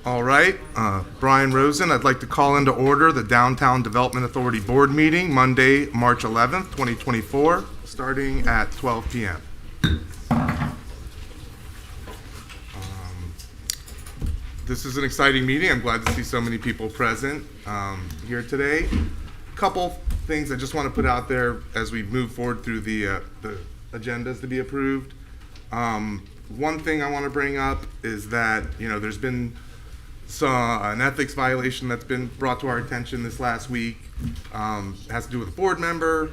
All right, Brian Rosen, I'd like to call into order the Downtown Development Authority Board meeting, Monday, March 11th, 2024, starting at 12 p.m. This is an exciting meeting. I'm glad to see so many people present here today. A couple things I just want to put out there as we move forward through the agendas to be approved. One thing I want to bring up is that, there's been an ethics violation that's been brought to our attention this last week. It has to do with a board member.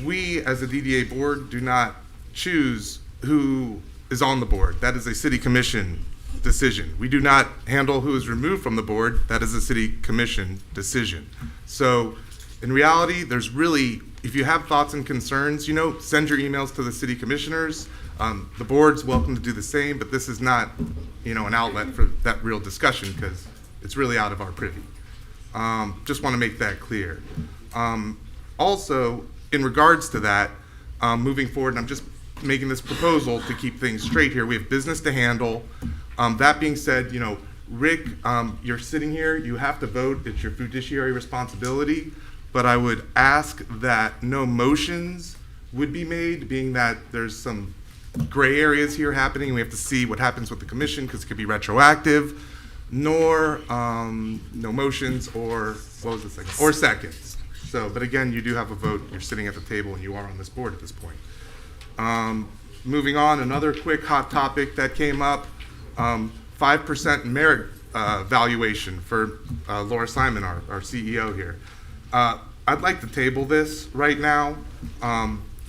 We, as a DDA board, do not choose who is on the board. That is a city commission decision. We do not handle who is removed from the board. That is a city commission decision. So in reality, there's really, if you have thoughts and concerns, send your emails to the city commissioners. The board's welcome to do the same, but this is not, an outlet for that real discussion because it's really out of our privy. Just want to make that clear. Also, in regards to that, moving forward, and I'm just making this proposal to keep things straight here. We have business to handle. That being said, Rick, you're sitting here. You have to vote. It's your fiduciary responsibility. But I would ask that no motions would be made, being that there's some gray areas here happening. We have to see what happens with the commission because it could be retroactive, nor no motions or, what was the second? Or seconds. So, but again, you do have a vote. You're sitting at the table and you are on this board at this point. Moving on, another quick hot topic that came up, 5% merit valuation for Laura Simon, our CEO here. I'd like to table this right now.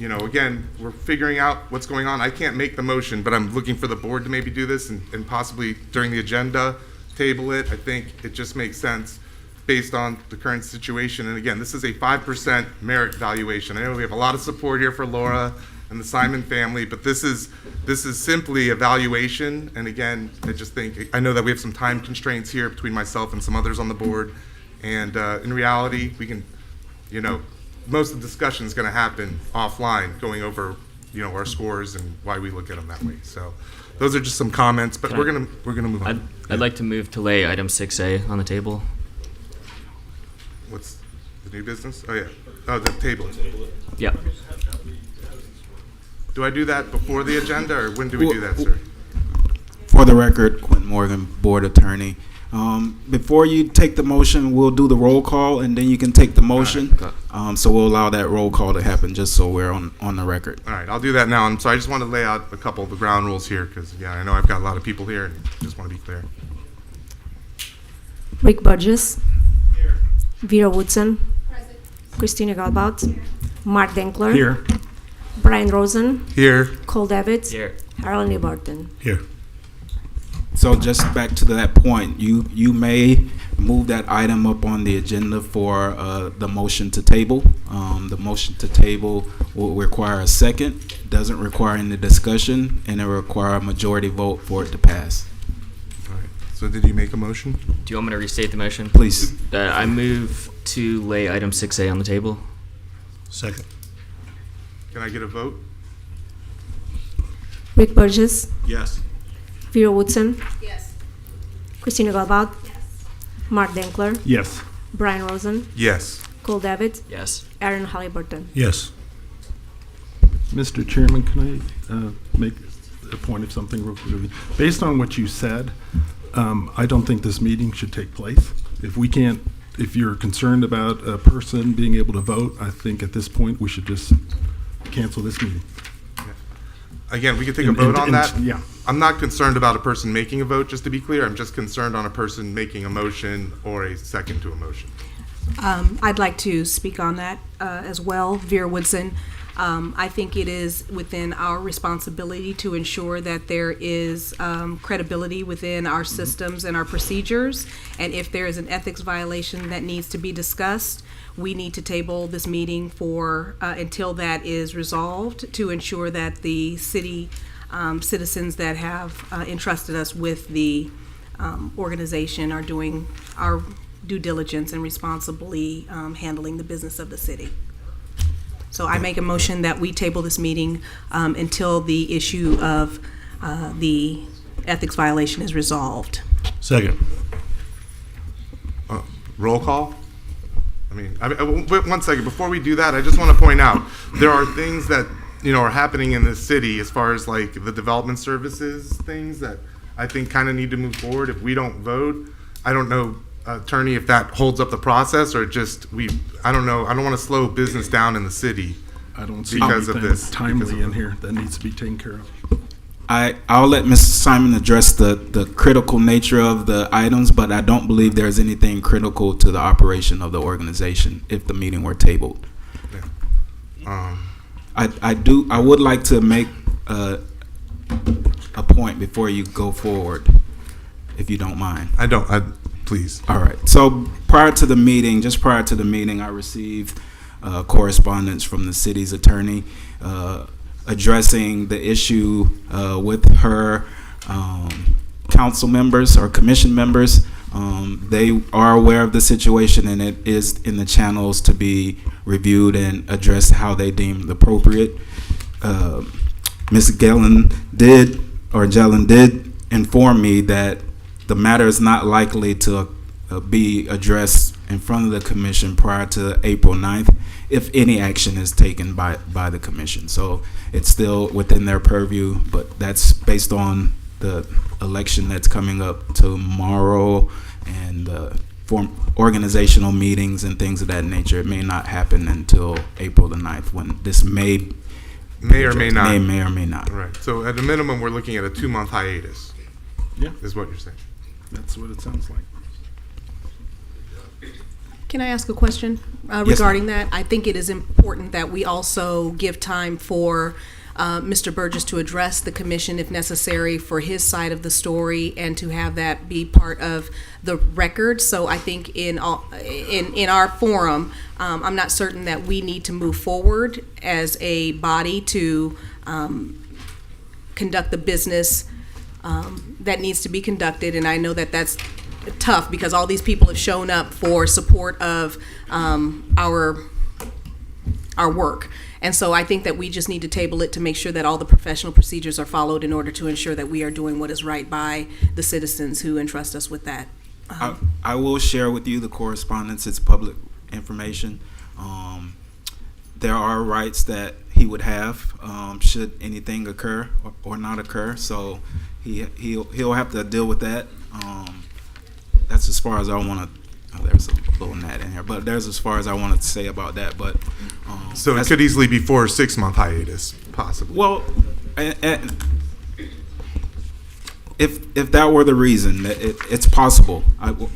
Again, we're figuring out what's going on. I can't make the motion, but I'm looking for the board to maybe do this and possibly during the agenda table it. I think it just makes sense based on the current situation. And again, this is a 5% merit valuation. I know we have a lot of support here for Laura and the Simon family, but this is simply a valuation. And again, I know that we have some time constraints here between myself and some others on the board. And in reality, we can, most of the discussion is going to happen offline, going over, our scores and why we look at them that way. So those are just some comments, but we're gonna move on. I'd like to move to lay item 6A on the table. What's the new business? Oh yeah, the table. Yeah. Do I do that before the agenda, or when do we do that, sir? For the record, Quentin Morgan, Board Attorney. Before you take the motion, we'll do the roll call, and then you can take the motion. Right. So we'll allow that roll call to happen, just so we're on the record. All right, I'll do that now. And so I just want to lay out a couple of the ground rules here, because I know I've got a lot of people here, and just want to be clear. Rick Burgess. Here. Vera Woodson. Present. Christina Galbaut. Here. Mark Denkler. Here. Brian Rosen. Here. Cole Davids. Here. Harold Newbarton. Here. So just back to that point, you may move that item up on the agenda for the motion to table. The motion to table will require a second, doesn't require any discussion, and it will require a majority vote for it to pass. All right. So did you make a motion? Do you want me to restate the motion? Please. I move to lay item 6A on the table. Second. Can I get a vote? Rick Burgess. Yes. Vera Woodson. Yes. Christina Galbaut. Yes. Mark Denkler. Yes. Brian Rosen. Yes. Cole Davids. Yes. Aaron Halliburton. Yes. Mr. Chairman, can I make a point of something real quickly? Based on what you said, I don't think this meeting should take place. If you're concerned about a person being able to vote, I think at this point we should just cancel this meeting. Again, we could take a vote on that. Yeah. I'm not concerned about a person making a vote, just to be clear. I'm just concerned on a person making a motion or a second to a motion. I'd like to speak on that as well. Vera Woodson. I think it is within our responsibility to ensure that there is credibility within our systems and our procedures. And if there is an ethics violation that needs to be discussed, we need to table this meeting for until that is resolved, to ensure that the city citizens that have entrusted us with the organization are doing our due diligence and responsibly handling the business of the city. So I make a motion that we table this meeting until the issue of the ethics violation is resolved. Second. roll call? One second, before we do that, I just want to point out, there are things that, are happening in this city as far as like the development services things that I think kind of need to move forward. If we don't vote, I don't know, attorney, if that holds up the process or just I don't know. I don't want to slow business down in the city. I don't see Because of anything this, timely because of in here that needs to be taken care of. I'll let Mr. Simon address the critical nature of the items, but I don't believe there's anything critical to the operation of the organization if the meeting were tabled. I would like to make a point before you go forward, if you don't mind. Please. All right. So prior to the meeting, I received correspondence from the city's attorney addressing the issue with her council members or commission members. They are aware of the situation, and it is in the channels to be reviewed and addressed how they deem appropriate. Ms. Jelen did inform me that the matter is not likely to be addressed in front of the commission prior to April 9th, if any action is taken by the commission. So it's still within their purview, but that's based on the election that's coming up tomorrow and organizational meetings and things of that nature. It may not happen until April the 9th, when this may or may not. May or may not. Right. So at a minimum, we're looking at a 2-month hiatus. Yeah. Is what you're saying. That's what it sounds like. Can I ask a question regarding that? I think it is important that we also give time for Mr. Burgess to address the commission if necessary for his side of the story and to have that be part of the record. So I think in our forum, I'm not certain that we need to move forward as a body to conduct the business that needs to be conducted. And I know that that's tough because all these people have shown up for support of our work. And so I think that we just need to table it to make sure that all the professional procedures are followed in order to ensure that we are doing what is right by the citizens who entrust us with that. I will share with you the correspondence. It's public information. There are rights that he would have should anything occur or not occur. So he'll have to deal with that. That's as far as I want to. Oh, there's a little gnat in here, but there's as far as I wanted to say about that. But so it could easily be 4 or 6 month hiatus, possibly. Well, if that were the reason, it's possible.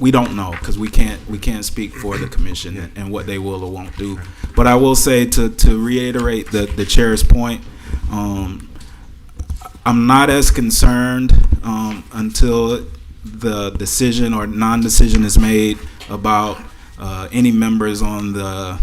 We don't know because we can't speak for the commission and what they will or won't do. But I will say to reiterate the chair's point, I'm not as concerned until the decision or non-decision is made about any members on the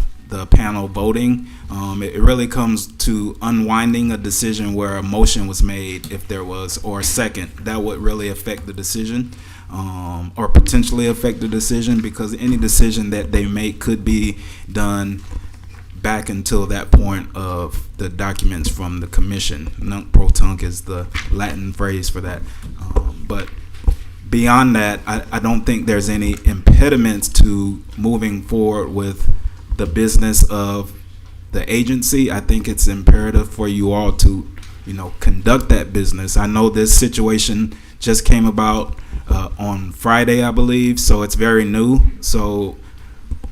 panel voting. It really comes to unwinding a decision where a motion was made, if there was, or a second. That would really affect the decision, or potentially affect the decision, because any decision that they make could be done back until that point of the documents from the commission. Nunc pro tunc is the Latin phrase for that. But beyond that, I don't think there's any impediments to moving forward with the business of the agency. I think it's imperative for you all to, conduct that business. I know this situation just came about on Friday, I believe, so it's very new. So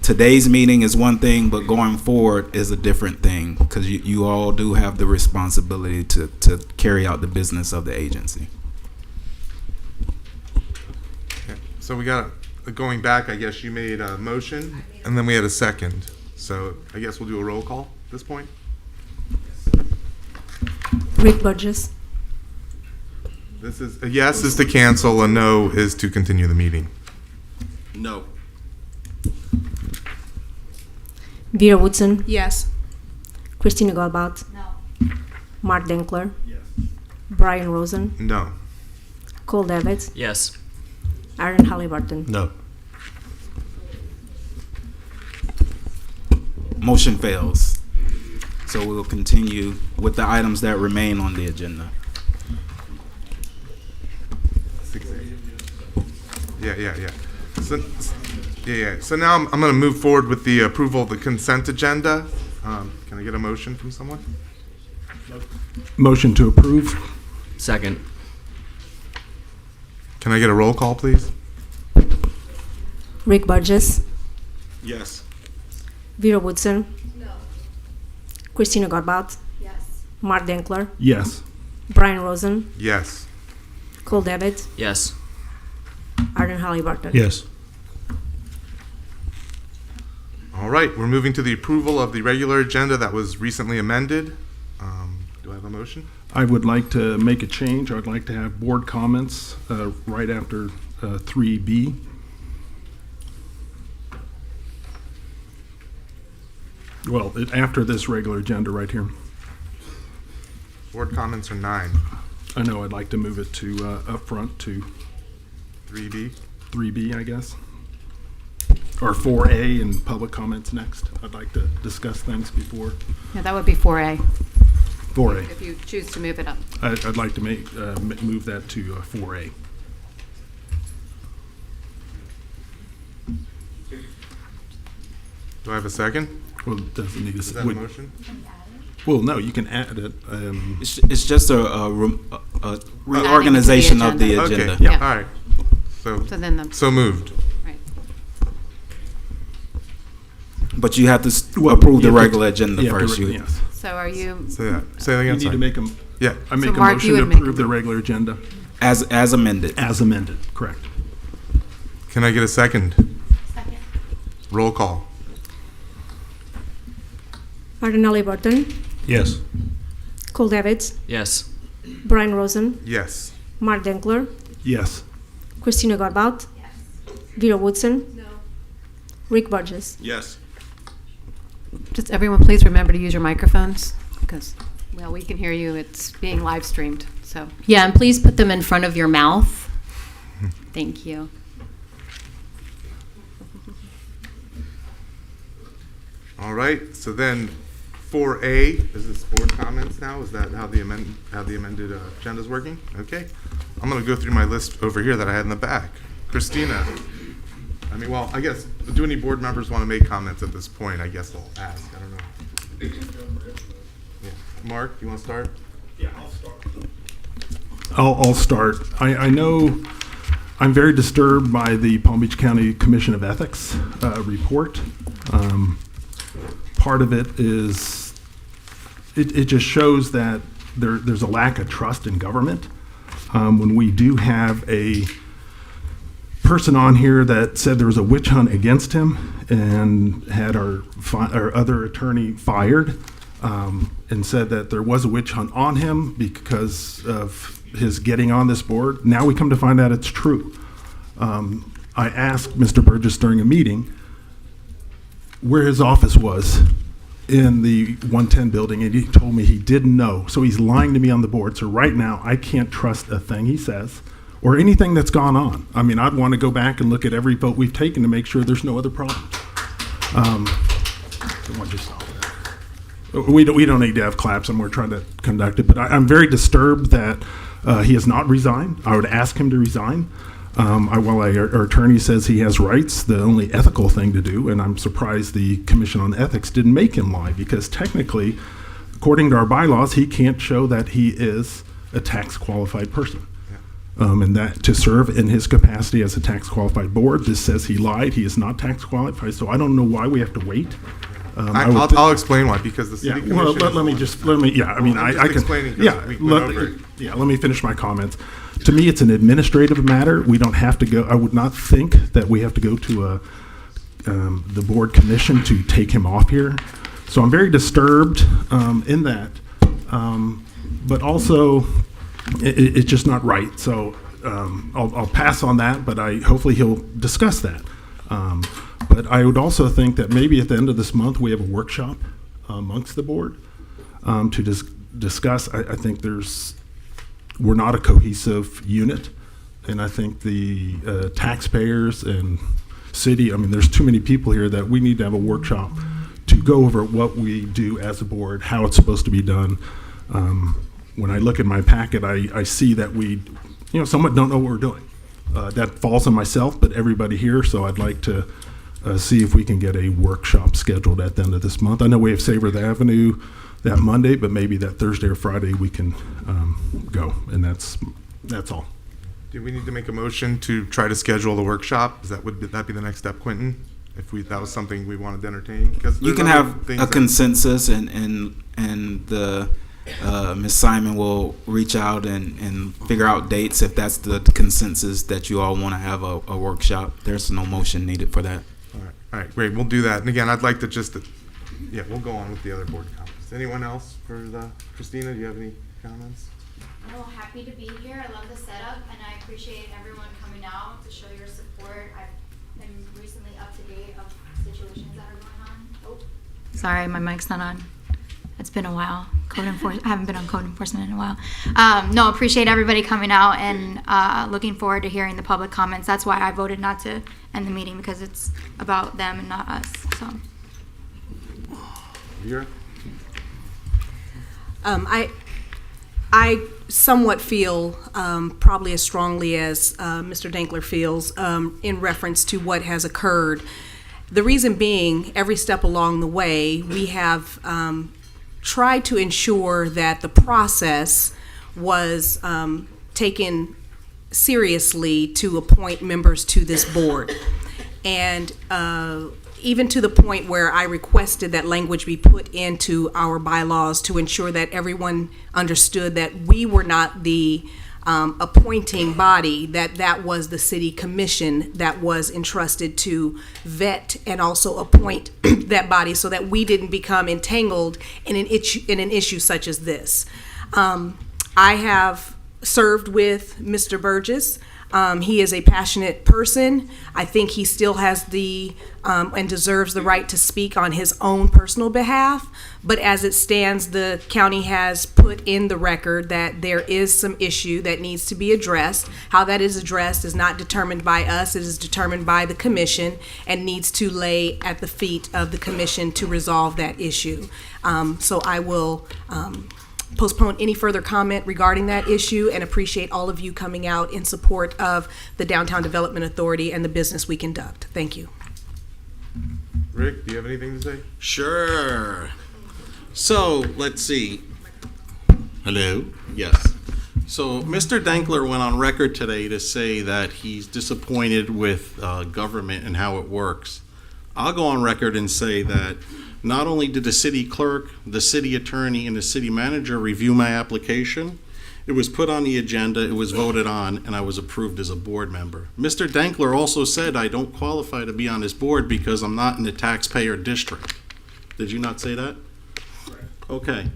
today's meeting is one thing, but going forward is a different thing, because you all do have the responsibility to carry out the business of the agency. So we got, going back, I guess you made a motion, and then we had a second. So I guess we'll do a roll call at this point. Rick Burgess, This is, a yes is to cancel, a no is to continue the meeting. No. Vera Woodson, Yes. Christina Galbaut, Mark Denkler, Yes. Brian Rosen, No. Cole Davids, Yes. Aaron Halliburton. No. Motion fails. So we'll continue with the items that remain on the agenda. 6A. Yeah. So, yeah. So now I'm going to move forward with the approval of the consent agenda. Can I get a motion from someone? Motion to approve? Second. Can I get a roll call, please? Rick Burgess, Yes. Vera Woodson. Christina Godbout. Mark Denkler, Yes. Brian Rosen, Yes. Cole Devitt, Yes. Arden Halliburton. Yes. All right, we're moving to the approval of the regular agenda that was recently amended. Do I have a motion? I would like to make a change. I would like to have board comments right after 3B. Well, after this regular agenda right here. Board comments are 9. I know I'd like to move it to up front to 3B. 3B, I guess. Or 4A and public comments next. I'd like to discuss things before Yeah, that would be 4A, 4A. if you choose to move it up. I'd like to move that to 4A. Do I have a second? Well, it doesn't need Is a, that a motion? well, no, you can add it. It's just a reorganization of the agenda. Okay, agenda. Yeah. all right. So then the, so moved. right. But you have to Well, approve the you have to- regular agenda you have to first. re- Yes. So are you, Say that. Say that You again. need sorry. to make a, Yeah. I make a Mark, motion you to would make a approve the regular agenda As amended. as amended, correct. Can I get a second? Roll call. Arden Halliburton, Yes. Cole Devitt, Yes. Brian Rosen, Yes. Mark Denkler, Yes. Christina Godbout. Vera Woodson. Rick Burgess. Yes. just everyone please remember to use your microphones, because, well, we can hear you, it's being live streamed, so. Yeah, and please put them in front of your mouth. Thank you. All right. So then 4A, is this board comments now? Is that how the amended agenda is working? Okay. I'm going to go through my list over here that I had in the back. Christina. I mean, well, I guess, do any board members want to make comments at this point? I guess I'll ask. I don't know. Yeah. Mark, you want to start? I'll start. I know I'm very disturbed by the Palm Beach County Commission of Ethics report. Part of it is, it just shows that there's a lack of trust in government. When we do have a person on here that said there was a witch hunt against him and had our other attorney fired, and said that there was a witch hunt on him because of his getting on this board. Now we come to find out it's true. I asked Mr. Burgess during a meeting where his office was in the 110 building, and he told me he didn't know. So he's lying to me on the board. So right now, I can't trust a thing he says or anything that's gone on. I mean, I'd want to go back and look at every vote we've taken to make sure there's no other problems. Someone just stop that. We don't need to have claps, and we're trying to conduct it. But I'm very disturbed that he has not resigned. I would ask him to resign. While our attorney says he has rights, the only ethical thing to do, and I'm surprised the Commission on Ethics didn't make him lie, because technically, according to our bylaws, he can't show that he is a tax qualified person. And that to serve in his capacity as a tax qualified board, this says he lied. He is not tax qualified, so I don't know why we have to wait. I'll explain why, because the city Yeah, commission. well, let me, yeah, I mean, I'm just I can, explaining 'cause yeah, we went over it. let me finish my comments. To me, it's an administrative matter. We don't have to go, I would not think that we have to go to the board commission to take him off here. So I'm very disturbed in that. But also, it's just not right. So I'll pass on that, but hopefully he'll discuss that. But I would also think that maybe at the end of this month, we have a workshop amongst the board to discuss. I think we're not a cohesive unit, and I think the taxpayers and city, I mean, there's too many people here that we need to have a workshop to go over what we do as a board, how it's supposed to be done. When I look at my packet, I see that we, somewhat don't know what we're doing. That falls on myself, but everybody here, so I'd like to see if we can get a workshop scheduled at the end of this month. I know we have Savor the Avenue that Monday, but maybe that Thursday or Friday we can go, and that's all. Do we need to make a motion to try to schedule the workshop? Would that be the next step, Quentin? If that was something we wanted to entertain? Because You can have a consensus, and the Ms. Simon will reach out and figure out dates if that's the consensus that you all want to have a workshop. There's no motion needed for that. All right, great. We'll do that. And again, I'd like to we'll go on with the other board comments. Anyone else Christina, do you have any comments? No, happy to be here. I love the setup, and I appreciate everyone coming out to show your support. I've been recently up to date of situations that are going on. Oh, sorry, my mic's not on. It's been a while. I haven't been on code enforcement in a while. No, appreciate everybody coming out and looking forward to hearing the public comments. That's why I voted not to end the meeting, because it's about them and not us. So. Vera? I somewhat feel, probably as strongly as Mr. Dankler feels, in reference to what has occurred. The reason being, every step along the way, we have tried to ensure that the process was taken seriously to appoint members to this board. And even to the point where I requested that language be put into our bylaws to ensure that everyone understood that we were not the appointing body, that was the city commission that was entrusted to vet and also appoint that body, so that we didn't become entangled in an issue such as this. I have served with Mr. Burgess. He is a passionate person. I think he still has and deserves the right to speak on his own personal behalf. But as it stands, the county has put in the record that there is some issue that needs to be addressed. How that is addressed is not determined by us. It is determined by the commission and needs to lay at the feet of the commission to resolve that issue. So I will postpone any further comment regarding that issue and appreciate all of you coming out in support of the Downtown Development Authority and the business we conduct. Thank you. Rick, do you have anything to say? Sure. So, let's see. Hello? Yes. So, Mr. Dankler went on record today to say that he's disappointed with government and how it works. I'll go on record and say that not only did the city clerk, the city attorney, and the city manager review my application, it was put on the agenda, it was voted on, and I was approved as a board member. Mr. Dankler also said I don't qualify to be on this board because I'm not in the taxpayer district. Did you not say that? Okay.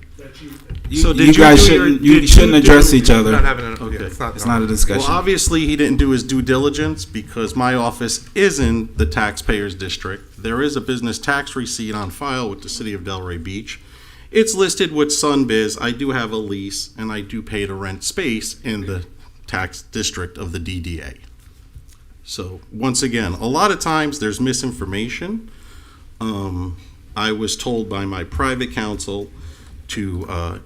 So did you guys you shouldn't address each other. Not having Okay. it's not a discussion. Well, obviously, he didn't do his due diligence because my office is in the taxpayers district. There is a business tax receipt on file with the city of Delray Beach. It's listed with Sunbiz. I do have a lease, and I do pay to rent space in the tax district of the DDA. So, once again, a lot of times there's misinformation. I was told by my private counsel to,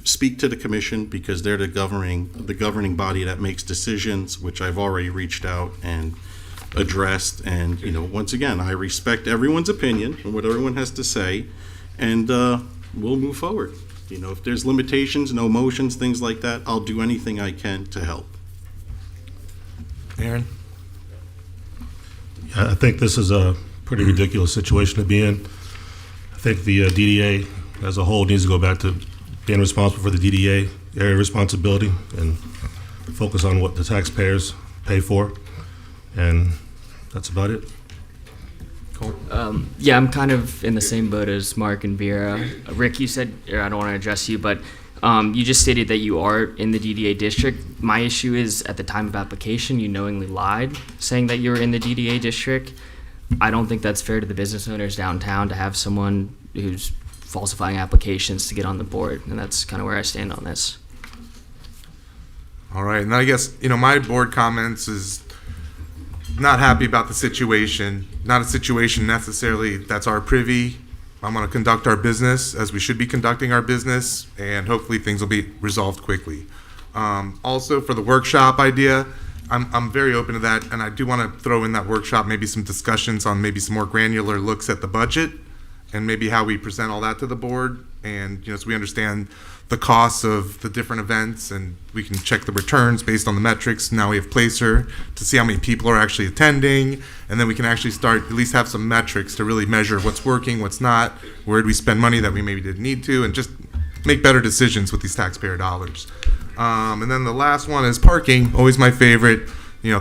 speak to the commission because they're the governing body that makes decisions, which I've already reached out and addressed. And, once again, I respect everyone's opinion and what everyone has to say, and we'll move forward. If there's limitations, no motions, things like that, I'll do anything I can to help. Aaron? I think this is a pretty ridiculous situation to be in. I think the DDA as a whole needs to go back to being responsible for the DDA area responsibility and focus on what the taxpayers pay for. And that's about it. Yeah, I'm kind of in the same boat as Mark and Vera. Rick, you said, or I don't want to address you, but you just stated that you are in the DDA district. My issue is at the time of application, you knowingly lied, saying that you were in the DDA district. I don't think that's fair to the business owners downtown to have someone who's falsifying applications to get on the board, and that's kind of where I stand on this. All right, and I guess, my board comments is not happy about the situation. Not a situation necessarily that's our privy. I'm going to conduct our business as we should be conducting our business, and hopefully things will be resolved quickly. Also, for the workshop idea, I'm very open to that, and I do want to throw in that workshop, maybe some discussions on maybe some more granular looks at the budget and maybe how we present all that to the board, and so we understand the costs of the different events, and we can check the returns based on the metrics. Now we have Placer to see how many people are actually attending, and then we can actually start at least have some metrics to really measure what's working, what's not, where do we spend money that we maybe didn't need to, and just make better decisions with these taxpayer dollars. And then the last one is parking, always my favorite.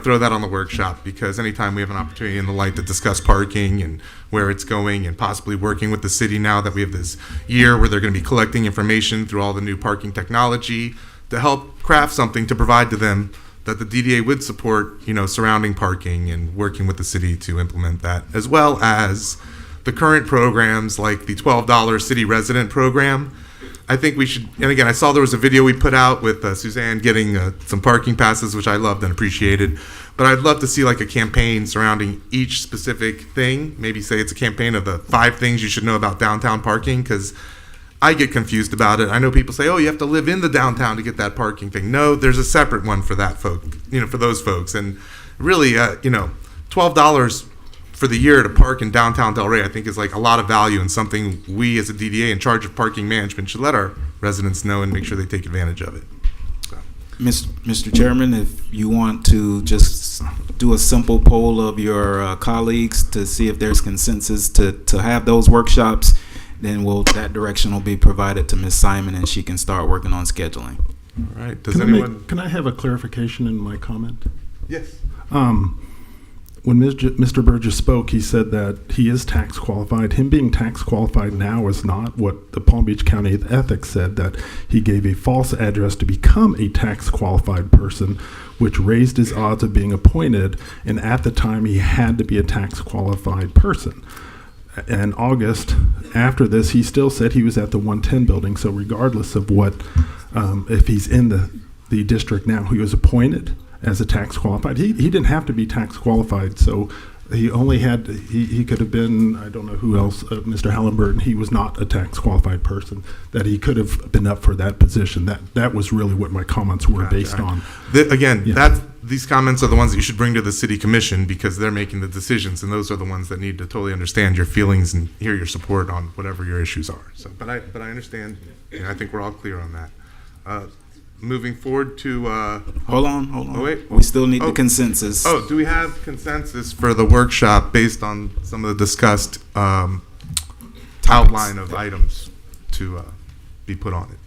Throw that on the workshop, because anytime we have an opportunity in the light to discuss parking and where it's going, and possibly working with the city now that we have this year where they're going to be collecting information through all the new parking technology to help craft something to provide to them that the DDA would support, surrounding parking, and working with the city to implement that, as well as the current programs like the $12 city resident program. I think we should, and again, I saw there was a video we put out with Suzanne getting some parking passes, which I loved and appreciated. But I'd love to see like a campaign surrounding each specific thing. Maybe say it's a campaign of the 5 things you should know about downtown parking, because I get confused about it. I know people say, oh, you have to live in the downtown to get that parking thing. No, there's a separate one for that for those folks. And really, $12 for the year to park in downtown Delray, I think is like a lot of value, and something we as a DDA in charge of parking management should let our residents know and make sure they take advantage of it. So. Mr. Chairman, if you want to just do a simple poll of your colleagues to see if there's consensus to have those workshops, then that direction will be provided to Ms. Simon, and she can start working on scheduling. All right. Does anyone? Can I have a clarification in my comment? Yes. When Mr. Burgess spoke, he said that he is tax qualified. Him being tax qualified now is not what the Palm Beach County Ethics said, that he gave a false address to become a tax qualified person, which raised his odds of being appointed, and at the time he had to be a tax qualified person. In August, after this, he still said he was at the 110 building, so regardless of what, if he's in the district now, he was appointed as a tax qualified. He didn't have to be tax qualified, so he only had, he could have been, I don't know who else, Mr. Hallenberg. He was not a tax qualified person, that he could have been up for that position. That was really what my comments were based on. These comments are the ones that you should bring to the city commission, because they're making the decisions, and those are the ones that need to totally understand your feelings and hear your support on whatever your issues are. So, but I understand, and I think we're all clear on that. Moving forward to hold on. Oh, wait. We still need the consensus. Oh, do we have consensus for the workshop based on some of the discussed outline of items to be put on it?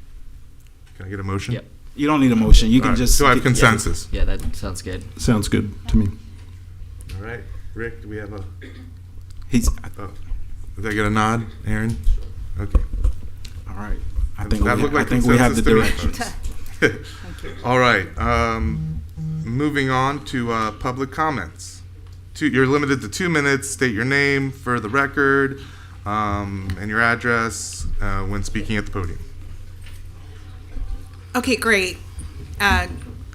Can I get a motion? Yep. You don't need a motion. You can just. Do I have consensus? Yeah, that sounds good. Sounds good to me. All right, Rick. Do we have a? He's. Did I get a nod, Aaron? Okay. All right. I That looked like think we have the consensus to me. directions. All right. Moving on to public comments. You're limited to 2 minutes. State your name for the record and your address when speaking at the podium. Okay, great.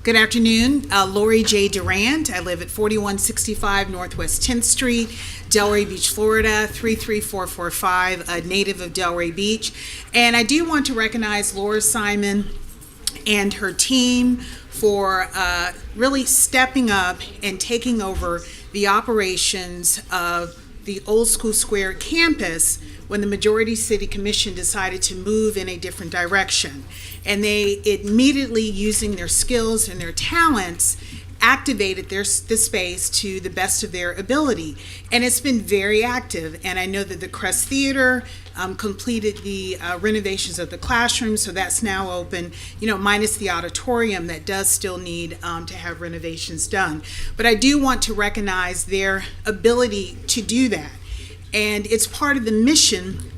Good afternoon. Lori J. Durant. I live at 4165 Northwest 10th Street, Delray Beach, Florida, 33445, a native of Delray Beach. And I do want to recognize Laura Simon and her team for really stepping up and taking over the operations of the Old School Square campus when the majority city commission decided to move in a different direction. And they immediately, using their skills and their talents, activated the space to the best of their ability. And it's been very active. And I know that the Crest Theater completed the renovations of the classroom, so that's now open, minus the auditorium that does still need to have renovations done. But I do want to recognize their ability to do that. And it's part of the mission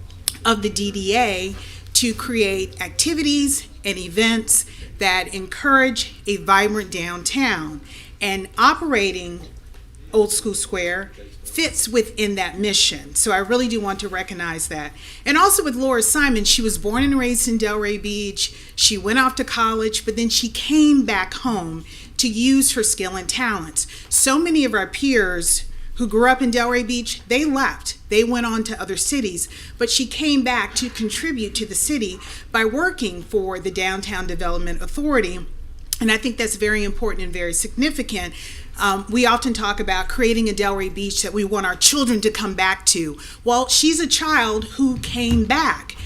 of the DDA to create activities and events that encourage a vibrant downtown. And operating Old School Square fits within that mission. So I really do want to recognize that. And also with Laura Simon, she was born and raised in Delray Beach. She went off to college, but then she came back home to use her skill and talents. So many of our peers who grew up in Delray Beach, they left. They went on to other cities, but she came back to contribute to the city by working for the Downtown Development Authority And I think that's very important and very significant. We often talk about creating a Delray Beach that we want our children to come back to. Well, she's a child who came back.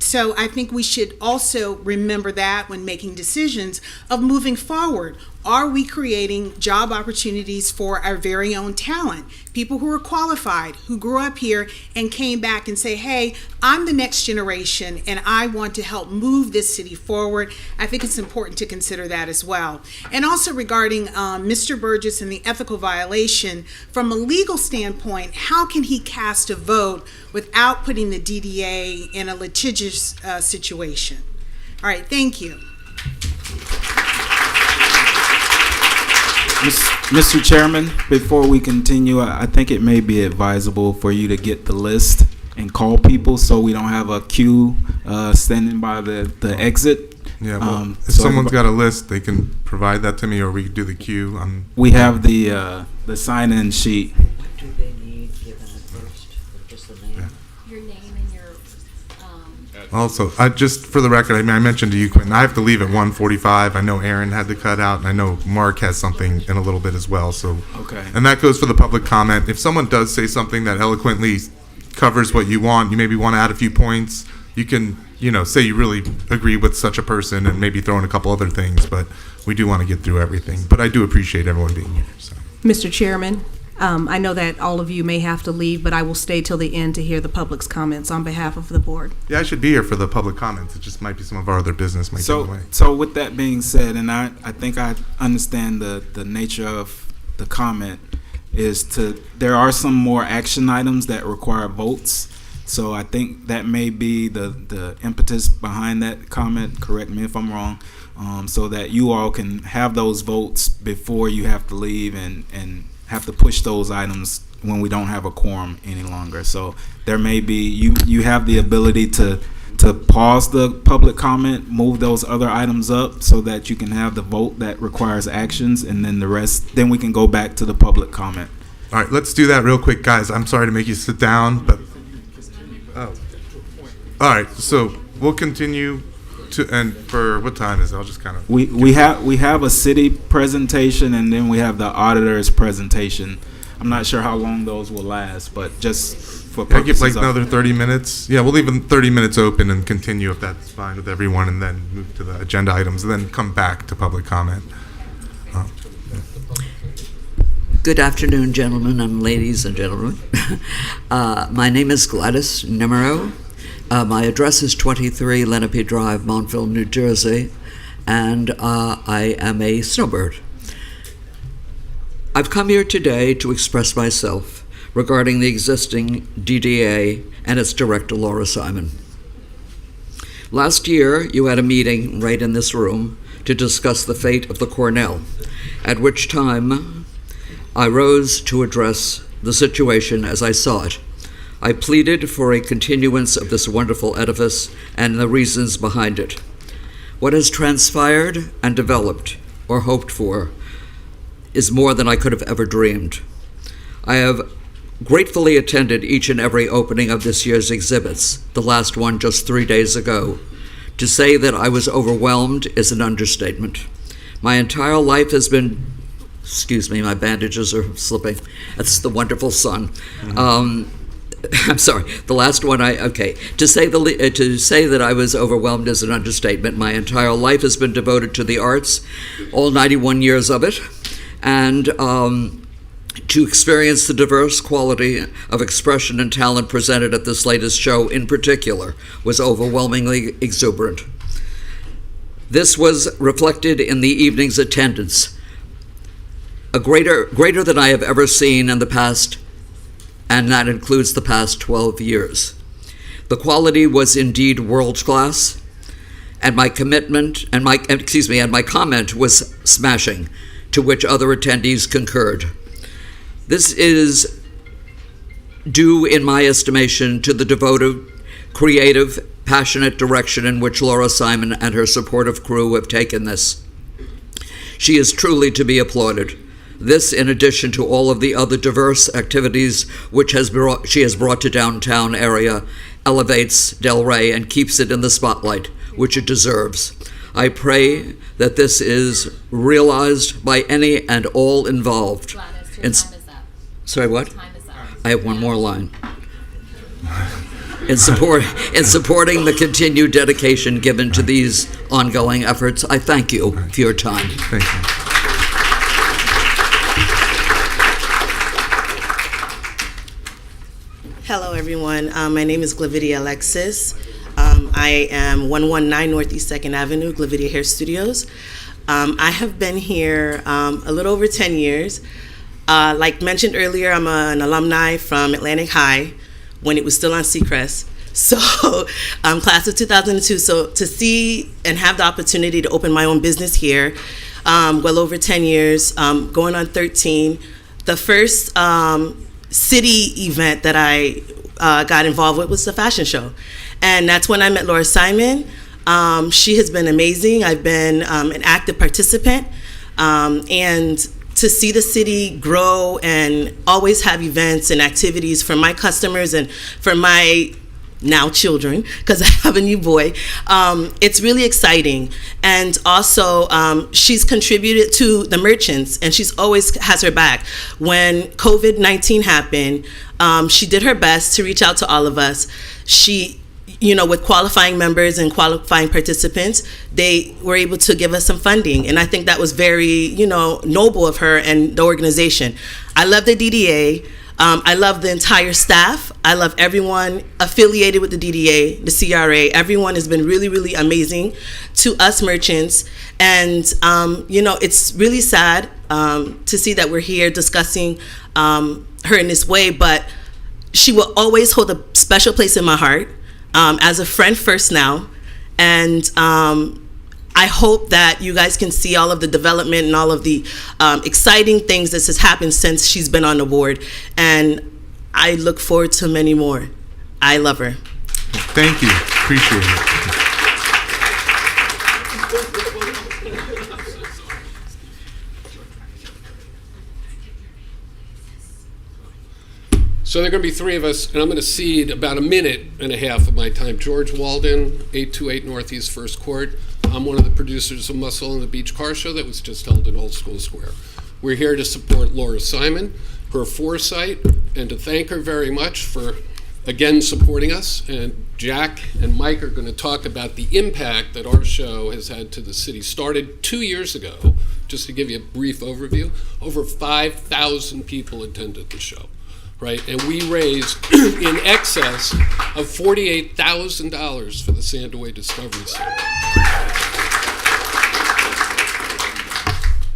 So I think we should also remember that when making decisions of moving forward. Are we creating job opportunities for our very own talent? People who are qualified, who grew up here and came back and say, hey, I'm the next generation and I want to help move this city forward. I think it's important to consider that as well. And also regarding Mr. Burgess and the ethical violation, from a legal standpoint, how can he cast a vote without putting the DDA in a litigious situation? All right, thank you. Mr. Chairman, before we continue, I think it may be advisable for you to get the list and call people so we don't have a queue standing by the exit. Yeah, well, if so someone's got a list, they can provide that to me, or we can do the queue. We have the sign-in sheet. What do they need given at first? Just the name? Yeah. Your name and your, Also, just for the record, I mean, I mentioned to you, Quentin, I have to leave at 1:45. I know Aaron had to cut out, and I know Mark has something in a little bit as well. So, Okay. And that goes for the public comment. If someone does say something that eloquently covers what you want, you maybe want to add a few points, you can, say you really agree with such a person and maybe throw in a couple other things, but we do want to get through everything. But I do appreciate everyone being here. So. Mr. Chairman, I know that all of you may have to leave, but I will stay till the end to hear the public's comments on behalf of the board. Yeah, I should be here for the public comments. It just might be some of our other business might get in the way. So with that being said, and I think I understand the nature of the comment, there are some more action items that require votes. So I think that may be the impetus behind that comment, correct me if I'm wrong, so that you all can have those votes before you have to leave and have to push those items when we don't have a quorum any longer. So there may be, you have the ability to pause the public comment, move those other items up so that you can have the vote that requires actions, and then the rest, then we can go back to the public comment. All right, let's do that real quick, guys. I'm sorry to make you sit down, but all right, so we'll continue to, and for what time is it? I'll just kind of We have a city presentation, and then we have the auditor's presentation. I'm not sure how long those will last, but just for I give purposes like another 30 minutes. Yeah, we'll leave them 30 minutes open and continue if that's fine with everyone, and then move to the agenda items, and then come back to public comment. Good afternoon, gentlemen and ladies and gentlemen. My name is Gladys Nimero. My address is 23 Lenape Drive, Montville, New Jersey, and I am a snowbird. I've come here today to express myself regarding the existing DDA and its director, Laura Simon. Last year, you had a meeting right in this room to discuss the fate of the Cornell, at which time I rose to address the situation as I saw it. I pleaded for a continuance of this wonderful edifice and the reasons behind it. What has transpired and developed or hoped for is more than I could have ever dreamed. I have gratefully attended each and every opening of this year's exhibits, the last one just 3 days ago. To say that I was overwhelmed is an understatement. My entire life has been, excuse me, my bandages are slipping. That's the wonderful sun. I'm sorry. The last one, To say that I was overwhelmed is an understatement. My entire life has been devoted to the arts, all 91 years of it, and to experience the diverse quality of expression and talent presented at this latest show, in particular, was overwhelmingly exuberant. This was reflected in the evening's attendance, a greater than I have ever seen in the past, and that includes the past 12 years. The quality was indeed world-class, and my commitment and my comment was smashing, to which other attendees concurred. This is due, in my estimation, to the devoted, creative, passionate direction in which Laura Simon and her supportive crew have taken this. She is truly to be applauded. This, in addition to all of the other diverse activities which she has brought to downtown area, elevates Delray and keeps it in the spotlight, which it deserves. I pray that this is realized by any and all involved. Gladys, your In- time is up. Sorry, what? Time is up. I have one more line. In supporting the continued dedication given to these ongoing efforts, I thank you for your time. Thank you. Hello, everyone. My name is Glavidia Alexis. I am 119 Northeast 2nd Avenue, Glavidia Hair Studios. I have been here a little over 10 years. Like mentioned earlier, I'm an alumni from Atlantic High when it was still on Seacrest. So I'm class of 2002. So to see and have the opportunity to open my own business here, well over 10 years, going on 13. The first city event that I got involved with was the fashion show. And that's when I met Laura Simon. She has been amazing. I've been an active participant. And to see the city grow and always have events and activities for my customers and for my now children, because I have a new boy, it's really exciting. And also, she's contributed to the merchants, and she's always has her back. When COVID-19 happened, she did her best to reach out to all of us. She, with qualifying members and qualifying participants, they were able to give us some funding. And I think that was very, noble of her and the organization. I love the DDA. I love the entire staff. I love everyone affiliated with the DDA, the CRA. Everyone has been really, really amazing to us merchants. And, it's really sad to see that we're here discussing her in this way, but she will always hold a special place in my heart as a friend first now. And I hope that you guys can see all of the development and all of the exciting things that has happened since she's been on the board. And I look forward to many more. I love her. Thank you. Appreciate it. So there are going to be three of us, and I'm going to cede about a minute and a half of my time. George Walden, 828 Northeast First Court. I'm one of the producers of Muscle on the Beach car show that was just held in Old School Square. We're here to support Laura Simon, her foresight, and to thank her very much for, again, supporting us. And Jack and Mike are going to talk about the impact that our show has had to the city. Started 2 years ago, just to give you a brief overview, over 5,000 people attended the show. Right, and we raised in excess of $48,000 for the Sandaway Discovery Center.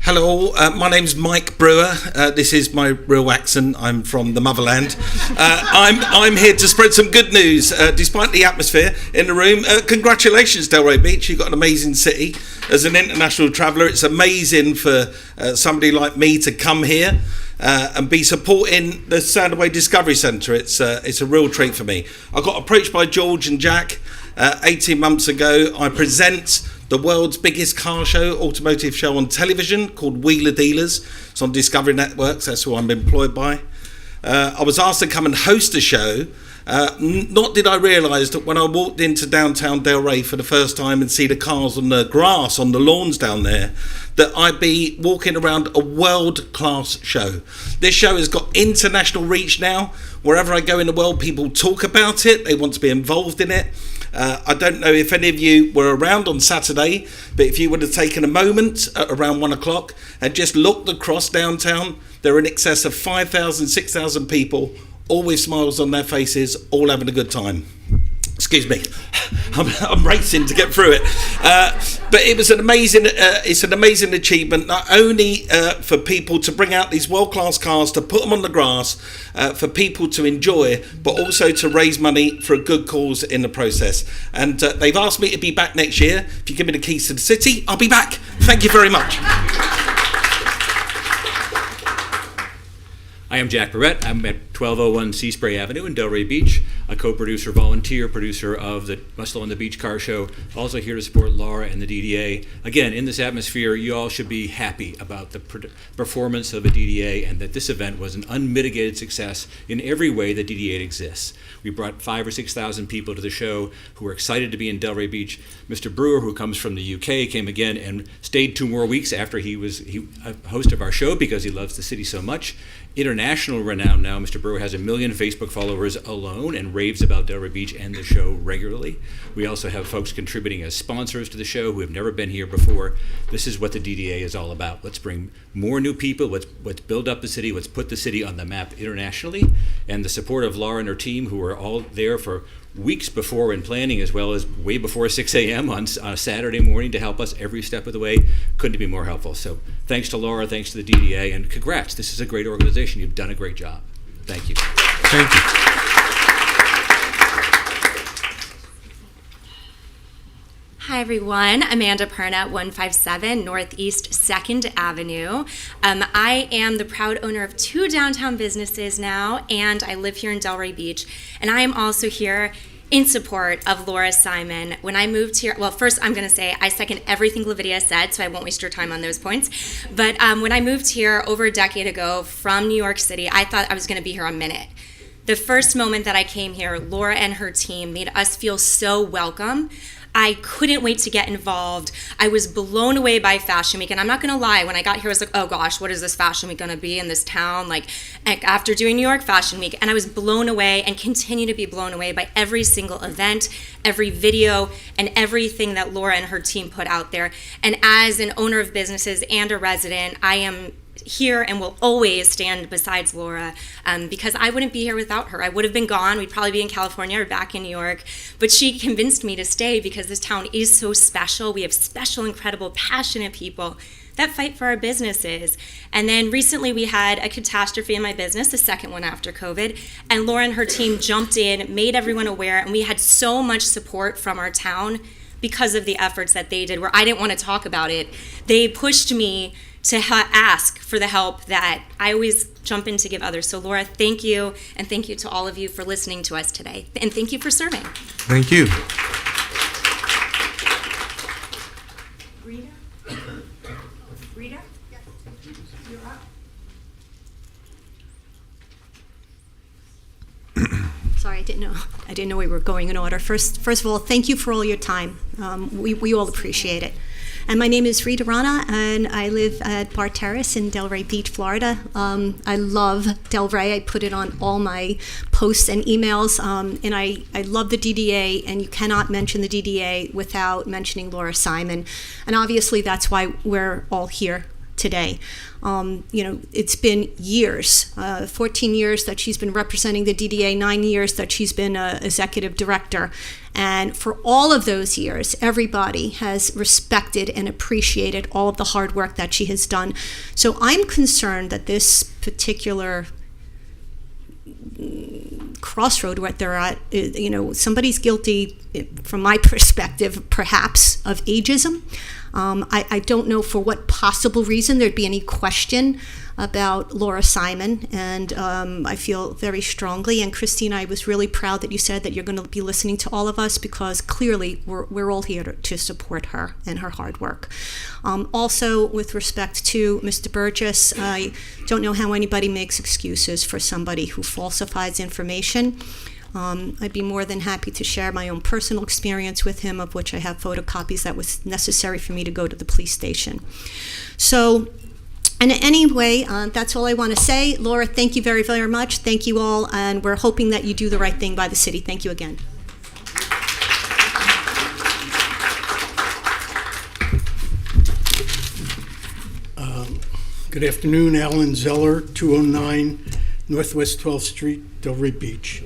Hello, my name's Mike Brewer. This is my real accent. I'm from the motherland. I'm here to spread some good news, despite the atmosphere in the room. Congratulations, Delray Beach. You've got an amazing city. As an international traveller, it's amazing for somebody like me to come here and be supporting the Sandaway Discovery Centre. It's a real treat for me. I got approached by George and Jack 18 months ago. I present the world's biggest car show, automotive show on television called Wheeler Dealers. It's on Discovery Networks. That's who I'm employed by. I was asked to come and host a show. Not did I realise that when I walked into downtown Delray for the first time and see the cars on the grass, on the lawns down there, that I'd be walking around a world-class show. This show has got international reach now. Wherever I go in the world, people talk about it. They want to be involved in it. I don't know if any of you were around on Saturday, but if you would have taken a moment at around 1 o'clock and just looked across downtown, there are in excess of 5,000, 6,000 people, all with smiles on their faces, all having a good time. Excuse me, I'm racing to get through it. But it was it's an amazing achievement, not only for people to bring out these world-class cars, to put them on the grass, for people to enjoy, but also to raise money for a good cause in the process. And they've asked me to be back next year. If you give me the keys to the city, I'll be back. Thank you very much. I am Jack Barrett. I'm at 1201 Seaspray Avenue in Delray Beach. a co-producer, volunteer producer of the Muscle on the Beach Car Show, also here to support Laura and the DDA. Again, in this atmosphere, you all should be happy about the performance of the DDA and that this event was an unmitigated success in every way that DDA exists. We brought 5,000 or 6,000 people to the show who were excited to be in Delray Beach. Mr. Brewer, who comes from the UK, came again and stayed 2 more weeks after he was a host of our show because he loves the city so much. International renown now. Mr. Brewer has 1 million Facebook followers alone and raves about Delray Beach and the show regularly. We also have folks contributing as sponsors to the show who have never been here before. This is what the DDA is all about. Let's bring more new people. Let's build up the city. Let's put the city on the map internationally. And the support of Laura and her team, who are all there for weeks before in planning, as well as way before 6 a.m. on Saturday morning to help us every step of the way, couldn't be more helpful. So thanks to Laura, thanks to the DDA, and congrats. This is a great organization. You've done a great job. Thank you. Thank you. Hi everyone, Amanda Perna, 157 Northeast 2nd Avenue. I am the proud owner of 2 downtown businesses now, and I live here in Delray Beach. And I am also here in support of Laura Simon. When I moved here, well, first I'm going to say I second everything Glavidia said, so I won't waste your time on those points. But when I moved here over a decade ago from New York City, I thought I was going to be here a minute. The first moment that I came here, Laura and her team made us feel so welcome. I couldn't wait to get involved. I was blown away by Fashion Week, and I'm not gonna lie, when I got here, I was like, oh gosh, what is this Fashion Week gonna be in this town? Like, after doing New York Fashion Week, and I was blown away and continue to be blown away by every single event, every video, and everything that Laura and her team put out there. And as an owner of businesses and a resident, I am here and will always stand beside Laura because I wouldn't be here without her. I would have been gone. We'd probably be in California or back in New York. But she convinced me to stay because this town is so special. We have special, incredible, passionate people that fight for our businesses. And then recently we had a catastrophe in my business, the second one after COVID, and Laura and her team jumped in, made everyone aware, and we had so much support from our town because of the efforts that they did, where I didn't want to talk about it. They pushed me to ask for the help that I always jump in to give others. So Laura, thank you, and thank you to all of you for listening to us today. And thank you for serving. Thank you. Rita? Sorry, I didn't know we were going in order. First of all, thank you for all your time. We all appreciate it. And my name is Rita Rana, and I live at Bar Terrace in Delray Beach, Florida. I love Delray. I put it on all my posts and emails, and I love the DDA, and you cannot mention the DDA without mentioning Laura Simon. And obviously that's why we're all here today. It's been years, 14 years that she's been representing the DDA, 9 years that she's been executive director. And for all of those years, everybody has respected and appreciated all of the hard work that she has done. So I'm concerned that this particular crossroad where they're at, somebody's guilty, from my perspective, perhaps of ageism. I don't know for what possible reason there'd be any question about Laura Simon, and I feel very strongly, and Christina, I was really proud that you said that you're going to be listening to all of us, because clearly we're all here to support her and her hard work. Also, with respect to Mr. Burgess, I don't know how anybody makes excuses for somebody who falsifies information. I'd be more than happy to share my own personal experience with him, of which I have photocopies that was necessary for me to go to the police station. So, and anyway, that's all I want to say. Laura, thank you very, very much. Thank you all, and we're hoping that you do the right thing by the city. Thank you again. Good afternoon, Alan Zeller, 209 Northwest 12th Street, Delray Beach.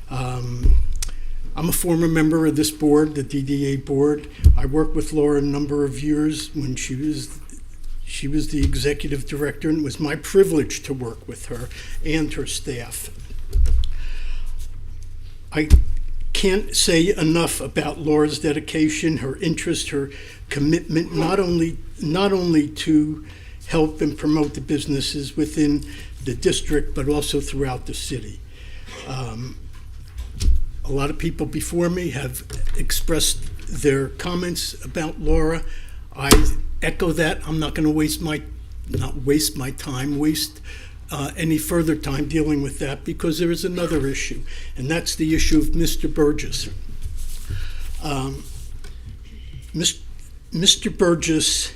I'm a former member of this board, the DDA board. I worked with Laura a number of years when she was the executive director, and it was my privilege to work with her and her staff. I can't say enough about Laura's dedication, her interest, her commitment, not only to help and promote the businesses within the district, but also throughout the city. A lot of people before me have expressed their comments about Laura. I echo that. I'm not going to waste any further time dealing with that, because there is another issue, and that's the issue of Mr. Burgess. Mr. Burgess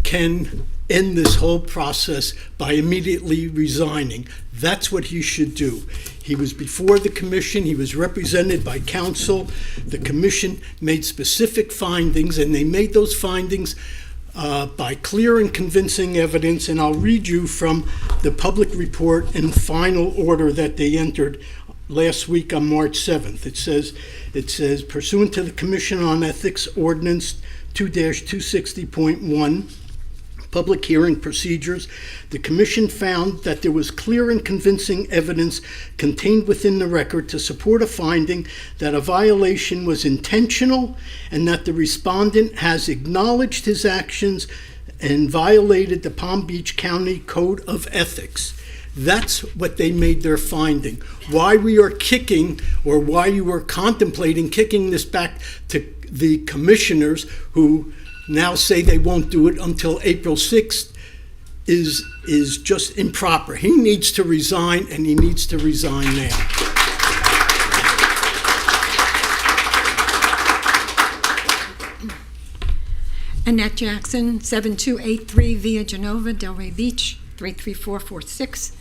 can end this whole process by immediately resigning. That's what he should do. He was before the commission. He was represented by counsel. The commission made specific findings, and they made those findings by clear and convincing evidence. And I'll read you from the public report and final order that they entered last week on March 7th. It says, pursuant to the Commission on Ethics Ordinance 2-260.1, public hearing procedures, the Commission found that there was clear and convincing evidence contained within the record to support a finding that a violation was intentional and that the respondent has acknowledged his actions and violated the Palm Beach County Code of Ethics. That's what they made their finding. Why we are kicking, or why you are contemplating kicking this back to the commissioners who now say they won't do it until April 6th is just improper. He needs to resign, and he needs to resign now. Annette Jackson, 7283 Via Genova, Delray Beach, 33446.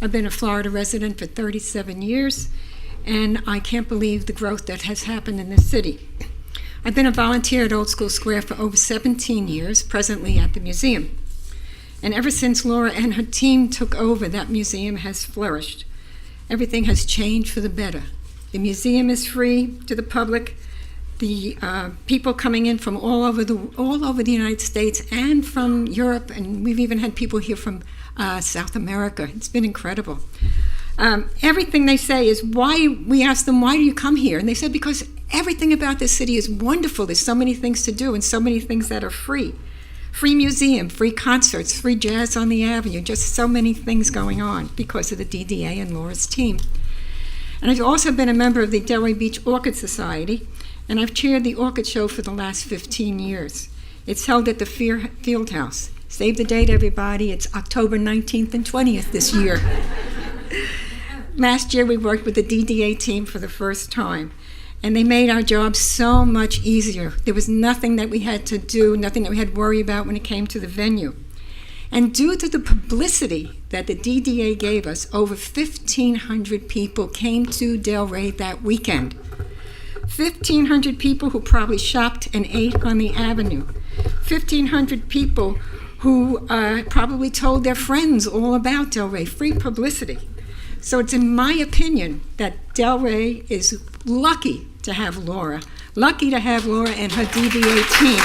I've been a Florida resident for 37 years, and I can't believe the growth that has happened in this city. I've been a volunteer at Old School Square for over 17 years, presently at the museum. And ever since Laura and her team took over, that museum has flourished. Everything has changed for the better. The museum is free to the public. The people coming in from all over the United States and from Europe, and we've even had people here from South America. It's been incredible. Everything they say is we ask them, why do you come here? And they said, because everything about this city is wonderful. There's so many things to do and so many things that are free. Free museum, free concerts, free jazz on the avenue, just so many things going on because of the DDA and Laura's team. And I've also been a member of the Delray Beach Orchid Society, and I've chaired the Orchid Show for the last 15 years. It's held at the Field House. Save the date, everybody. It's October 19th and 20th this year. Last year, we worked with the DDA team for the first time, and they made our job so much easier. There was nothing that we had to do, nothing that we had to worry about when it came to the venue. And due to the publicity that the DDA gave us, over 1,500 people came to Delray that weekend. 1,500 people who probably shopped and ate on the avenue. 1,500 people who probably told their friends all about Delray. Free publicity. So it's in my opinion that Delray is lucky to have Laura. Lucky to have Laura and her DDA team.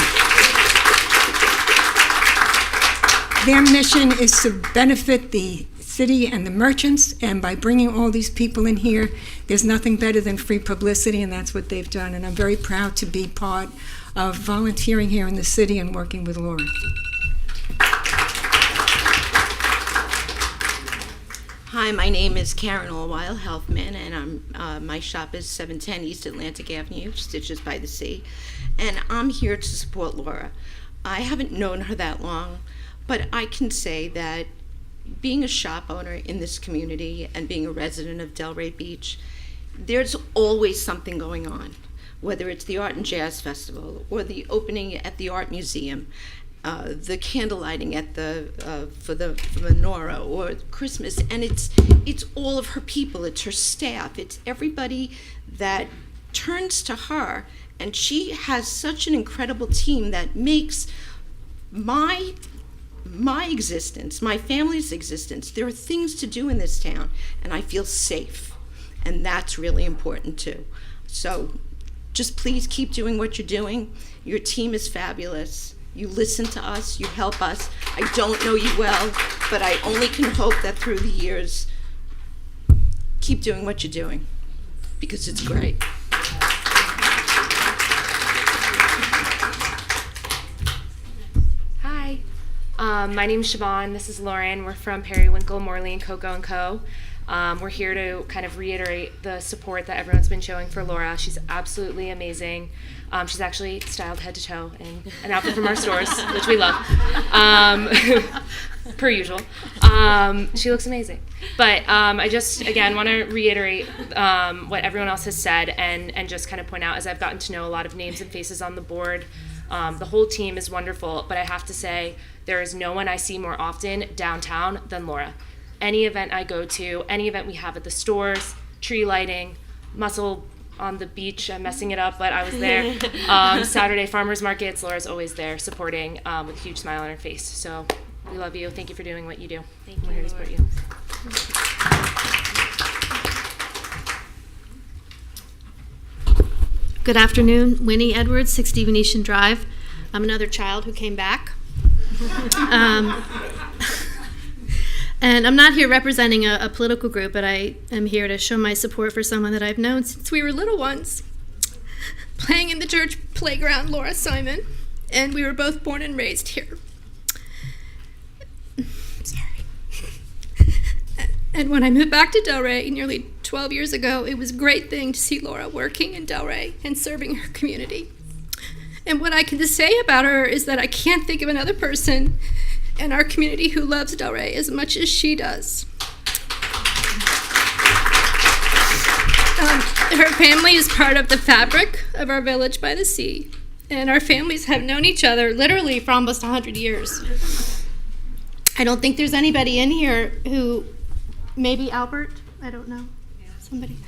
Their mission is to benefit the city and the merchants, and by bringing all these people in here, there's nothing better than free publicity, and that's what they've done. And I'm very proud to be part of volunteering here in the city and working with Laura. Hi, my name is Karen Allweil, Healthman, and my shop is 710 East Atlantic Avenue, Stitches by the Sea, and I'm here to support Laura. I haven't known her that long, but I can say that being a shop owner in this community and being a resident of Delray Beach, there's always something going on, whether it's the Art and Jazz Festival or the opening at the Art Museum, the candle lighting at for the menorah, or Christmas, and it's all of her people, it's her staff, it's everybody that turns to her, and she has such an incredible team that makes my existence, my family's existence. There are things to do in this town, and I feel safe, and that's really important too. So just please keep doing what you're doing. Your team is fabulous. You listen to us, you help us. I don't know you well, but I only can hope that through the years, keep doing what you're doing, because it's great. Hi, my name's Siobhan. This is Lauren. We're from Periwinkle, Morley & Coco & Co. We're here to kind of reiterate the support that everyone's been showing for Laura. She's absolutely amazing. She's actually styled head to toe in an outfit from our stores, which we love, per usual. She looks amazing. But I just, again, want to reiterate what everyone else has said and just kind of point out, as I've gotten to know a lot of names and faces on the board, the whole team is wonderful, but I have to say there is no one I see more often downtown than Laura. Any event I go to, any event we have at the stores, tree lighting, muscle on the beach, I'm messing it up, but I was there. Saturday farmers markets, Laura's always there supporting with a huge smile on her face. So we love you. Thank you for doing what you do. Thank you. We're here to support you. Good afternoon, Winnie Edwards, 60 Venetian Drive. I'm another child who came back. And I'm not here representing a political group, but I am here to show my support for someone that I've known since we were little ones, playing in the church playground, Laura Simon, and we were both born and raised here. Sorry. And when I moved back to Delray nearly 12 years ago, it was a great thing to see Laura working in Delray and serving her community. And what I can just say about her is that I can't think of another person in our community who loves Delray as much as she does. Her family is part of the fabric of our village by the sea, and our families have known each other literally for almost 100 years. I don't think there's anybody in here who, maybe Albert, I don't know, somebody.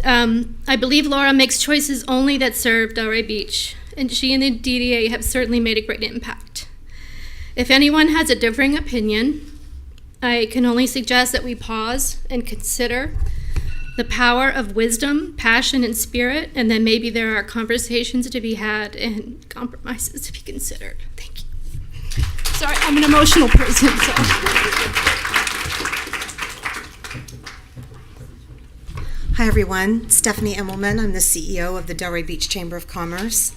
I believe Laura makes choices only that serve Delray Beach, and she and the DDA have certainly made a great impact. If anyone has a differing opinion, I can only suggest that we pause and consider the power of wisdom, passion, and spirit, and then maybe there are conversations to be had and compromises to be considered. Thank you. Sorry, I'm an emotional person, so. Hi, everyone. Stephanie Emmelman. I'm the CEO of the Delray Beach Chamber of Commerce.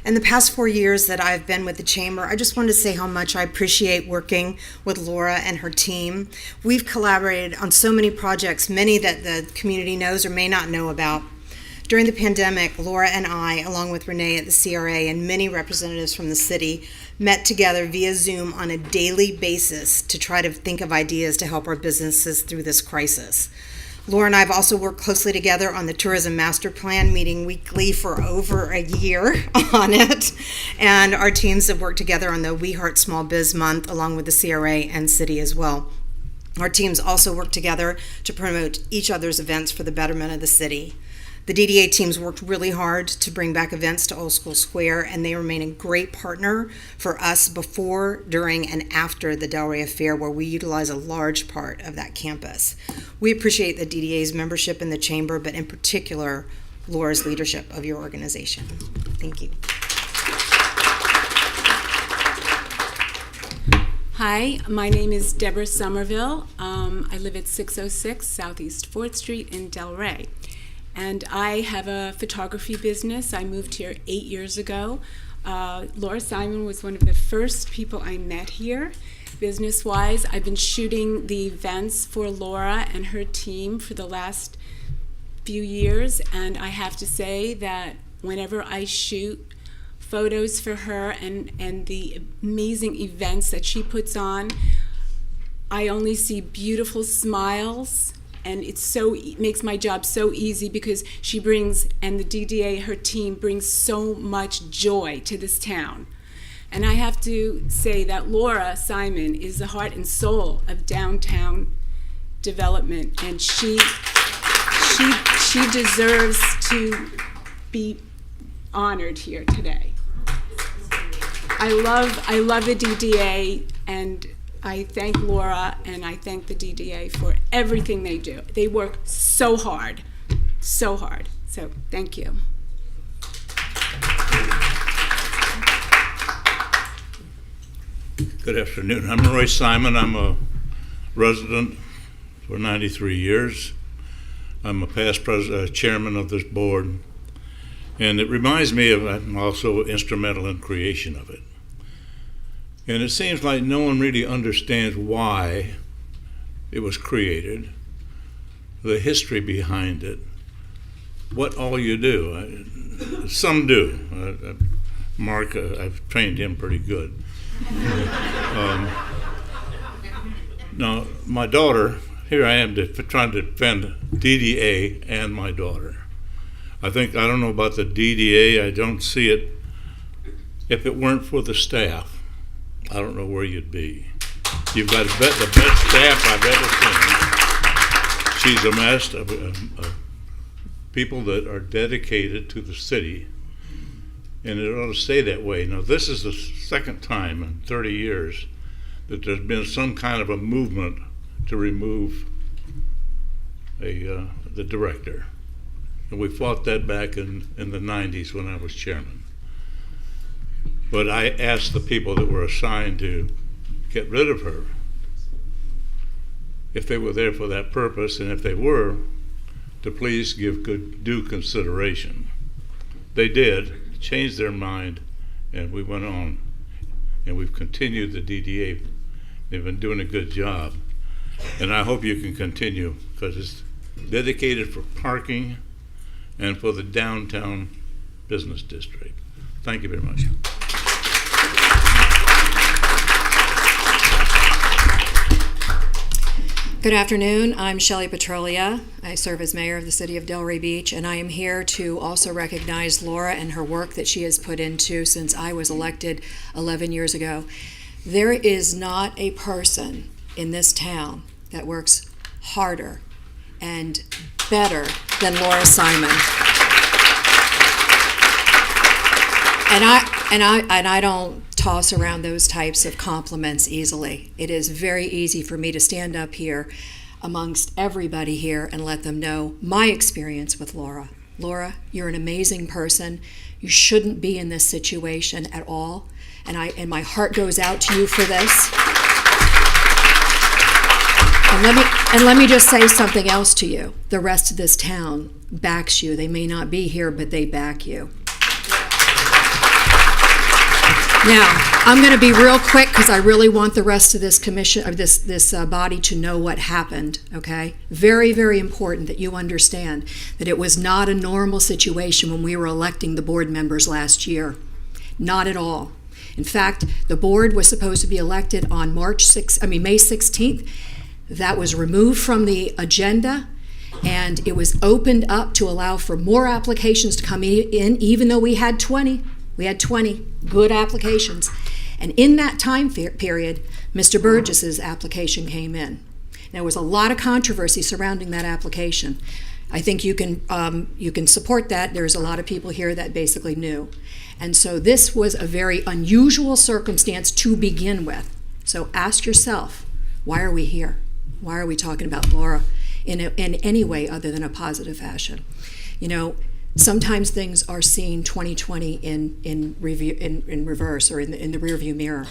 In the past 4 years that I've been with the Chamber, I just wanted to say how much I appreciate working with Laura and her team. We've collaborated on so many projects, many that the community knows or may not know about. During the pandemic, Laura and I, along with Renee at the CRA and many representatives from the city, met together via Zoom on a daily basis to try to think of ideas to help our businesses through this crisis. Laura and I have also worked closely together on the Tourism Master Plan, meeting weekly for over a year on it. And our teams have worked together on the We Heart Small Biz Month, along with the CRA and city as well. Our teams also work together to promote each other's events for the betterment of the city. The DDA teams worked really hard to bring back events to Old School Square, and they remain a great partner for us before, during, and after the Delray Affair, where we utilize a large part of that campus. We appreciate the DDA's membership in the Chamber, but in particular, Laura's leadership of your organization. Thank you. Hi, my name is Deborah Somerville. I live at 606 Southeast 4th Street in Delray. And I have a photography business. I moved here 8 years ago. Laura Simon was one of the first people I met here. Business-wise, I've been shooting the events for Laura and her team for the last few years, and I have to say that whenever I shoot photos for her and the amazing events that she puts on, I only see beautiful smiles. And it makes my job so easy because she brings, and the DDA, her team, brings so much joy to this town. And I have to say that Laura Simon is the heart and soul of downtown development, and she deserves to be honored here today. I love the DDA, and I thank Laura and I thank the DDA for everything they do. They work so hard, so hard. So thank you. Good afternoon. I'm Roy Simon. I'm a resident for 93 years. I'm a past chairman of this board. And it reminds me of, I'm also instrumental in creation of it. And it seems like no one really understands why it was created the history behind it, what all you do. Some do. Mark, I've trained him pretty good. Now, my daughter, here I am trying to defend DDA and my daughter. I don't know about the DDA, I don't see it. If it weren't for the staff, I don't know where you'd be. You've got the best staff I've ever seen. She's amassed people that are dedicated to the city, and it ought to stay that way. Now, this is the second time in 30 years that there's been some kind of a movement to remove the director. And we fought that back in the 90s when I was chairman. But I asked the people that were assigned to get rid of her if they were there for that purpose, and if they were, to please give due consideration. They did, changed their mind, and we went on. And we've continued the DDA. They've been doing a good job. And I hope you can continue, because it's dedicated for parking and for the downtown business district. Thank you very much. Good afternoon. I'm Shelley Petrolia. I serve as mayor of the city of Delray Beach, and I am here to also recognize Laura and her work that she has put into since I was elected 11 years ago. There is not a person in this town that works harder and better than Laura Simon. And I don't toss around those types of compliments easily. It is very easy for me to stand up here amongst everybody here and let them know my experience with Laura. Laura, you're an amazing person. You shouldn't be in this situation at all. And my heart goes out to you for this. And let me just say something else to you. The rest of this town backs you. They may not be here, but they back you. Now, I'm going to be real quick because I really want the rest of this commission, or this body, to know what happened. Okay, very, very important that you understand that it was not a normal situation when we were electing the board members last year. Not at all. In fact, the board was supposed to be elected on May 16th. That was removed from the agenda, and it was opened up to allow for more applications to come in, even though we had 20. We had 20 good applications. And in that time period, Mr. Burgess's application came in. There was a lot of controversy surrounding that application. I think you can support that. There's a lot of people here that basically knew. And so this was a very unusual circumstance to begin with. So ask yourself, why are we here? Why are we talking about Laura in any way other than a positive fashion? You know, sometimes things are seen 20/20 in reverse, or in the rearview mirror.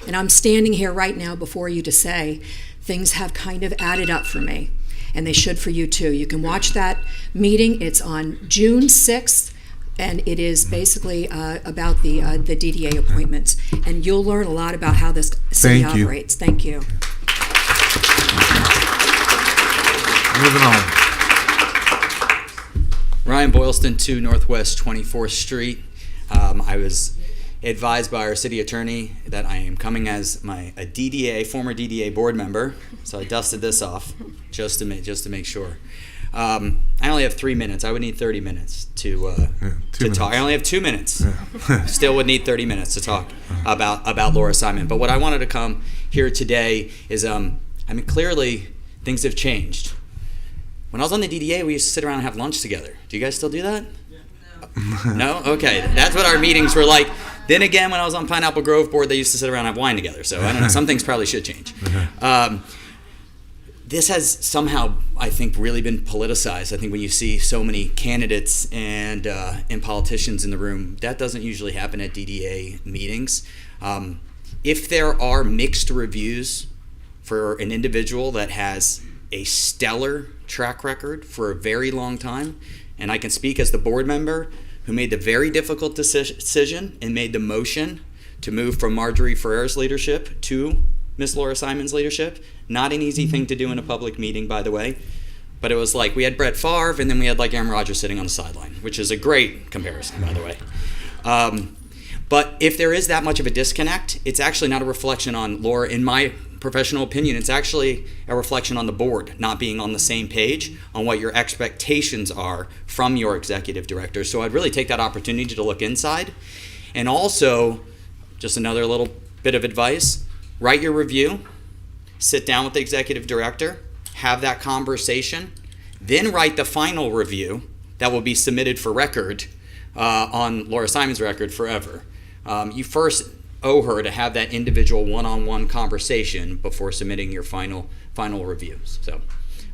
And I'm standing here right now before you to say things have kind of added up for me, and they should for you too. You can watch that meeting. It's on June 6th, and it is basically about the DDA appointments. And you'll learn a lot about how this city operates. Thank you. Moving on. Ryan Boylston, 2 Northwest 24th Street. I was advised by our city attorney that I am coming as a former DDA board member, so I dusted this off just to make sure. I only have 3 minutes. I would need 30 minutes to talk. I only have 2 minutes. Yeah. Still would need 30 minutes to talk about Laura Simon. But what I wanted to come here today is, clearly things have changed. When I was on the DDA, we used to sit around and have lunch together. Do you guys still do that? No? Okay. That's what our meetings were like. Then again, when I was on Pineapple Grove Board, they used to sit around and have wine together. So I don't know. Some things probably should change. This has somehow, I think, really been politicized. I think when you see so many candidates and politicians in the room, that doesn't usually happen at DDA meetings. If there are mixed reviews for an individual that has a stellar track record for a very long time, and I can speak as the board member who made the very difficult decision and made the motion to move from Marjorie Ferrer's leadership to Miss Laura Simon's leadership. Not an easy thing to do in a public meeting, by the way. But it was like we had Brett Favre and then we had like Aaron Rodgers sitting on the sideline, which is a great comparison, by the way. But if there is that much of a disconnect, it's actually not a reflection on Laura, in my professional opinion. It's actually a reflection on the board not being on the same page on what your expectations are from your executive director. So I'd really take that opportunity to look inside. And also, just another little bit of advice, write your review, sit down with the executive director, have that conversation, then write the final review that will be submitted for record on Laura Simon's record forever. You first owe her to have that individual one-on-one conversation before submitting your final reviews. So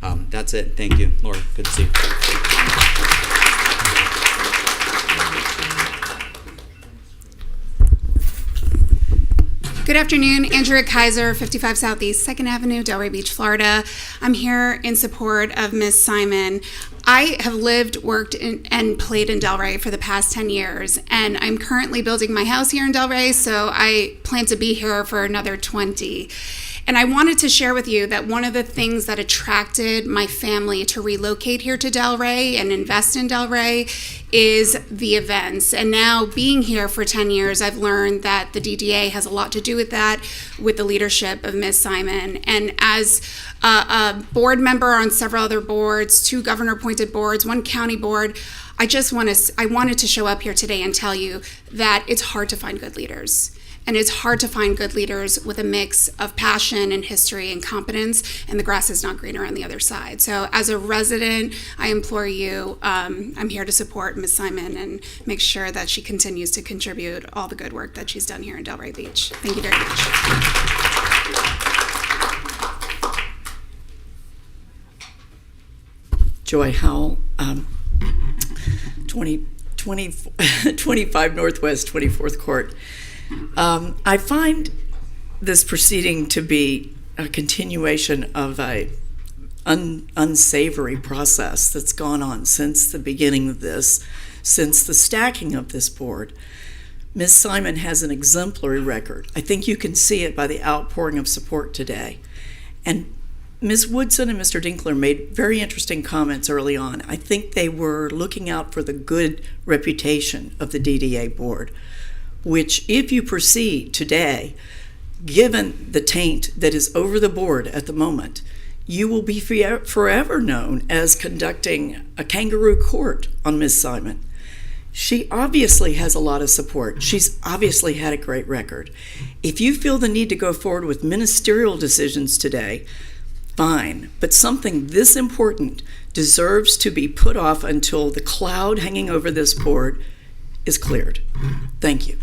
that's it. Thank you, Laura. Good to see you. Good afternoon, Andrea Kaiser, 55 Southeast 2nd Avenue, Delray Beach, Florida. I'm here in support of Ms. Simon. I have lived, worked, and played in Delray for the past 10 years, and I'm currently building my house here in Delray, so I plan to be here for another 20. And I wanted to share with you that one of the things that attracted my family to relocate here to Delray and invest in Delray is the events. And now being here for 10 years, I've learned that the DDA has a lot to do with that, with the leadership of Ms. Simon. And as a board member on several other boards, 2 governor-appointed boards, 1 county board, I wanted to show up here today and tell you that it's hard to find good leaders. And it's hard to find good leaders with a mix of passion and history and competence, and the grass is not greener on the other side. So as a resident, I implore you, I'm here to support Ms. Simon and make sure that she continues to contribute all the good work that she's done here in Delray Beach. Thank you very much. Joy Howell, 25 Northwest 24th Court. I find this proceeding to be a continuation of a unsavory process that's gone on since the beginning of this, since the stacking of this board. Ms. Simon has an exemplary record. I think you can see it by the outpouring of support today. And Ms. Woodson and Mr. Dinkler made very interesting comments early on. I think they were looking out for the good reputation of the DDA board, which, if you proceed today, given the taint that is over the board at the moment, you will be forever known as conducting a kangaroo court on Ms. Simon. She obviously has a lot of support. She's obviously had a great record. If you feel the need to go forward with ministerial decisions today, fine, but something this important deserves to be put off until the cloud hanging over this board is cleared. Thank you.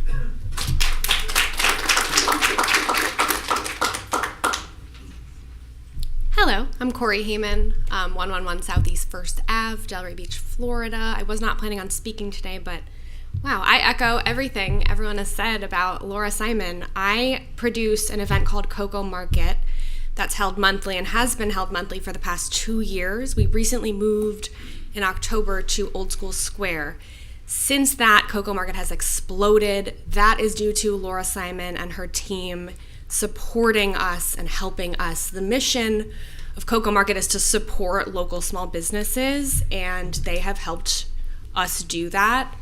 Hello, I'm Corey Heyman, 111 Southeast 1st Ave, Delray Beach, Florida. I was not planning on speaking today, but wow, I echo everything everyone has said about Laura Simon. I produce an event called Cocoa Market that's held monthly and has been held monthly for the past 2 years. We recently moved in October to Old School Square. Since that, Cocoa Market has exploded. That is due to Laura Simon and her team supporting us and helping us. The mission of Cocoa Market is to support local small businesses, and they have helped us do that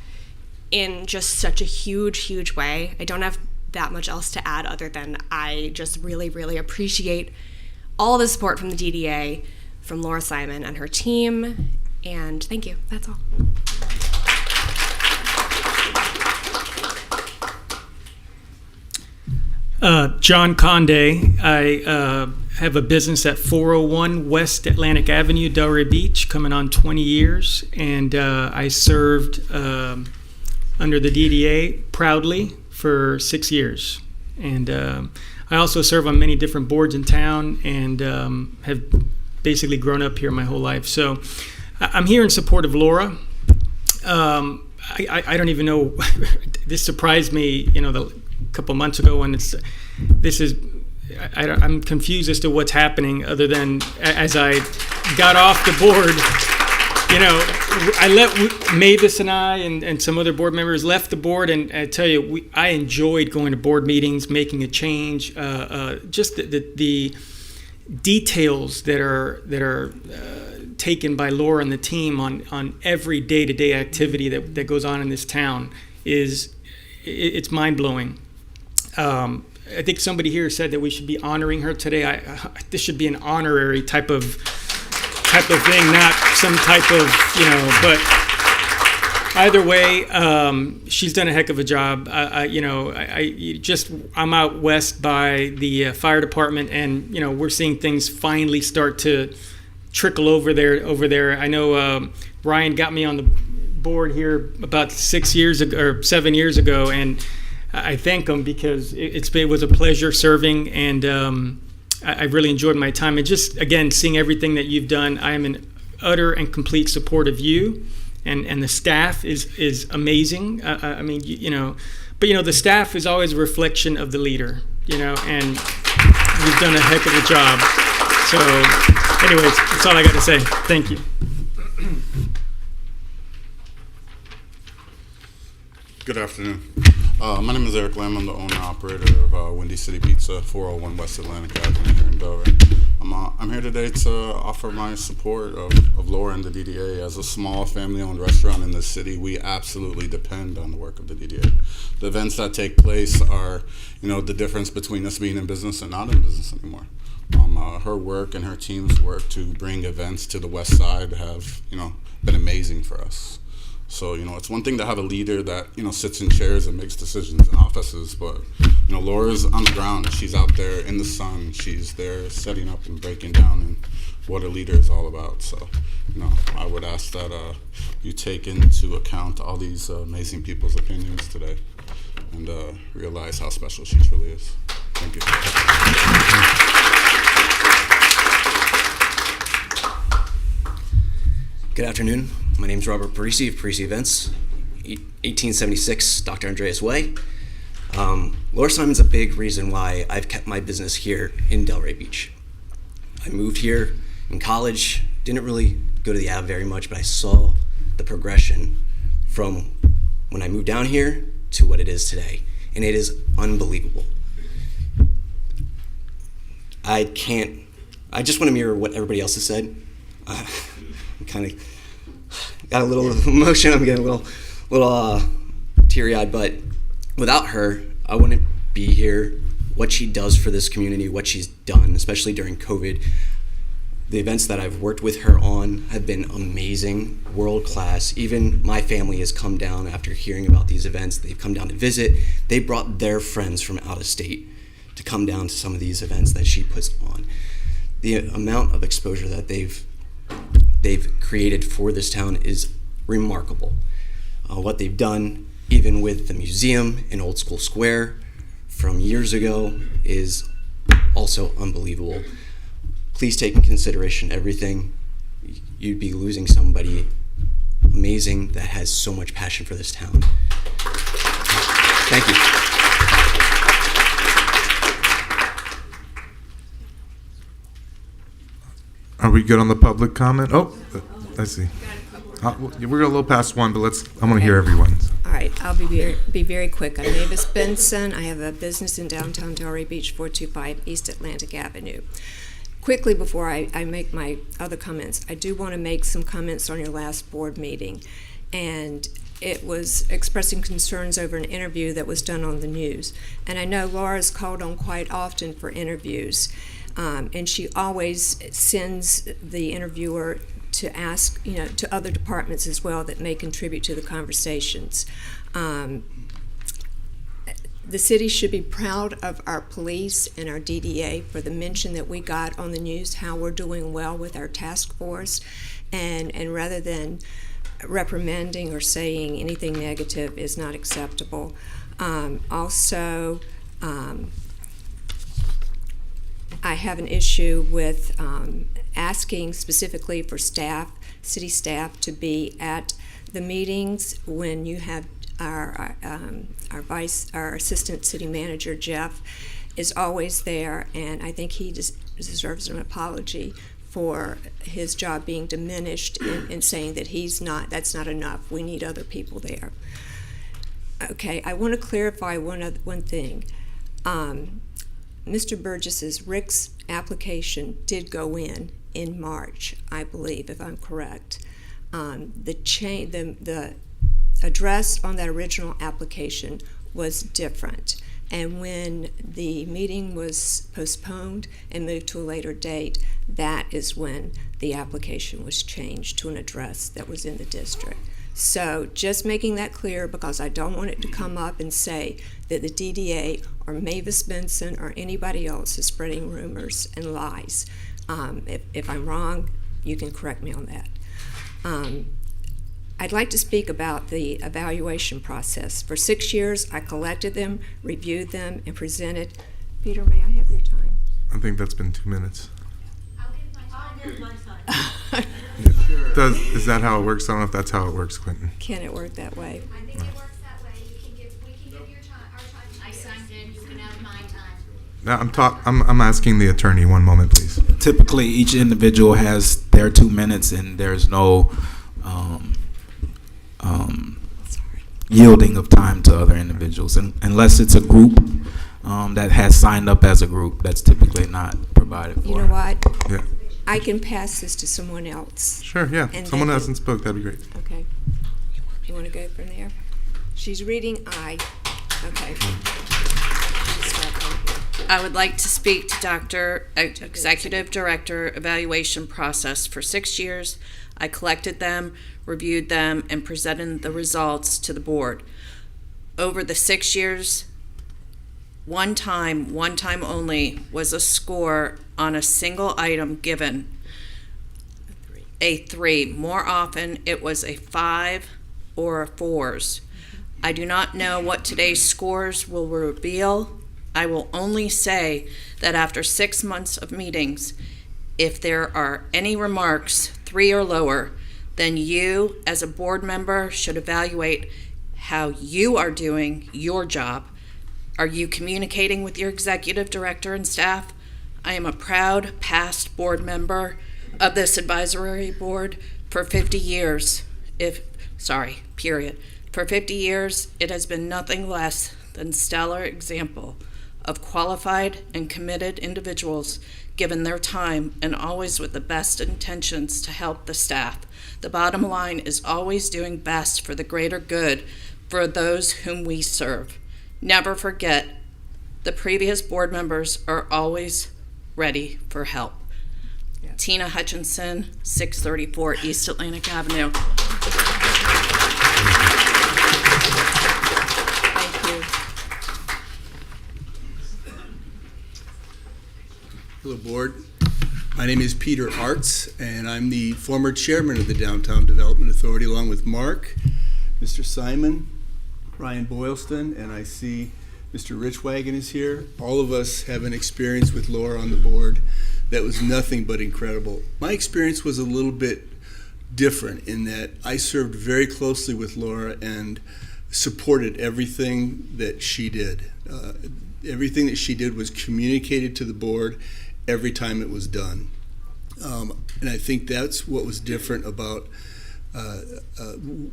in just such a huge, huge way. I don't have that much else to add other than I just really, really appreciate all the support from the DDA, from Laura Simon and her team, and thank you. That's all. John Conde. I have a business at 401 West Atlantic Avenue, Delray Beach, coming on 20 years. And I served under the DDA proudly for 6 years. And I also serve on many different boards in town and have basically grown up here my whole life. So I'm here in support of Laura. I don't even know, this surprised me, a couple months ago when I'm confused as to what's happening, other than as I got off the board, I let Mavis and I and some other board members left the board, and I tell you, I enjoyed going to board meetings, making a change, just the details that are taken by Laura and the team on every day-to-day activity that goes on in this town it's mind-blowing. I think somebody here said that we should be honoring her today. This should be an honorary type of thing, not some type of, but either way, she's done a heck of a job. I'm out west by the fire department, and we're seeing things finally start to trickle over there. I know Ryan got me on the board here about 6 years ago or 7 years ago, and I thank him because it was a pleasure serving, and I really enjoyed my time. And just, again, seeing everything that you've done, I am in utter and complete support of you, and the staff is amazing. But the staff is always a reflection of the leader, and you've done a heck of a job. So, anyways, that's all I got to say. Thank you. Good afternoon. My name is Eric Lamb. I'm the owner-operator of Windy City Pizza, 401 West Atlantic Avenue here in Delray. I'm here today to offer my support of Laura and the DDA. As a small family-owned restaurant in this city, we absolutely depend on the work of the DDA. The events that take place are, the difference between us being in business and not in business anymore. Her work and her team's work to bring events to the West Side have, been amazing for us. So, it's one thing to have a leader that, sits in chairs and makes decisions in offices, but, Laura's on the ground. She's out there in the sun. She's there setting up and breaking down and what a leader is all about. So, I would ask that you take into account all these amazing people's opinions today and realize how special she truly is. Thank you. Good afternoon. My name is Robert Parisi of Parisi Events, 1876 Dr. Andreas Way. Laura Simon's a big reason why I've kept my business here in Delray Beach. I moved here in college, didn't really go to the Ave very much, but I saw the progression from when I moved down here to what it is today, and it is unbelievable. I just want to mirror what everybody else has said. I'm kind of got a little emotion. I'm getting a little teary-eyed, but without her, I wouldn't be here. What she does for this community, what she's done, especially during COVID, the events that I've worked with her on have been amazing, world-class. Even my family has come down after hearing about these events. They've come down to visit. They brought their friends from out of state to come down to some of these events that she puts on. The amount of exposure that they've created for this town is remarkable. What they've done, even with the museum in Old School Square from years ago, is also unbelievable. Please take in consideration everything. You'd be losing somebody amazing that has so much passion for this town. Thank you. Are we good on the public comment? Oh, I see. We're a little past one, but I want to hear everyone's. All right, I'll be very quick. I'm Mavis Benson. I have a business in downtown Delray Beach, 425 East Atlantic Avenue. Quickly, before I make my other comments, I do want to make some comments on your last board meeting. And it was expressing concerns over an interview that was done on the news. And I know Laura's called on quite often for interviews. And she always sends the interviewer to ask, to other departments as well that may contribute to the conversations. The city should be proud of our police and our DDA for the mention that we got on the news, how we're doing well with our task force, and rather than reprimanding or saying anything negative is not acceptable. Also, I have an issue with asking specifically for staff, city staff, to be at the meetings when you have our assistant city manager, Jeff, is always there, and I think he deserves an apology for his job being diminished in saying that that's not enough. We need other people there. Okay, I want to clarify one thing. Mr. Burgess's Rick's application did go in, in March, I believe, if I'm correct. The address on that original application was different. And when the meeting was postponed and moved to a later date, that is when the application was changed to an address that was in the district. So just making that clear, because I don't want it to come up and say that the DDA or Mavis Benson or anybody else is spreading rumors and lies. If I'm wrong, you can correct me on that. I'd like to speak about the evaluation process. For 6 years, I collected them, reviewed them, and presented. Peter, may I have your time? I think that's been 2 minutes. I'll give my time. Is that how it works? I don't know if that's how it works, Quentin. Can it work that way? I think it works that way. We can give your time, our time. I signed in. You can have my time. Now I'm asking the attorney. 1 moment, please. Typically, each individual has their 2 minutes, and there's no yielding of time to other individuals, and unless it's a group that has signed up as a group, that's typically not provided for. You know what? Yeah. I can pass this to someone else. Sure, yeah. And Someone then- hasn't spoke, that'd be great. Okay. You want to go from there? She's reading I. Okay. I would like to speak to Dr. Executive Director Evaluation Process. For 6 years, I collected them, reviewed them, and presented the results to the board. Over the 6 years, one time only, was a score on a single item given a 3. More often, it was a 5 or a 4s. I do not know what today's scores will reveal. I will only say that after 6 months of meetings, if there are any remarks 3 or lower, then you, as a board member, should evaluate how you are doing your job. Are you communicating with your executive director and staff? I am a proud past board member of this advisory board for 50 years. For 50 years, it has been nothing less than stellar example of qualified and committed individuals given their time and always with the best intentions to help the staff. The bottom line is always doing best for the greater good for those whom we serve. Never forget, the previous board members are always ready for help. Yeah. Tina Hutchinson, 634 East Atlantic Avenue. Thank you. Hello, board. My name is Peter Arts, and I'm the former chairman of the Downtown Development Authority, along with Mark, Mr. Simon, Ryan Boylston, and I see Mr. Richwagon is here. All of us have an experience with Laura on the board that was nothing but incredible. My experience was a little bit different in that I served very closely with Laura and supported everything that she did. Everything that she did was communicated to the board every time it was done. And I think that's what was different about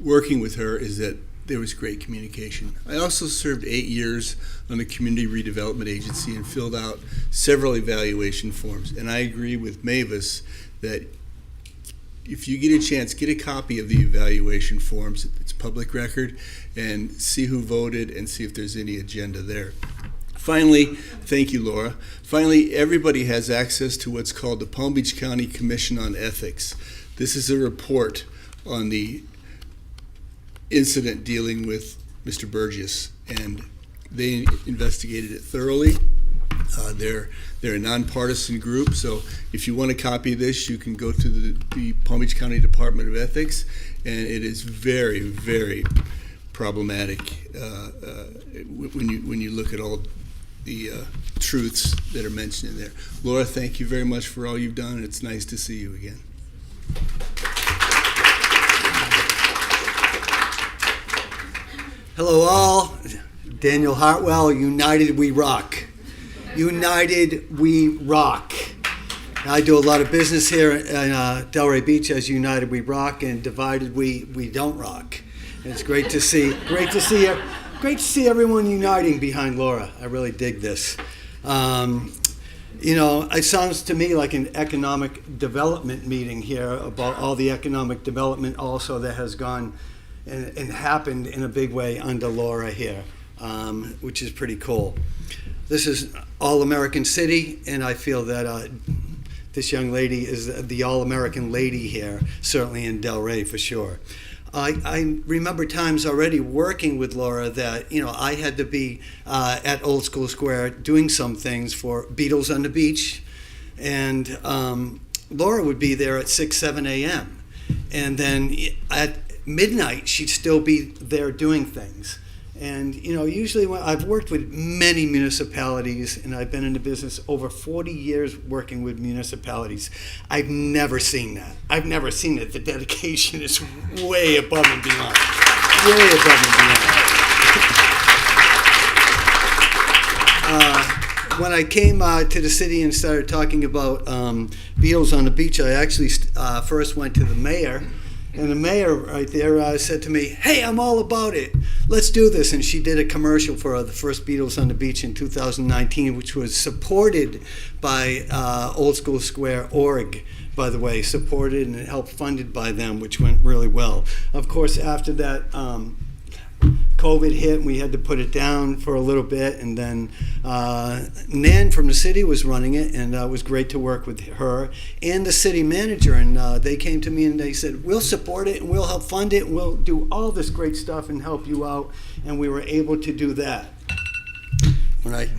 working with her, is that there was great communication. I also served 8 years on the Community Redevelopment Agency and filled out several evaluation forms. And I agree with Mavis that if you get a chance, get a copy of the evaluation forms. It's public record, and see who voted and see if there's any agenda there. Finally, thank you, Laura. Finally, everybody has access to what's called the Palm Beach County Commission on Ethics. This is a report on the incident dealing with Mr. Burgess, and they investigated it thoroughly. They're a nonpartisan group, so if you want a copy of this, you can go to the Palm Beach County Department of Ethics, and it is very, very problematic when you look at all the truths that are mentioned in there. Laura, thank you very much for all you've done, and it's nice to see you again. Hello all, Daniel Hartwell, United We Rock. United We Rock. I do a lot of business here in Delray Beach as United We Rock, and Divided We Don't Rock. And it's great to see everyone uniting behind Laura. I really dig this. You know, it sounds to me like an economic development meeting here about all the economic development also that has gone and happened in a big way under Laura here, which is pretty cool. This is All-American City, and I feel that this young lady is the All-American lady here, certainly in Delray for sure. I remember times already working with Laura that, you know, I had to be at Old School Square doing some things for Beatles on the Beach, and Laura would be there at 6, 7 a.m. And then at midnight, she'd still be there doing things. And, you know, usually when I've worked with many municipalities, and I've been in the business over 40 years working with municipalities. I've never seen that. I've never seen it. The dedication is way above and beyond. Way above and beyond. When I came to the city and started talking about Beatles on the Beach, I actually first went to the mayor. And the mayor right there said to me, "Hey, I'm all about it. Let's do this." And she did a commercial for the first Beatles on the Beach in 2019, which was supported by Old School Square org, by the way, supported and helped funded by them, which went really well. Of course, after that, COVID hit and we had to put it down for a little bit, and then Nan from the city was running it, and it was great to work with her and the city manager, and they came to me and they said, "We'll support it and we'll help fund it and we'll do all this great stuff and help you out," and we were able to do that. All right.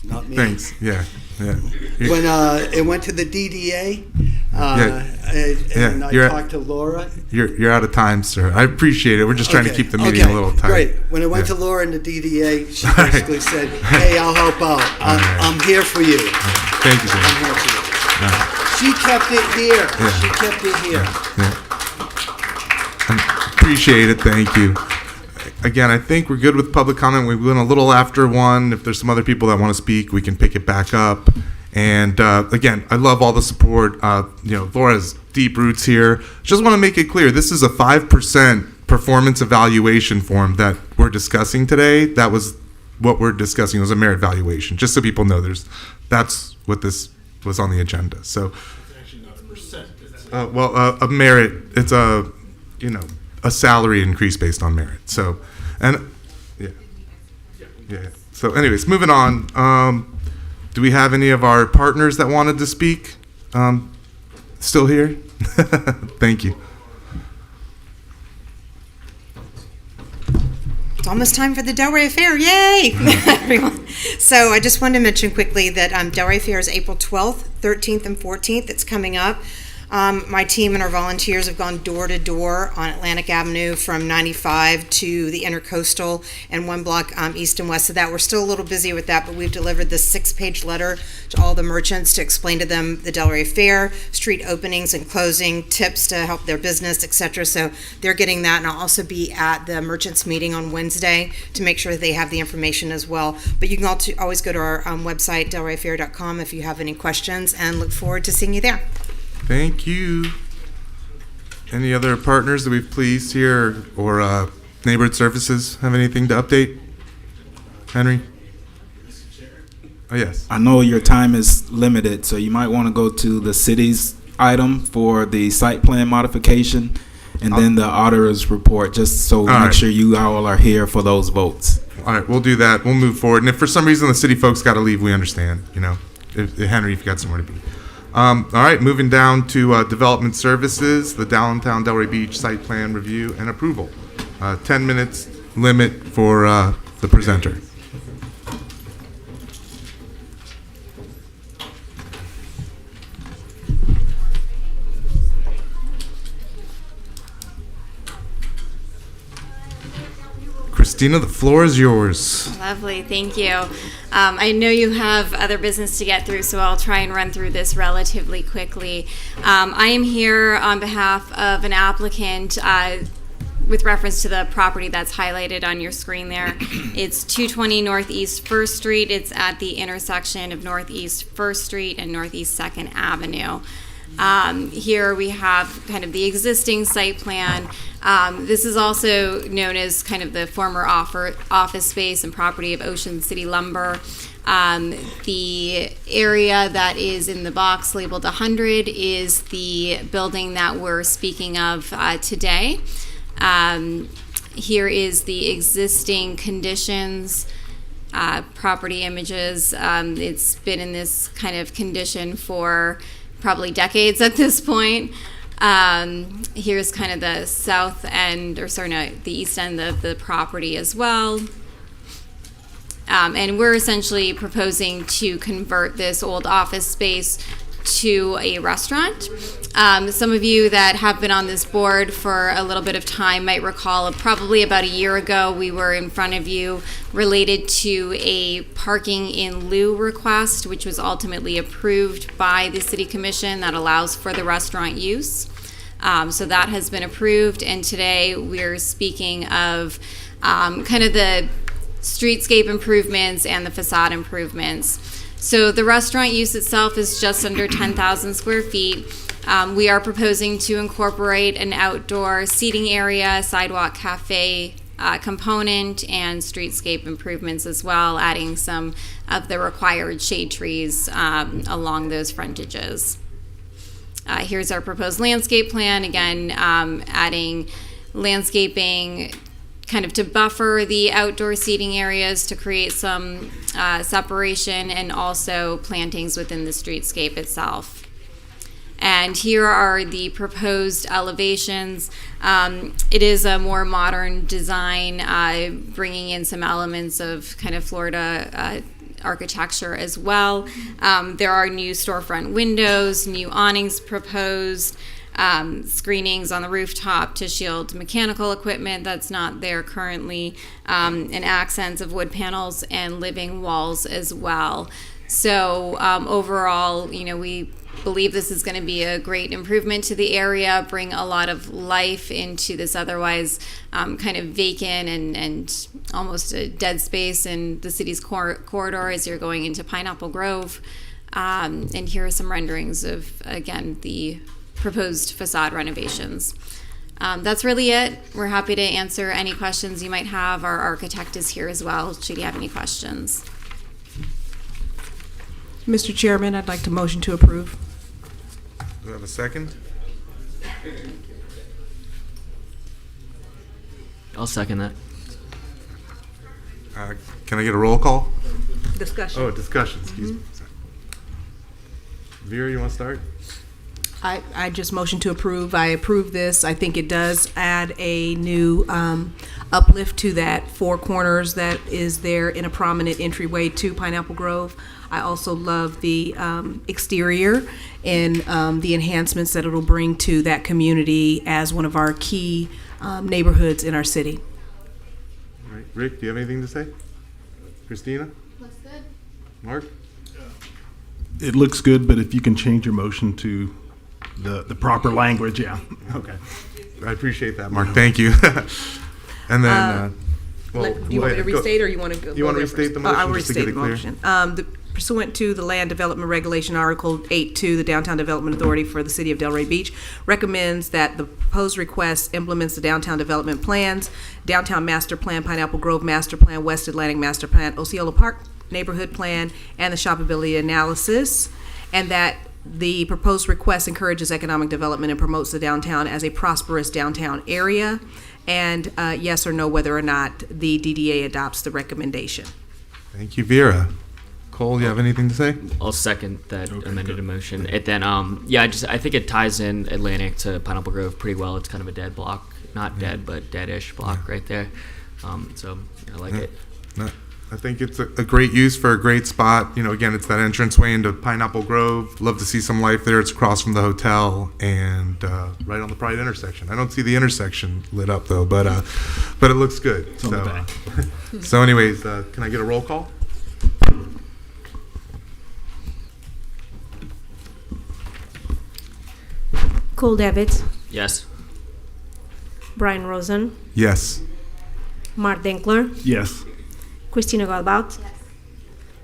Not me. Thanks. Yeah. When it went to the DDA, and I talked to Laura. You're out of time, sir. I appreciate it. We're just trying to keep the meeting a little tight. Great. When I went to Laura in the DDA, she basically said, "Hey, I'll help out. I'm here for you." Thank you, sir. I'm here for you. She kept it here. She kept it here. Appreciate it. Thank you. Again, I think we're good with public comment. We went a little after 1. If there's some other people that want to speak, we can pick it back up. And again, I love all the support. You know, Laura has deep roots here. Just want to make it clear, this is a 5% performance evaluation form that we're discussing today. That was what we're discussing. It was a merit evaluation. Just so people know, that's what this was on the agenda. So, It's actually not a percent. a merit. It's a salary increase based on merit. So, and yeah. So, anyways, moving on. Do we have any of our partners that wanted to speak? Still here? Thank you. It's almost time for the Delray Fair. Yay, everyone. So I just wanted to mention quickly that Delray Fair is April 12th, 13th, and 14th. It's coming up. My team and our volunteers have gone door to door on Atlantic Avenue from 95 to the Intercoastal and 1 block east and west of that. We're still a little busy with that, but we've delivered this 6-page letter to all the merchants to explain to them the Delray Fair, street openings and closing, tips to help their business, etc. So they're getting that, and I'll also be at the merchants meeting on Wednesday to make sure that they have the information as well. But you can always go to our website, delrayfair.com, if you have any questions, and look forward to seeing you there. Thank you. Any other partners that we've pleased here or neighborhood services have anything to update? Henry? Oh, yes. I know your time is limited, so you might want to go to the city's item for the site plan modification and then the auditor's report, just so we make sure you all are here for those votes. All right, we'll do that. We'll move forward. And if for some reason the city folks got to leave, we understand. Henry, if you got somewhere to be. All right, moving down to development services, the downtown Delray Beach site plan review and approval. 10 minutes limit for the presenter. Christina, the floor is yours. Lovely, thank you. I know you have other business to get through, so I'll try and run through this relatively quickly. I am here on behalf of an applicant with reference to the property that's highlighted on your screen there. It's 220 Northeast 1st Street. It's at the intersection of Northeast 1st Street and Northeast 2nd Avenue. Here we have kind of the existing site plan. This is also known as kind of the former office space and property of Ocean City Lumber. The area that is in the box labeled 100 is the building that we're speaking of today. Here is the existing conditions, property images. It's been in this kind of condition for probably decades at this point. Here's kind of the south end, the east end of the property as well. And we're essentially proposing to convert this old office space to a restaurant. Some of you that have been on this board for a little bit of time might recall probably about a year ago we were in front of you related to a parking in lieu request, which was ultimately approved by the City Commission that allows for the restaurant use. So that has been approved, and today we're speaking of kind of the streetscape improvements and the facade improvements. So the restaurant use itself is just under 10,000 square feet. We are proposing to incorporate an outdoor seating area, sidewalk cafe component, and streetscape improvements as well, adding some of the required shade trees along those frontages. Here's our proposed landscape plan, again adding landscaping kind of to buffer the outdoor seating areas to create some separation, and also plantings within the streetscape itself. And here are the proposed elevations. It is a more modern design, bringing in some elements of kind of Florida architecture as well. There are new storefront windows, new awnings proposed, screenings on the rooftop to shield mechanical equipment that's not there currently, and accents of wood panels and living walls as well. So overall, we believe this is going to be a great improvement to the area, bring a lot of life into this otherwise kind of vacant and almost a dead space in the city's corridor as you're going into Pineapple Grove. And here are some renderings of, again, the proposed facade renovations. That's really it. We're happy to answer any questions you might have. Our architect is here as well, should you have any questions. Mr. Chairman, I'd like to motion to approve. Do we have a second? I'll second that. Can I get a roll call? Discussion. Oh, discussion, excuse me. Vera, you want to start? I just motion to approve. I approve this. I think it does add a new uplift to that four corners that is there in a prominent entryway to Pineapple Grove. I also love the exterior and the enhancements that it'll bring to that community as one of our key neighborhoods in our city. All right. Rick, do you have anything to say? Christina? Looks good. Mark? It looks good, but if you can change your motion to the proper language, yeah. Okay. I appreciate that, Mark. Thank you. And then, Do you want me to restate, or you want to go? You want to restate the motion? I'll just to restate get the it motion. Pursuant to the Land Development Regulation Article 8.2, the Downtown Development Authority for the City of Delray Beach recommends that the proposed request implements the downtown development plans, Downtown Master Plan, Pineapple Grove Master Plan, West Atlantic Master Plan, Osceola Park Neighborhood Plan, and the shoppability analysis, and that the proposed request encourages economic development and promotes the downtown as a prosperous downtown area, and yes or no whether or not the DDA adopts the recommendation. Thank you, Vera. Cole, you have anything to say? I'll second that amended motion. It then, I think it ties in Atlantic to Pineapple Grove pretty well. It's kind of a dead block, not dead, but dead-ish block right there. So I like it. I think it's a great use for a great spot. Again, it's that entranceway into Pineapple Grove. Love to see some life there. It's across from the hotel and right on the Pride intersection. I don't see the intersection lit up though, but it looks good. It's on the back. So anyways, can I get a roll call? Cole Davids, Yes. Brian Rosen, Yes. Mark Denkler, Yes. Christina Galbaut,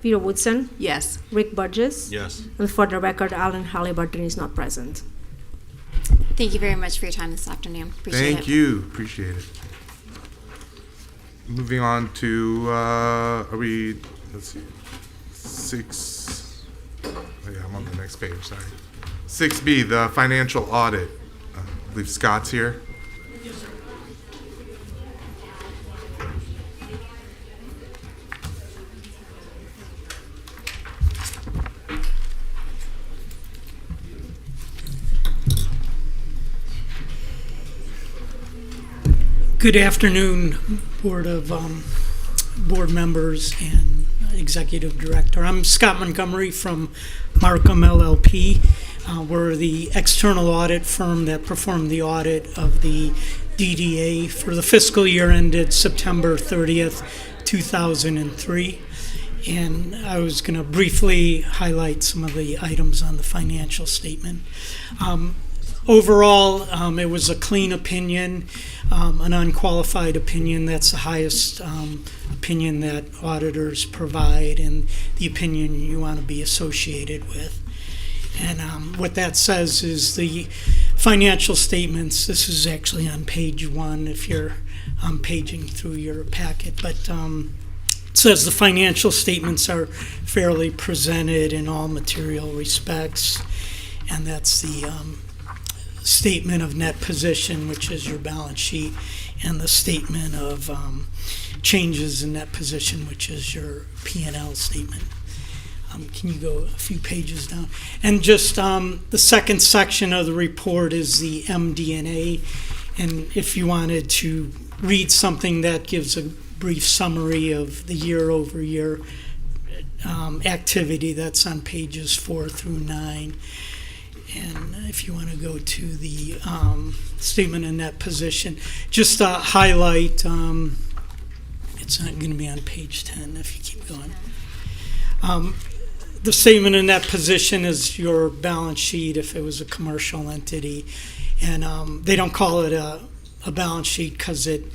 Peter Woodson, Yes. Rick Burgess. Yes. And for the record, Alan Halliburton is not present. Thank you very much for your time this afternoon. Appreciate it. Thank you. Appreciate it. Moving on to, let's see, 6, oh yeah, I'm on the next page, sorry. 6B, the financial audit. I believe Scott's here. Good afternoon, board members and executive director. I'm Scott Montgomery from Markham LLP. We're the external audit firm that performed the audit of the DDA for the fiscal year ended September 30th, 2003. And I was going to briefly highlight some of the items on the financial statement. Overall, it was a clean opinion, an unqualified opinion. That's the highest opinion that auditors provide and the opinion you want to be associated with. And what that says is the financial statements, this is actually on page 1 if you're paging through your packet, but it says the financial statements are fairly presented in all material respects, and that's the statement of net position, which is your balance sheet, and the statement of changes in net position, which is your P&L statement. Can you go a few pages down? And just the second section of the report is the MD&A, and if you wanted to read something that gives a brief summary of the year-over-year activity, that's on pages 4 through 9. And if you want to go to the statement of net position, just highlight, it's not going to be on page 10 if you keep going. The statement of net position is your balance sheet if it was a commercial entity. And they don't call it a balance sheet because it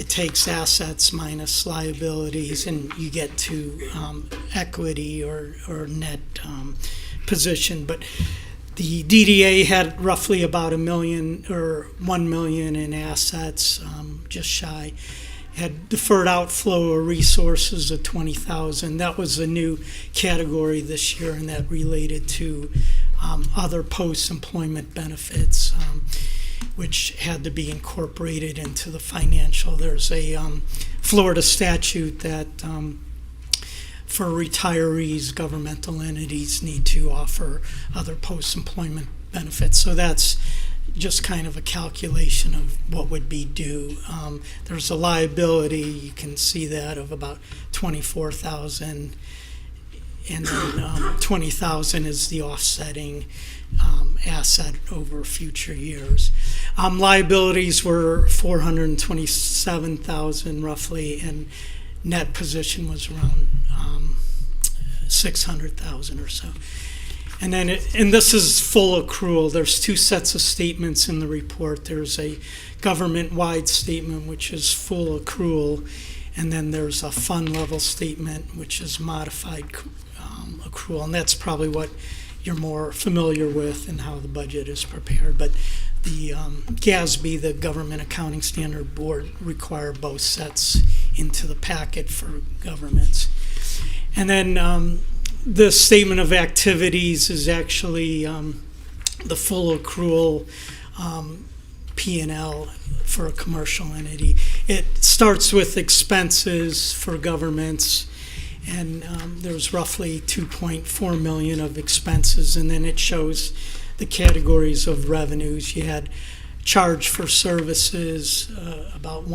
takes assets minus liabilities and you get to equity or net position. But the DDA had roughly about $1 million or $1 million in assets, just shy. Had deferred outflow of resources of $20,000. That was a new category this year, and that related to other post-employment benefits, which had to be incorporated into the financial. There's a Florida statute that for retirees, governmental entities need to offer other post-employment benefits. So that's just kind of a calculation of what would be due. There's a liability, you can see that, of about $24,000, and then $20,000 is the offsetting asset over future years. Liabilities were $427,000 roughly, and net position was around $600,000 or so. And then, and this is full accrual. There's 2 sets of statements in the report. There's a government-wide statement, which is full accrual, and then there's a fund level statement, which is modified accrual, and that's probably what you're more familiar with and how the budget is prepared. But the GASB, the Government Accounting Standard Board, require both sets into the packet for governments. And then the statement of activities is actually the full accrual P&L for a commercial entity. It starts with expenses for governments, and there's roughly $2.4 million of expenses, and then it shows the categories of revenues. You had charge for services, about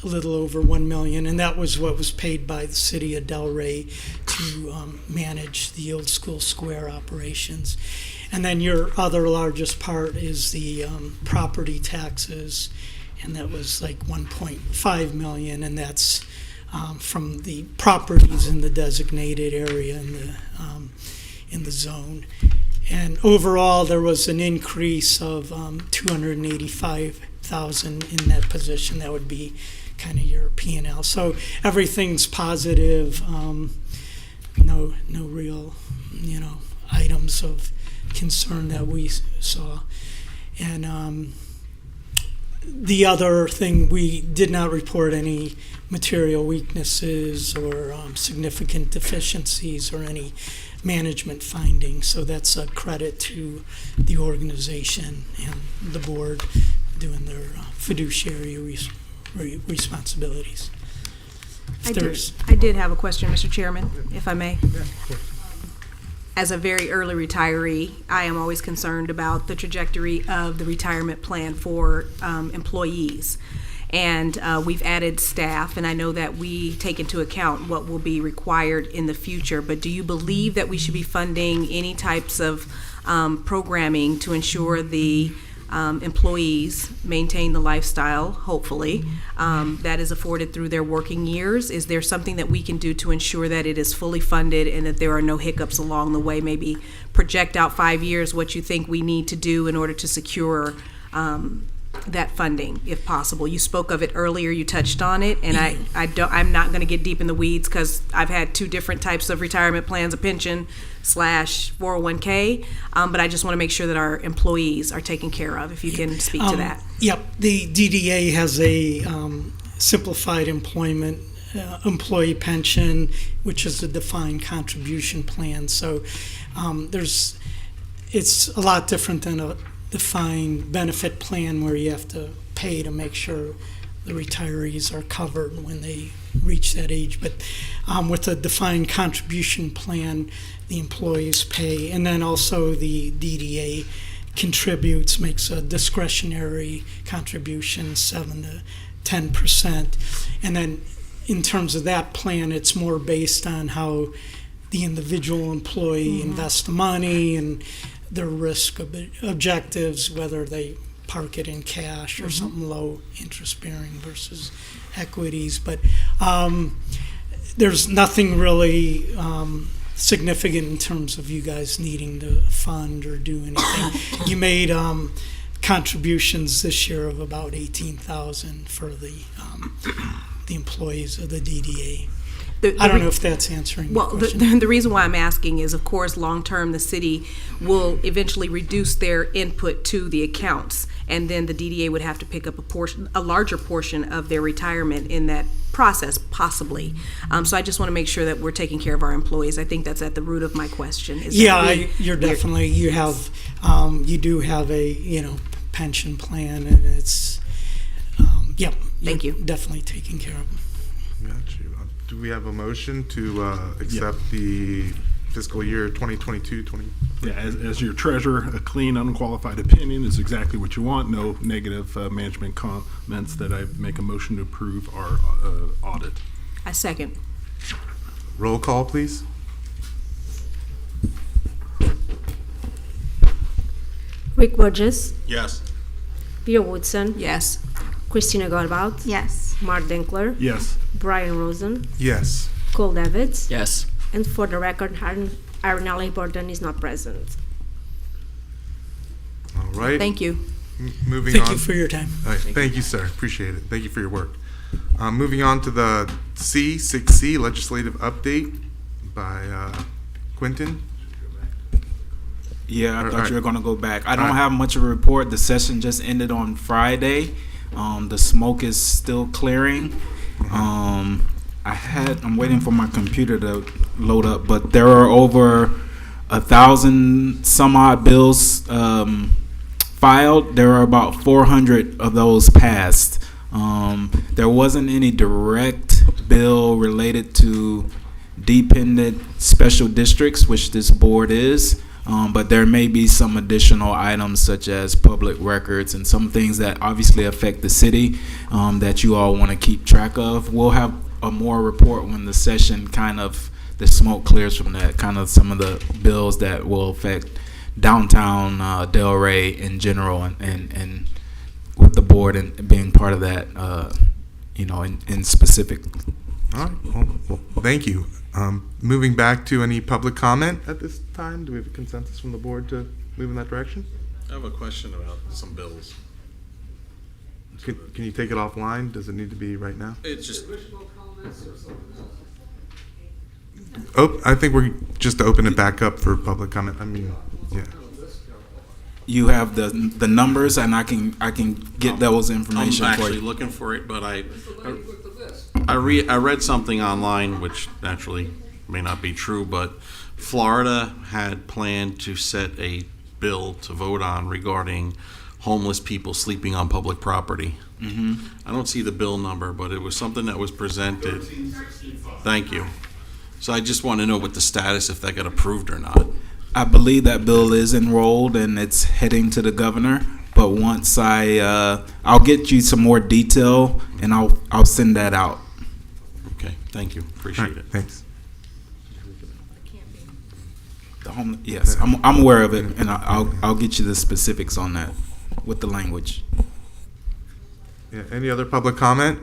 a little over $1 million, and that was what was paid by the city of Delray to manage the Old School Square operations. And then your other largest part is the property taxes, and that was like $1.5 million, and that's from the properties in the designated area in the zone. And overall, there was an increase of $285,000 in that position. That would be kind of your P&L. So everything's positive. No real, items of concern that we saw. And the other thing, we did not report any material weaknesses or significant deficiencies or any management findings. So that's a credit to the organization and the board doing their fiduciary responsibilities. I did have a question, Mr. Chairman, if I may. As a very early retiree, I am always concerned about the trajectory of the retirement plan for employees. And we've added staff, and I know that we take into account what will be required in the future, but do you believe that we should be funding any types of programming to ensure the employees maintain the lifestyle, hopefully, that is afforded through their working years? Is there something that we can do to ensure that it is fully funded and that there are no hiccups along the way? Maybe project out 5 years what you think we need to do in order to secure that funding, if possible. You spoke of it earlier, you touched on it, and I'm not going to get deep in the weeds because I've had 2 different types of retirement plans, a pension / 401k, but I just want to make sure that our employees are taken care of, if you can speak to that. Yep, the DDA has a simplified employment employee pension, which is a defined contribution plan. So it's a lot different than a defined benefit plan where you have to pay to make sure the retirees are covered when they reach that age. But with a defined contribution plan, the employees pay, and then also the DDA contributes, makes a discretionary contribution, 7 to 10%. And then in terms of that plan, it's more based on how the individual employee invests the money and their risk objectives, whether they park it in cash or something low interest bearing versus equities. But there's nothing really significant in terms of you guys needing to fund or do anything. You made contributions this year of about $18,000 for the employees of the DDA. I don't know if that's answering the question. The reason why I'm asking is, of course, long-term, the city will eventually reduce their input to the accounts, and then the DDA would have to pick up a larger portion of their retirement in that process, possibly. So I just want to make sure that we're taking care of our employees. I think that's at the root of my question. You do have a pension plan, and it's Thank you. Definitely taking care of them. Got you. Do we have a motion to accept the fiscal year 2022-20? Yeah, as your treasurer, a clean, unqualified opinion is exactly what you want. No negative management comments. That I make a motion to approve our audit. I second. Roll call, please. Rick Burgess, Yes. Pia Woodson, Yes. Christina Godbout, Yes. Mark Dinkler, Yes. Brian Rosen, Yes. Cole Davids, Yes. and for the record, Arnelli Burton is not present. All right. Thank you. Moving Thank on. you for your time. All right, thank you, sir. Appreciate it. Thank you for your work. Moving on to the 6C legislative update by Quentin. Yeah, I All thought right. you were going to go back. I All don't right. have much of a report. The session just ended on Friday. The smoke is still clearing. I'm waiting for my computer to load up, but there are over 1,000 some odd bills filed. There are about 400 of those passed. There wasn't any direct bill related to dependent special districts, which this board is. But there may be some additional items such as public records and some things that obviously affect the city that you all want to keep track of. We'll have a more report when the session the smoke clears from that, kind of some of the bills that will affect downtown Delray in general and with the board and being part of that, in specific. All right. Well, thank you. Moving back to any public comment at this time. Do we have a consensus from the board to move in that direction? I have a question about some bills. Can you take it offline? Does it need to be right now? It's just. Oh, I think we're just to open it back up for public comment. I mean, yeah. You have the numbers, and I can get those information I'm for actually you. looking for it, but I read something online, which naturally may not be true, but Florida had planned to set a bill to vote on regarding homeless people sleeping on public property. Mm-hmm. I don't see the bill number, but it was something that was presented. Thank you. So I just want to know what the status, if that got approved or not. I believe that bill is enrolled and it's heading to the governor. But once I'll get you some more detail and I'll send that out. Okay, thank you. Appreciate it. Thanks. Yes, I'm aware of it, and I'll get you the specifics on that with the language. Yeah. Any other public comment?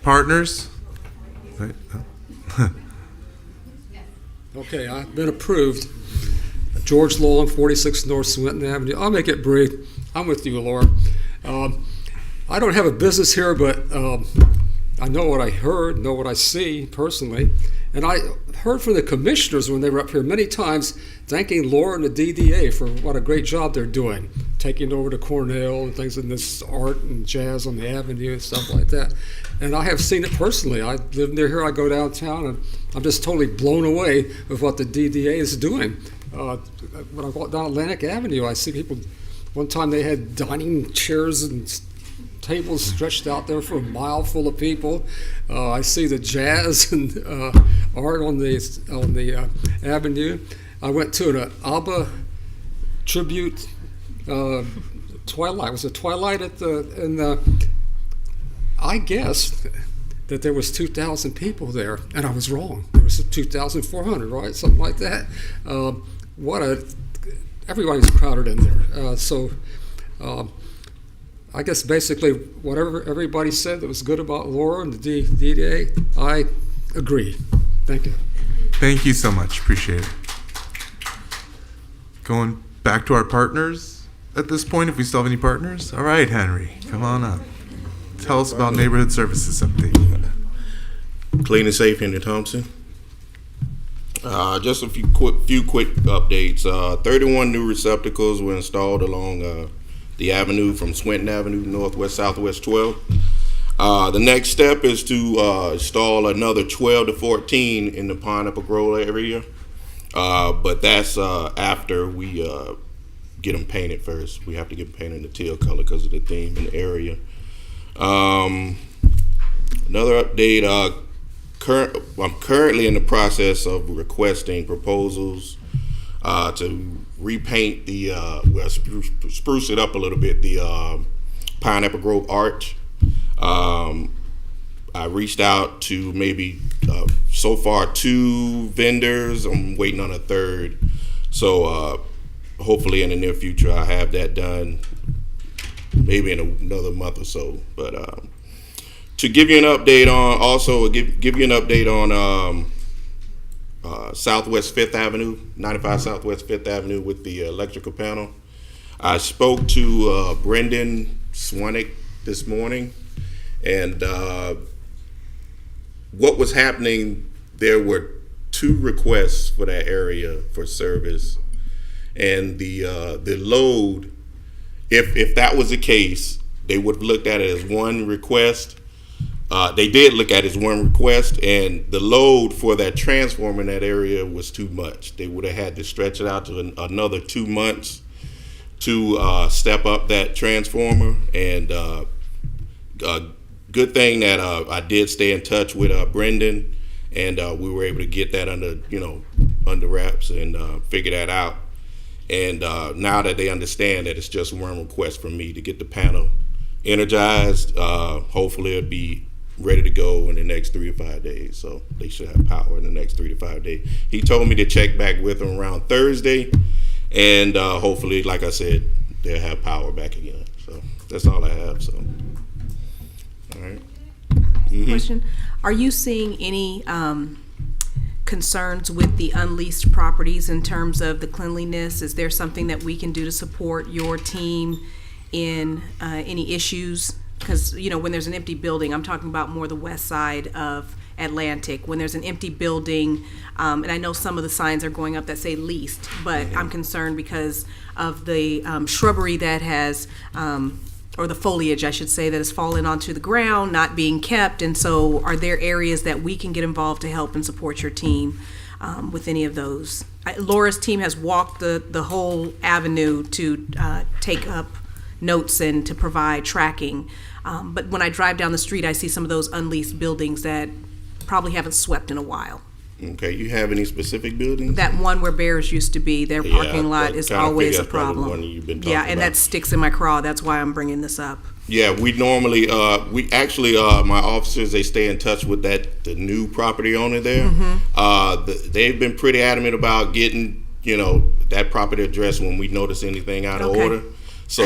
Partners? Right. Okay, I've been approved. George Lowell, 46 North Swinton Avenue. I'll make it brief. I'm with you, Laura. I don't have a business here, but I know what I heard, know what I see personally. And I heard from the commissioners when they were up here many times thanking Laura and the DDA for what a great job they're doing, taking over to Cornell and things in this art and jazz on the avenue and stuff like that. And I have seen it personally. I live near here, I go downtown, and I'm just totally blown away with what the DDA is doing. When I walk down Atlantic Avenue, I see people, one time they had dining chairs and tables stretched out there for a mile full of people. I see the jazz and art on the avenue. I went to an ABBA tribute twilight. It was a twilight I guessed that there was 2,000 people there, and I was wrong. There was 2,400, right? Something like that. Everybody's crowded in there. I guess basically whatever everybody said that was good about Laura and the DDA, I agree. Thank you. Thank you so much. Appreciate it. Going back to our partners at this point, if we still have any partners. All right, Henry, come on up. Tell us about neighborhood services update. Clean and Safe, Henry Thompson. Just a few quick updates. 31 new receptacles were installed along the avenue from Swinton Avenue, northwest, southwest 12. The next step is to install another 12 to 14 in the Pineapple Grove area. But that's after we get them painted first. We have to get them painted in the teal color because of the theme in the area. Another update, I'm currently in the process of requesting proposals to repaint the, spruce it up a little bit, the Pineapple Grove Arch. I reached out to maybe so far 2 vendors. I'm waiting on a third. So hopefully in the near future I'll have that done, maybe in another month or so. But to give you an update on, also give you an update on Southwest 5th Avenue, 95 Southwest 5th Avenue with the electrical panel. I spoke to Brendan Swanick this morning, and what was happening, there were 2 requests for that area for service, and the load, if that was the case, they would have looked at it as one request. They did look at it as one request, and the load for that transformer in that area was too much. They would have had to stretch it out to another 2 months to step up that transformer. And good thing that I did stay in touch with Brendan, and we were able to get that under wraps and figure that out. And now that they understand that it's just one request from me to get the panel energized, hopefully it'll be ready to go in the next 3 to 5 days. So they should have power in the next 3 to 5 days. He told me to check back with him around Thursday, and hopefully, like I said, they'll have power back again. So that's all I have. So, all right. Mm-hmm. Question: are you seeing any concerns with the unleased properties in terms of the cleanliness? Is there something that we can do to support your team in any issues, because, you know, when there's an empty building, I'm talking about more the west side of Atlantic. When there's an empty building, and I know some of the signs are going up that say leased, but I'm concerned because of the shrubbery that has, or the foliage, I should say, that has fallen onto the ground, not being kept. And so are there areas that we can get involved to help and support your team with any of those? Laura's team has walked the whole avenue to take up notes and to provide tracking. But when I drive down the street, I see some of those unleased buildings that probably haven't swept in a while. Okay, you have any specific buildings? That one where Bears used to be, their parking lot is kinda always figure a that's probably the problem. one you've been talking Yeah, and about. that sticks in my craw. That's why I'm bringing this up. Yeah, we normally, we actually, my officers, they stay in touch with the new property owner there. They've been pretty adamant about getting, you know, that property address when we notice anything out of Okay. order. So,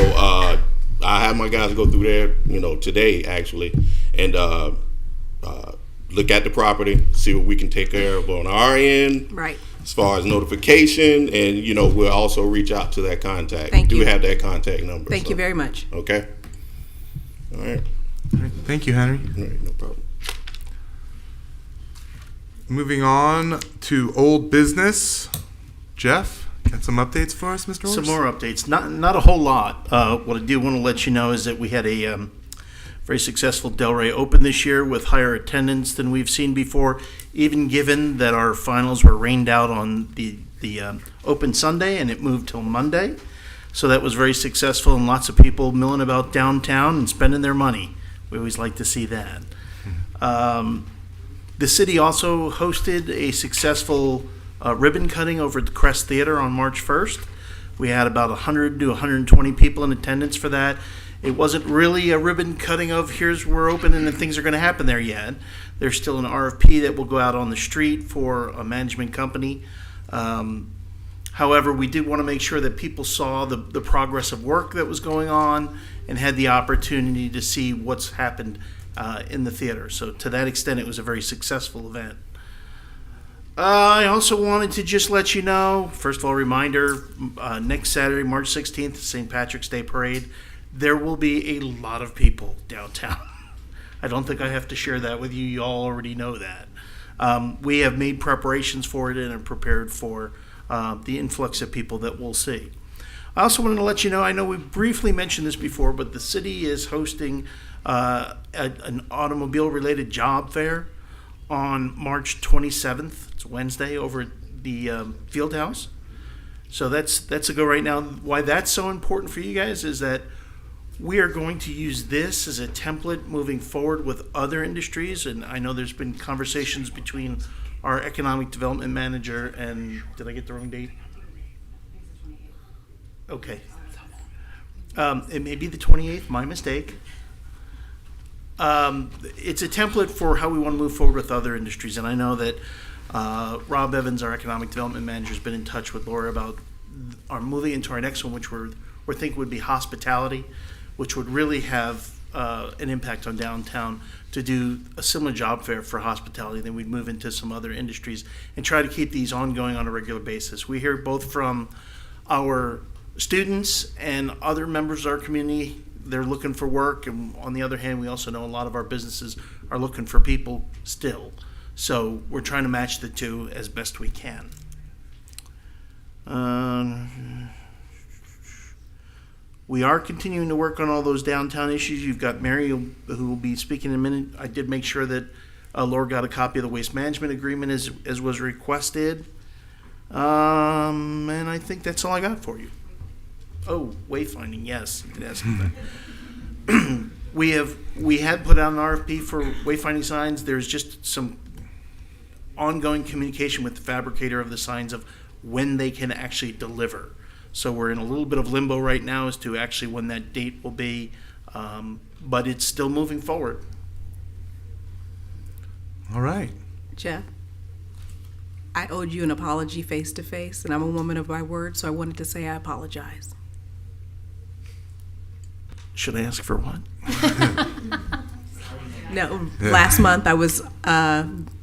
I have my guys go through there, you know, today actually, and, look at the property, see what we can take care of on our end. Right. As far as notification, and, you know, we'll also reach out to that contact. Thank We you. do have that contact number. Thank you very much. Okay. All right. All right, thank you, Henry. All right, no problem. Moving on to old business. Jeff, got some updates for us, Mr. Orrs? Some more updates. Not a whole lot. What I do want to let you know is that we had a very successful Delray Open this year with higher attendance than we've seen before, even given that our finals were rained out on the Open Sunday and it moved till Monday. So that was very successful and lots of people milling about downtown and spending their money. We always like to see that. The city also hosted a successful ribbon cutting over at the Crest Theater on March 1st. We had about 100 to 120 people in attendance for that. It wasn't really a ribbon cutting of here's we're open and things are going to happen there yet. There's still an RFP that will go out on the street for a management company. However, we did want to make sure that people saw the progress of work that was going on and had the opportunity to see what's happened in the theater. So to that extent, it was a very successful event. I also wanted to just let you know, first of all, reminder, next Saturday, March 16th, St. Patrick's Day Parade, there will be a lot of people downtown. I don't think I have to share that with you. You all already know that. We have made preparations for it and are prepared for the influx of people that we'll see. I also wanted to let you know, I know we briefly mentioned this before, but the city is hosting an automobile-related job fair on March 27th. It's Wednesday over at the Field House. So that's a go right now. Why that's so important for you guys is that we are going to use this as a template moving forward with other industries. And I know there's been conversations between our economic development manager and, did I get the wrong date? Okay. It may be the 28th, my mistake. It's a template for how we want to move forward with other industries. And I know that Rob Evans, our economic development manager, has been in touch with Laura about our moving into our next one, which we're thinking would be hospitality, which would really have an impact on downtown to do a similar job fair for hospitality. Then we'd move into some other industries and try to keep these ongoing on a regular basis. We hear both from our students and other members of our community. They're looking for work, and on the other hand, we also know a lot of our businesses are looking for people still. So we're trying to match the two as best we can. We are continuing to work on all those downtown issues. You've got Mary, who will be speaking in a minute. I did make sure that Laura got a copy of the waste management agreement as was requested. And I think that's all I got for you. Oh, wayfinding, yes. You could ask me that. We had put out an RFP for wayfinding signs. There's just some ongoing communication with the fabricator of the signs of when they can actually deliver. So we're in a little bit of limbo right now as to actually when that date will be, but it's still moving forward. All right. Jeff, I owed you an apology face to face, and I'm a woman of my word, so I wanted to say I apologize. Should I ask for what? No, last month I was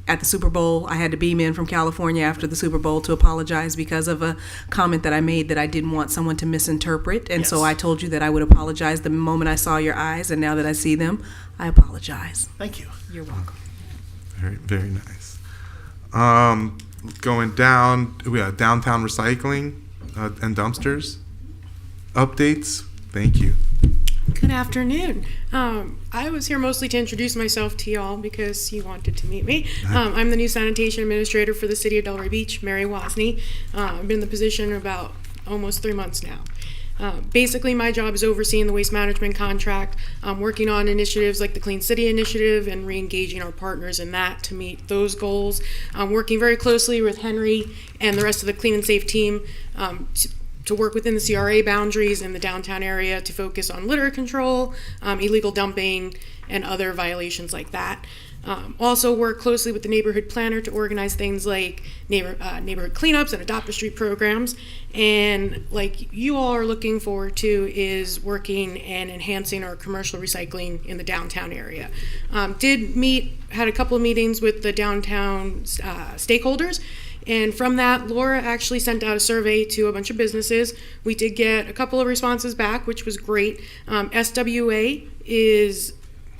at the Super Bowl, I had to beam in from California after the Super Bowl to apologize because of a comment that I made that I didn't want someone to misinterpret. And so I told you that I would apologize the moment I saw your eyes, and now that I see them, I apologize. Thank you. You're welcome. Very, very nice. Going down, we have downtown recycling and dumpsters. Updates. Thank you. Good afternoon. I was here mostly to introduce myself to y'all because you wanted to meet me. I'm the new sanitation administrator for the city of Delray Beach, Mary Wozni. I've been in the position about almost 3 months now. Basically, my job is overseeing the waste management contract, working on initiatives like the Clean City Initiative and re-engaging our partners in that to meet those goals. Working very closely with Henry and the rest of the Clean and Safe team to work within the CRA boundaries in the downtown area to focus on litter control, illegal dumping, and other violations like that. Also work closely with the neighborhood planner to organize things like neighborhood cleanups and adopt a street programs. And like you all are looking forward to is working and enhancing our commercial recycling in the downtown area. Had a couple of meetings with the downtown stakeholders. And from that, Laura actually sent out a survey to a bunch of businesses. We did get a couple of responses back, which was great. SWA is,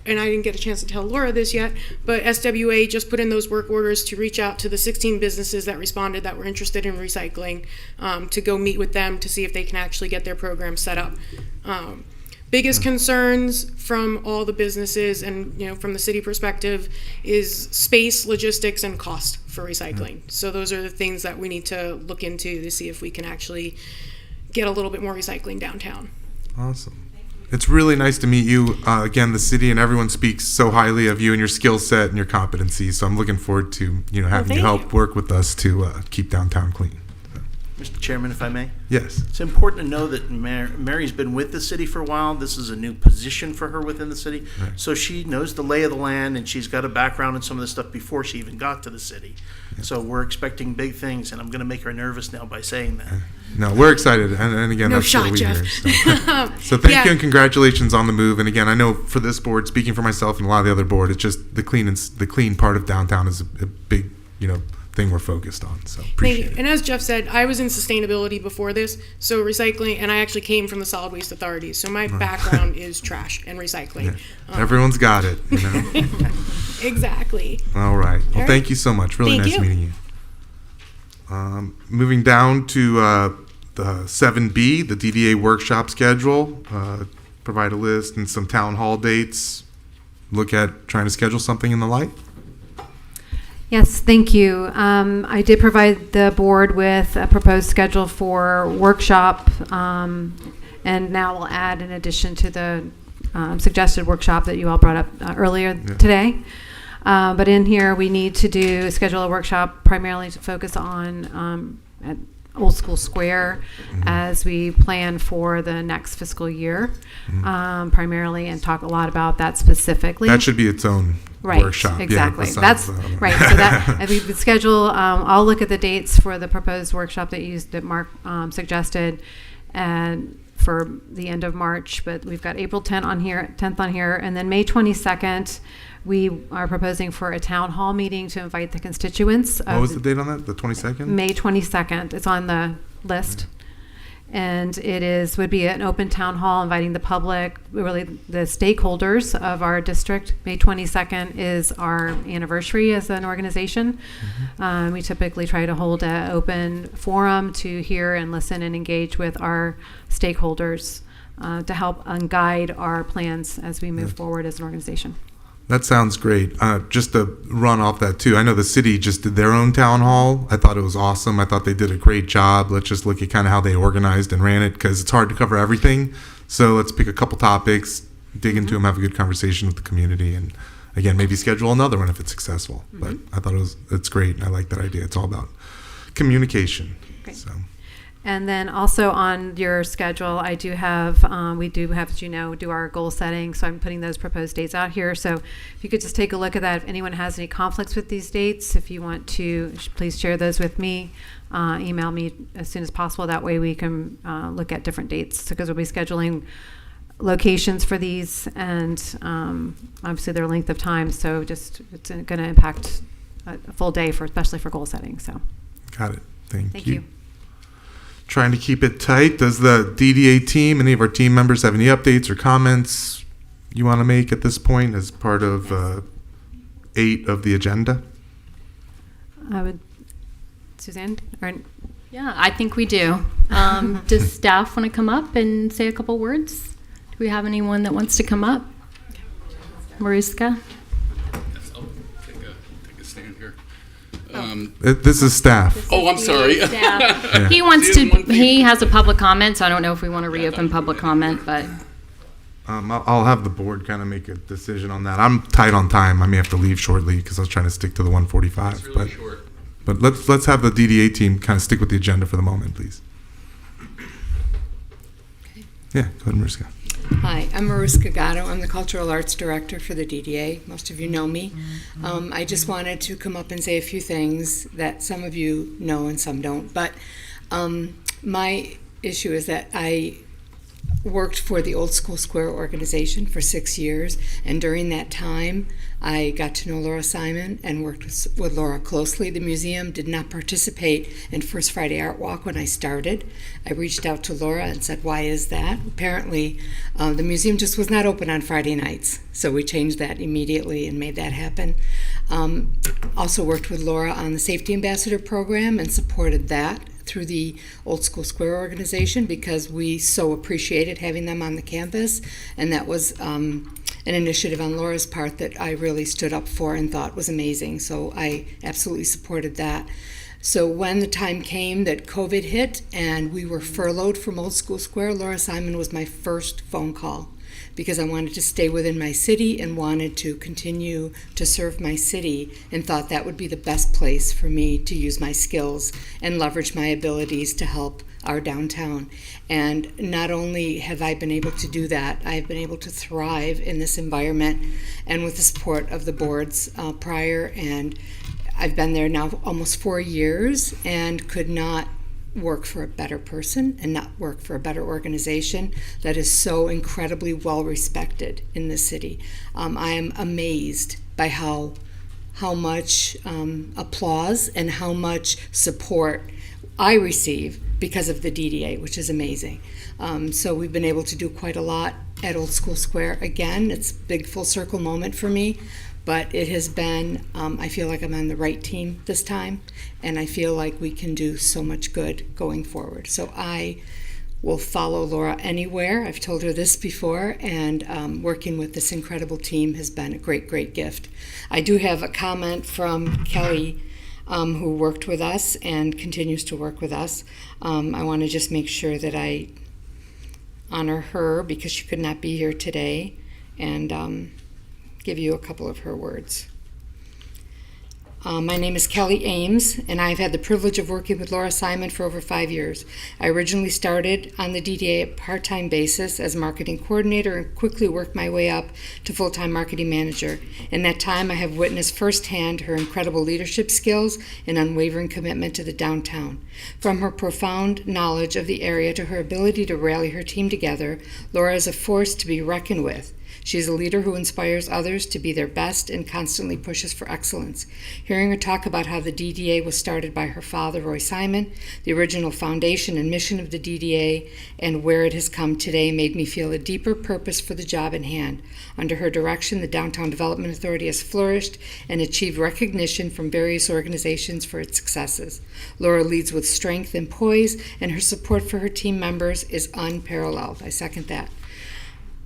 and I didn't get a chance to tell Laura this yet, but SWA just put in those work orders to reach out to the 16 businesses that responded that were interested in recycling, to go meet with them to see if they can actually get their program set up. Biggest concerns from all the businesses and from the city perspective is space, logistics, and cost for recycling. So those are the things that we need to look into to see if we can actually get a little bit more recycling downtown. Awesome. It's really nice to meet you. Again, the city and everyone speaks so highly of you and your skill set and your competency. So I'm looking forward to having you help work with us to keep downtown clean. Mr. Chairman, if I may? Yes. It's important to know that Mary's been with the city for a while. This is a new position for her within the city. Right. So she knows the lay of the land, and she's got a background in some of the stuff before she even got to the city. Yeah. So we're expecting big things, and I'm going to make her nervous now by saying that. No, we're excited. And again, that's what we hear. So thank you and congratulations on the move. And again, I know for this board, speaking for myself and a lot of the other board, it's just the clean part of downtown is a big, thing we're focused on. So appreciate it. And as Jeff said, I was in sustainability before this, so recycling, and I actually came from the Solid Waste Authority, so my background is trash and recycling. Yeah. Everyone's got it, Exactly. All right. Well, thank you so much. Really nice meeting you. Moving down to the 7B, the DDA workshop schedule. Provide a list and some town hall dates. Look at trying to schedule something in the light. Yes, thank you. I did provide the board with a proposed schedule for workshop, and now we'll add in addition to the suggested workshop that you all brought up earlier today. But in here, we need to schedule a workshop primarily to focus on at Old School Square as we plan for the next fiscal year, primarily, and talk a lot about that specifically. That should be its own workshop. Exactly. Yeah, that's right. So that if we would schedule, I'll look at the dates for the proposed workshop that Mark suggested, and for the end of March. But we've got April 10th on here, and then May 22nd. We are proposing for a town hall meeting to invite the constituents. What was the date on that? The 22nd? May 22nd. It's on the list. And would be an open town hall inviting the public, really the stakeholders of our district. May 22nd is our anniversary as an organization. We typically try to hold an open forum to hear and listen and engage with our stakeholders to help guide our plans as we move forward as an organization. That sounds great. Just to run off that too, I know the city just did their own town hall. I thought it was awesome. I thought they did a great job. Let's just look at kind of how they organized and ran it, because it's hard to cover everything. So let's pick a couple topics, dig into them, have a good conversation with the community, and again, maybe schedule another one if it's successful. But I thought it's great. I like that idea. It's all about communication. Great. So. And then also on your schedule, we do have, as you know, do our goal setting. So I'm putting those proposed dates out here. So if you could just take a look at that. If anyone has any conflicts with these dates, if you want to, please share those with me. Email me as soon as possible. That way we can look at different dates, because we'll be scheduling locations for these, and obviously their length of time. So it's going to impact a full day for, especially for goal setting. So, Got it. Thank thank you. you. Trying to keep it tight. Does the DDA team, any of our team members, have any updates or comments you want to make at this point as part of 8 of the agenda? I would, Suzanne, or Yeah, I think we do. Does staff want to come up and say a couple words? Do we have anyone that wants to come up? Mariska? Take a stand here. This is staff. Oh, I'm sorry. Yeah. He wants to. He has a public comment, so I don't know if we want to reopen public comment, but I'll have the board kind of make a decision on that. I'm tight on time. I may have to leave shortly because I was trying to stick to the 1:45. It's really short. But let's have the DDA team kind of stick with the agenda for the moment, please. Yeah, go ahead, Mariska. Hi, I'm Mariska Gatto. I'm the Cultural Arts Director for the DDA. Most of you know me. I just wanted to come up and say a few things that some of you know and some don't. But my issue is that I worked for the Old School Square organization for 6 years, and during that time I got to know Laura Simon and worked with Laura closely. The museum did not participate in First Friday Art Walk when I started. I reached out to Laura and said, why is that? Apparently the museum just was not open on Friday nights, so we changed that immediately and made that happen. Also worked with Laura on the Safety Ambassador program and supported that through the Old School Square organization because we so appreciated having them on the campus, and that was an initiative on Laura's part that I really stood up for and thought was amazing, so I absolutely supported that. So when the time came that COVID hit and we were furloughed from Old School Square, Laura Simon was my first phone call because I wanted to stay within my city and wanted to continue to serve my city and thought that would be the best place for me to use my skills and leverage my abilities to help our downtown. And not only have I been able to do that, I've been able to thrive in this environment and with the support of the boards prior, and I've been there now almost 4 years and could not work for a better person and not work for a better organization that is so incredibly well respected in the city. I am amazed by how much applause and how much support I receive because of the DDA, which is amazing. So we've been able to do quite a lot at Old School Square. Again, it's a big full circle moment for me, but it has been, I feel like I'm on the right team this time, and I feel like we can do so much good going forward. So I will follow Laura anywhere. I've told her this before, and working with this incredible team has been a great, great gift. I do have a comment from Kelly, who worked with us and continues to work with us. I want to just make sure that I honor her because she could not be here today, and give you a couple of her words. My name is Kelly Ames, and I've had the privilege of working with Laura Simon for over 5 years. I originally started on the DDA at part-time basis as marketing coordinator and quickly worked my way up to full-time marketing manager. In that time, I have witnessed firsthand her incredible leadership skills and unwavering commitment to the downtown. From her profound knowledge of the area to her ability to rally her team together, Laura is a force to be reckoned with. She is a leader who inspires others to be their best and constantly pushes for excellence. Hearing her talk about how the DDA was started by her father, Roy Simon, the original foundation and mission of the DDA, and where it has come today made me feel a deeper purpose for the job in hand. Under her direction, the Downtown Development Authority has flourished and achieved recognition from various organizations for its successes. Laura leads with strength and poise, and her support for her team members is unparalleled. I second that.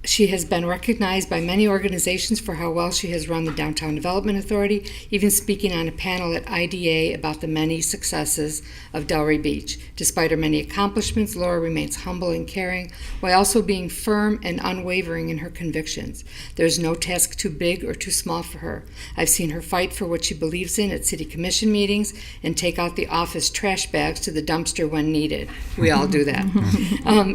She has been recognized by many organizations for how well she has run the Downtown Development Authority, even speaking on a panel at IDA about the many successes of Delray Beach. Despite her many accomplishments, Laura remains humble and caring, while also being firm and unwavering in her convictions. There's no task too big or too small for her. I've seen her fight for what she believes in at city commission meetings and take out the office trash bags to the dumpster when needed. We all do that.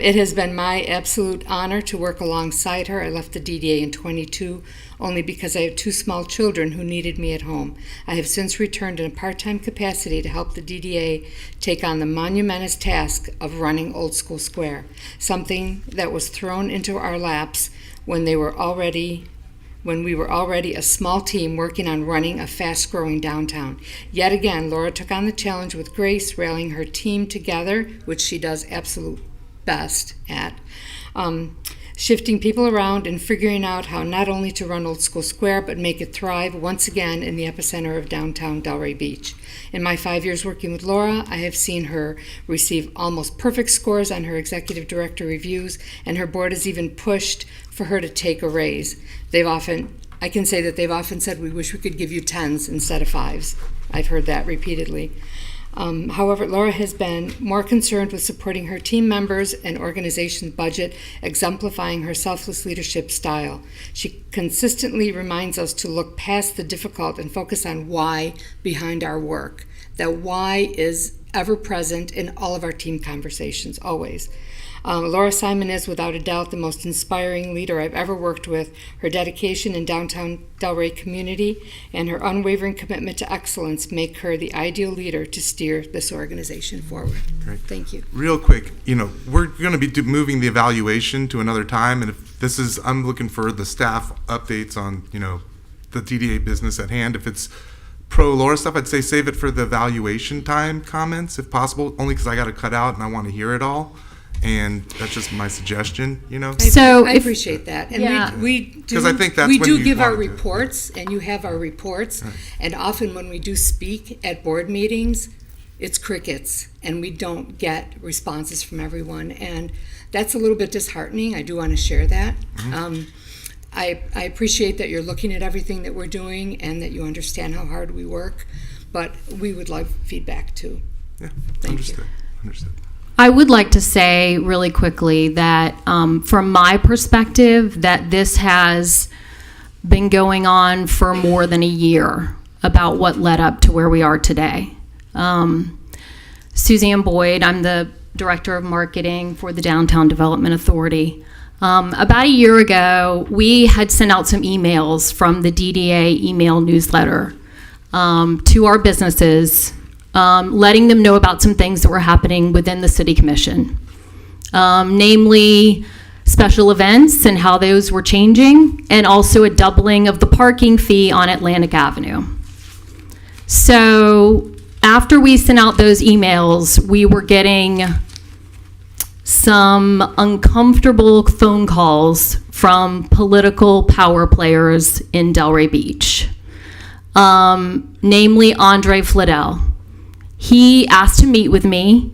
It has been my absolute honor to work alongside her. I left the DDA in 22 only because I have 2 small children who needed me at home. I have since returned in a part-time capacity to help the DDA take on the monumentous task of running Old School Square, something that was thrown into our laps when we were already when we were already a small team working on running a fast-growing downtown. Yet again, Laura took on the challenge with grace, rallying her team together, which she does absolute best at. Shifting people around and figuring out how not only to run Old School Square, but make it thrive once again in the epicenter of downtown Delray Beach. In my 5 years working with Laura, I have seen her receive almost perfect scores on her executive director reviews, and her board has even pushed for her to take a raise. I can say that they've often said, we wish we could give you 10s instead of 5s. I've heard that repeatedly. However, Laura has been more concerned with supporting her team members and organization's budget, exemplifying her selfless leadership style. She consistently reminds us to look past the difficult and focus on why behind our work. That why is ever present in all of our team conversations, always. Laura Simon is, without a doubt, the most inspiring leader I've ever worked with. Her dedication in downtown Delray community and her unwavering commitment to excellence make her the ideal leader to steer this organization forward. Great. Thank you. Real quick, we're going to be moving the evaluation to another time, and if this is, I'm looking for the staff updates on, the DDA business at hand. If it's pro Laura stuff, I'd say save it for the evaluation time comments, if possible, only because I got to cut out and I want to hear it all. And that's just my suggestion, So I appreciate that, and Yeah. we do. 'Cause I think that's we when do you give our wanted to. reports, and you have our reports. Right. And often when we do speak at board meetings, it's crickets, and we don't get responses from everyone, and that's a little bit disheartening. I do want to share that. I appreciate that you're looking at everything that we're doing and that you understand how hard we work, but we would love feedback too. Yeah, Thank you. Understood. I would like to say really quickly that from my perspective, that this has been going on for more than a year about what led up to where we are today. Suzanne Boyd, I'm the Director of Marketing for the Downtown Development Authority. About a year ago, we had sent out some emails from the DDA email newsletter to our businesses, letting them know about some things that were happening within the City Commission, namely special events and how those were changing, and also a doubling of the parking fee on Atlantic Avenue. So after we sent out those emails, we were getting some uncomfortable phone calls from political power players in Delray Beach, namely Andre Fladell. He asked to meet with me,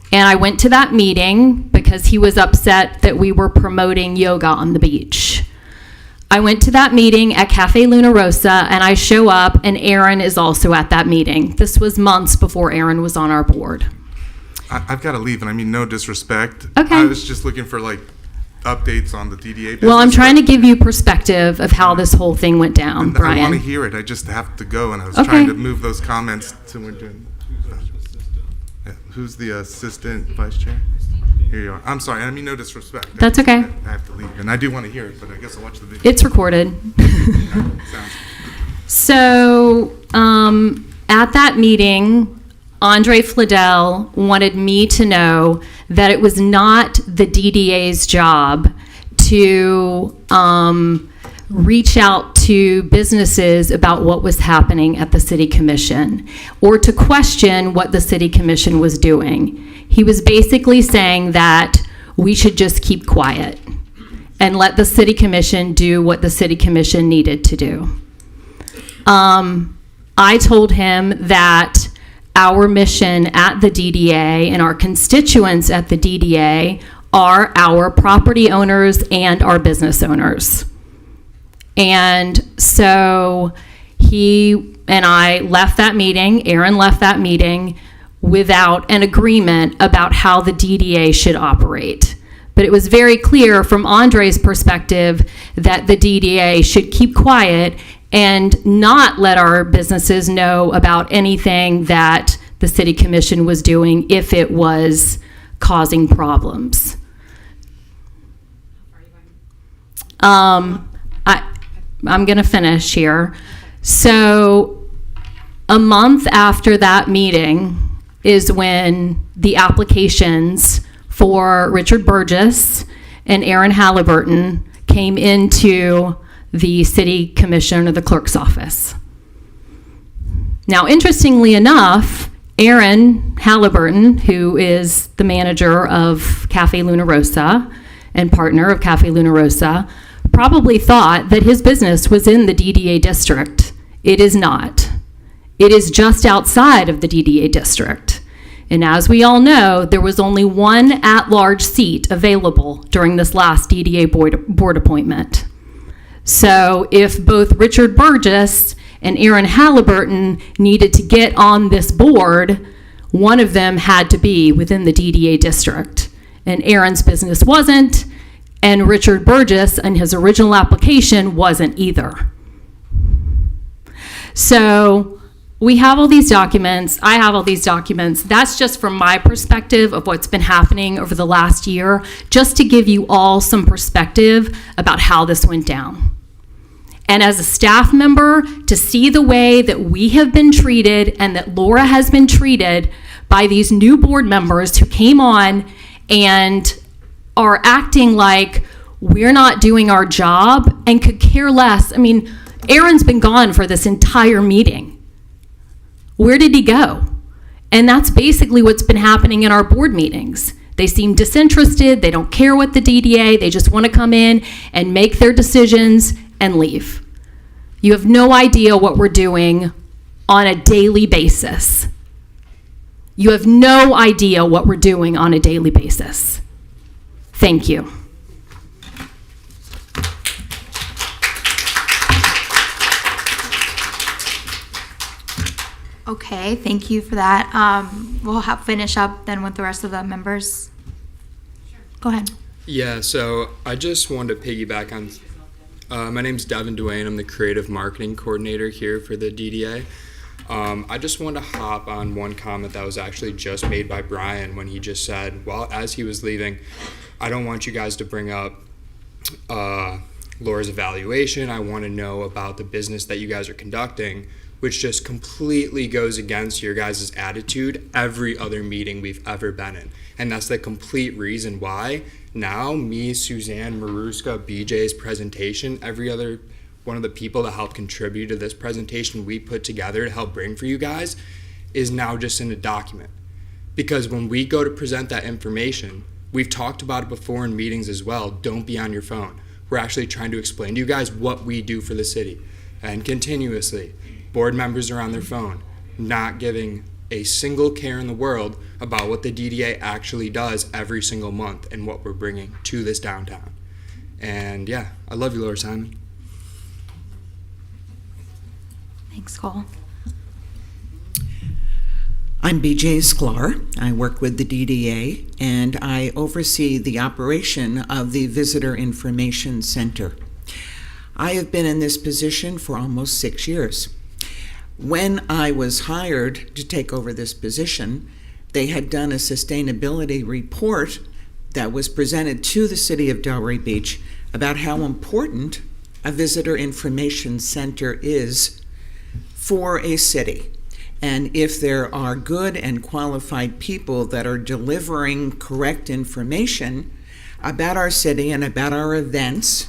and I went to that meeting because he was upset that we were promoting yoga on the beach. I went to that meeting at Cafe Luna Rosa, and I show up, and Aaron is also at that meeting. This was months before Aaron was on our board. I've got to leave, and I mean no disrespect. Okay. I was just looking for updates on the DDA business. Well, I'm trying to give you perspective of how this whole thing went down, and Brian. I want to hear it. I just have to go, and I was Okay. trying to move those comments to when doing. Yeah. Who's the assistant vice chair? Here you are. I'm sorry. I mean no disrespect. That's okay. I have to leave, and I do want to hear it, but I guess I'll watch the video. It's recorded. Sounds So at that meeting, Andre Fladell wanted me to know that it was not the DDA's job to reach out to businesses about what was happening at the City Commission or to question what the City Commission was doing. He was basically saying that we should just keep quiet and let the City Commission do what the City Commission needed to do. I told him that our mission at the DDA and our constituents at the DDA are our property owners and our business owners. And so he and I left that meeting, Aaron left that meeting without an agreement about how the DDA should operate. But it was very clear from Andre's perspective that the DDA should keep quiet and not let our businesses know about anything that the City Commission was doing if it was causing problems. I'm going to finish here. So a month after that meeting is when the applications for Richard Burgess and Aaron Halliburton came into the city commission or the clerk's office. Now, interestingly enough, Aaron Halliburton, who is the manager of Cafe Luna Rosa and partner of Cafe Luna Rosa, probably thought that his business was in the DDA district. It is not. It is just outside of the DDA district. And as we all know, there was only one at-large seat available during this last DDA board appointment. So if both Richard Burgess and Aaron Halliburton needed to get on this board, one of them had to be within the DDA district. And Aaron's business wasn't, and Richard Burgess and his original application wasn't either. So we have all these documents. I have all these documents. That's just from my perspective of what's been happening over the last year, just to give you all some perspective about how this went down. And as a staff member, to see the way that we have been treated and that Laura has been treated by these new board members who came on and are acting like we're not doing our job and could care less. I mean, Aaron's been gone for this entire meeting. Where did he go? And that's basically what's been happening in our board meetings. They seem disinterested. They don't care what the DDA. They just want to come in and make their decisions and leave. You have no idea what we're doing on a daily basis. You have no idea what we're doing on a daily basis. Thank you. Okay, thank you for that. We'll finish up then with the rest of the members. Go ahead. Yeah, so I just wanted to piggyback on, my name's Devin Duane. I'm the creative marketing coordinator here for the DDA. I just wanted to hop on one comment that was actually just made by Brian when he just said, well, as he was leaving, I don't want you guys to bring up Laura's evaluation. I want to know about the business that you guys are conducting, which just completely goes against your guys' attitude every other meeting we've ever been in. And that's the complete reason why now me, Suzanne, Maruska, BJ's presentation, every other one of the people that helped contribute to this presentation we put together to help bring for you guys is now just in a document. Because when we go to present that information, we've talked about it before in meetings as well, don't be on your phone. We're actually trying to explain to you guys what we do for the city. And continuously, board members are on their phone, not giving a single care in the world about what the DDA actually does every single month and what we're bringing to this downtown. And yeah, I love you, Laura Simon. Thanks, Cole. I'm BJ Sklar. I work with the DDA, and I oversee the operation of the Visitor Information Center. I have been in this position for almost 6 years. When I was hired to take over this position, they had done a sustainability report that was presented to the city of Delray Beach about how important a visitor information center is for a city. And if there are good and qualified people that are delivering correct information about our city and about our events,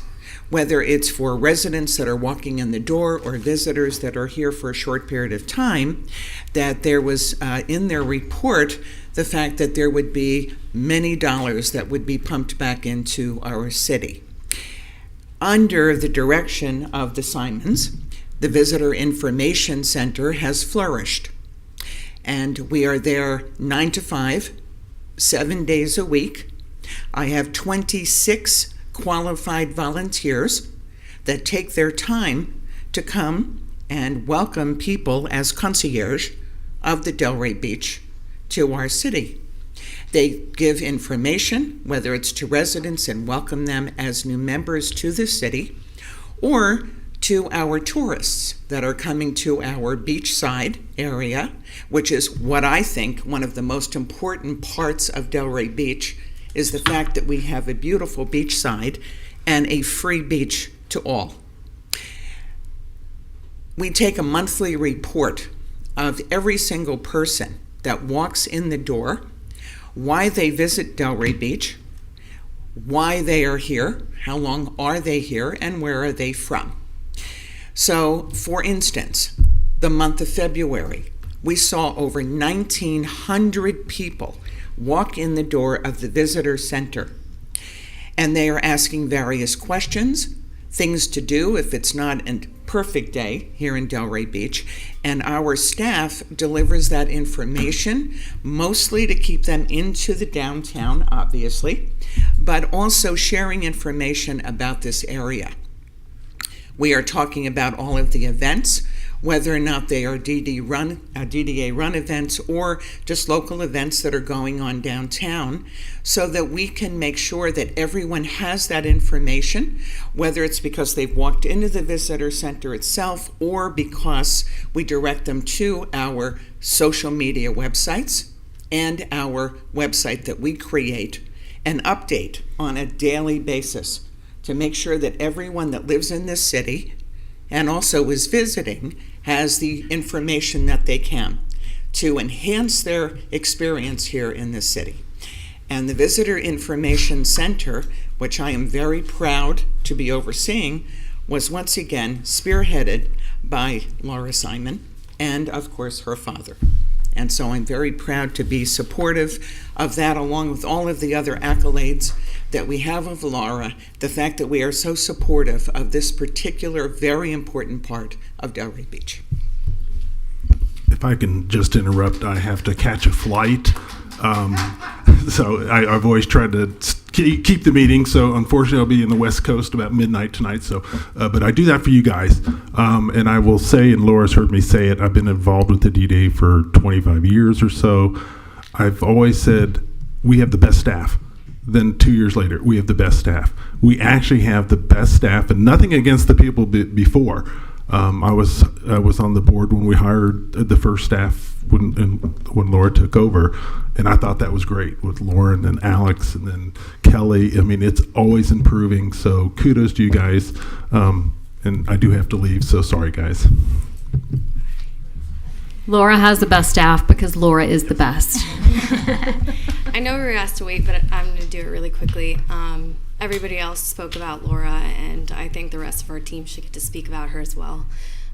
whether it's for residents that are walking in the door or visitors that are here for a short period of time, that there was in their report the fact that there would be many dollars that would be pumped back into our city. Under the direction of the Simons, the Visitor Information Center has flourished. And we are there 9 to 5, 7 days a week. I have 26 qualified volunteers that take their time to come and welcome people as concierge of the Delray Beach to our city. They give information, whether it's to residents and welcome them as new members to the city, or to our tourists that are coming to our beachside area, which is what I think one of the most important parts of Delray Beach is the fact that we have a beautiful beachside and a free beach to all. We take a monthly report of every single person that walks in the door, why they visit Delray Beach, why they are here, how long are they here, and where are they from. So, for instance, the month of February, we saw over 1,900 people walk in the door of the visitor center. And they are asking various questions, things to do if it's not a perfect day here in Delray Beach. And our staff delivers that information, mostly to keep them into the downtown, obviously, but also sharing information about this area. We are talking about all of the events, whether or not they are DDA run events or just local events that are going on downtown, so that we can make sure that everyone has that information, whether it's because they've walked into the visitor center itself or because we direct them to our social media websites and our website that we create and update on a daily basis to make sure that everyone that lives in this city and also is visiting has the information that they can to enhance their experience here in this city. And the Visitor Information Center, which I am very proud to be overseeing, was once again spearheaded by Laura Simon and, of course, her father. And so I'm very proud to be supportive of that, along with all of the other accolades that we have of Laura, the fact that we are so supportive of this particular very important part of Delray Beach. If I can just interrupt, I have to catch a flight. So I've always tried to keep the meeting. So unfortunately, I'll be in the West Coast about midnight tonight. So, but I do that for you guys. And I will say, and Laura's heard me say it, I've been involved with the DDA for 25 years or so. I've always said we have the best staff. Then 2 years later, we have the best staff. We actually have the best staff, and nothing against the people before. I was on the board when we hired the first staff when Laura took over, and I thought that was great with Lauren and Alex and then Kelly. I mean, it's always improving. So kudos to you guys. And I do have to leave, so sorry, guys. Laura has the best staff because Laura is the best. I know we were asked to wait, but I'm going to do it really quickly. Everybody else spoke about Laura, and I think the rest of our team should get to speak about her as well.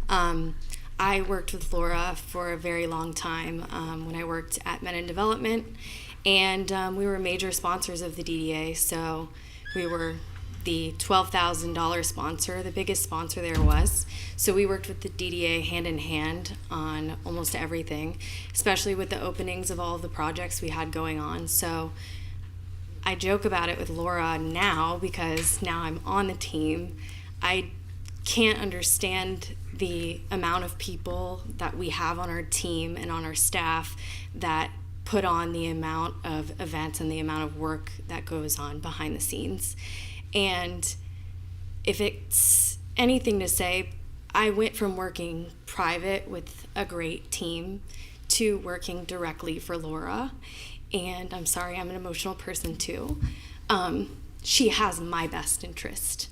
I worked with Laura for a very long time when I worked at Men in Development, and we were major sponsors of the DDA, so we were the $12,000 sponsor, the biggest sponsor there was. So we worked with the DDA hand in hand on almost everything, especially with the openings of all of the projects we had going on. So I joke about it with Laura now because now I'm on the team. I can't understand the amount of people that we have on our team and on our staff that put on the amount of events and the amount of work that goes on behind the scenes. And if it's anything to say, I went from working private with a great team to working directly for Laura. And I'm sorry, I'm an emotional person too. She has my best interest,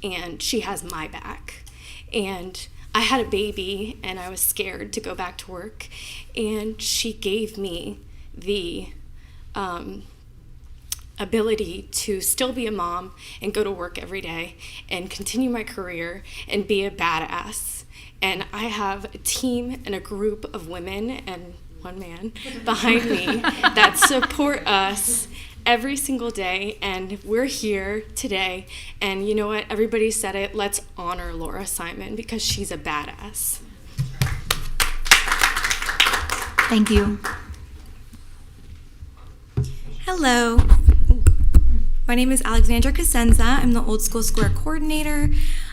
and she has my back. And I had a baby, and I was scared to go back to work, and she gave me the ability to still be a mom and go to work every day and continue my career and be a badass. And I have a team and a group of women and one man behind me that support us every single day, and we're here today. And you know what? Everybody said it. Let's honor Laura Simon because she's a badass. Thank you. Hello. My name is Alexandra Casenza. I'm the Old School Square coordinator.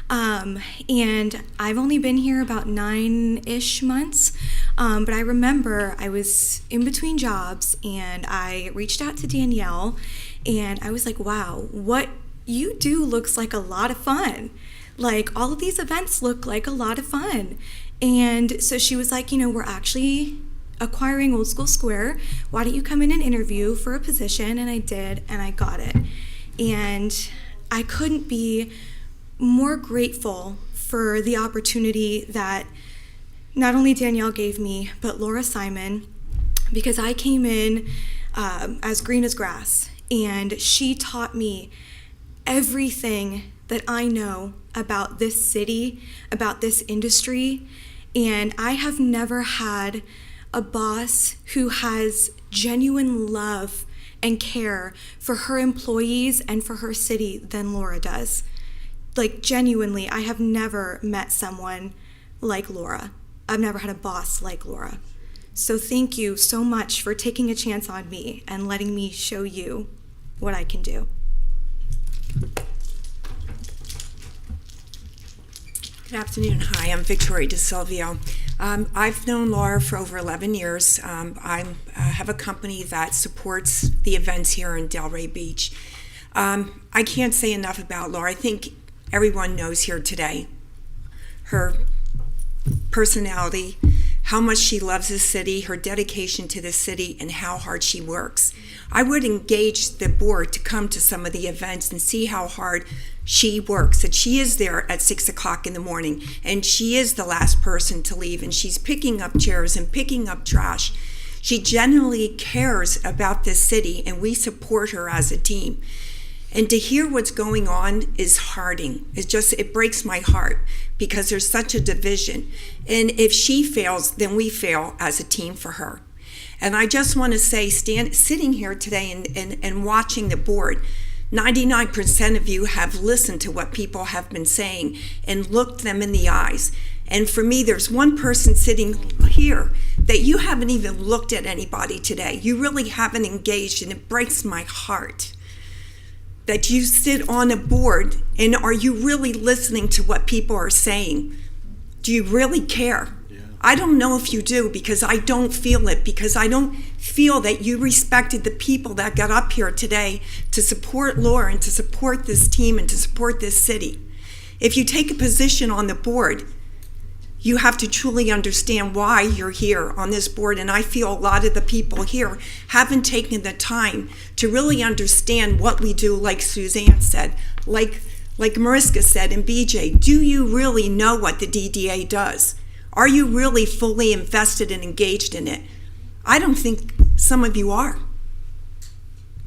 And I've only been here about 9-ish months. But I remember I was in between jobs and I reached out to Danielle and I was like, wow, what you do looks like a lot of fun. Like all of these events look like a lot of fun. And so she was like, you know, we're actually acquiring Old School Square. Why don't you come in and interview for a position? And I did, and I got it. And I couldn't be more grateful for the opportunity that not only Danielle gave me, but Laura Simon, because I came in as green as grass. and she taught me everything that I know about this city, about this industry, and I have never had a boss who has genuine love and care for her employees and for her city than Laura does. Like, genuinely, I have never met someone like Laura. I've never had a boss like Laura. So thank you so much for taking a chance on me and letting me show you what I can do. Good afternoon. Hi, I'm Victoria DeSilvio. I've known Laura for over 11 years. I have a company that supports the events here in Delray Beach. I can't say enough about Laura. I think everyone knows here today her personality, how much she loves the city, her dedication to the city, and how hard she works. I would engage the board to come to some of the events and see how hard she works, that she is there at 6 o'clock in the morning, and she is the last person to leave, and she's picking up chairs and picking up trash. She genuinely cares about this city, and we support her as a team. And to hear what's going on is heartening. It breaks my heart because there's such a division. And if she fails, then we fail as a team for her. And I just want to say, sitting here today and watching the board, 99% of you have listened to what people have been saying and looked them in the eyes. And for me, there's one person sitting here that you haven't even looked at anybody today. You really haven't engaged, and it breaks my heart that you sit on a board, and are you really listening to what people are saying? Do you really care? Yeah. I don't know if you do, because I don't feel it, because I don't feel that you respected the people that got up here today to support Laura and to support this team and to support this city. If you take a position on the board, you have to truly understand why you're here on this board. And I feel a lot of the people here haven't taken the time to really understand what we do, like Suzanne said, like Mariska said, and BJ. Do you really know what the DDA does? Are you really fully invested and engaged in it? I don't think some of you are.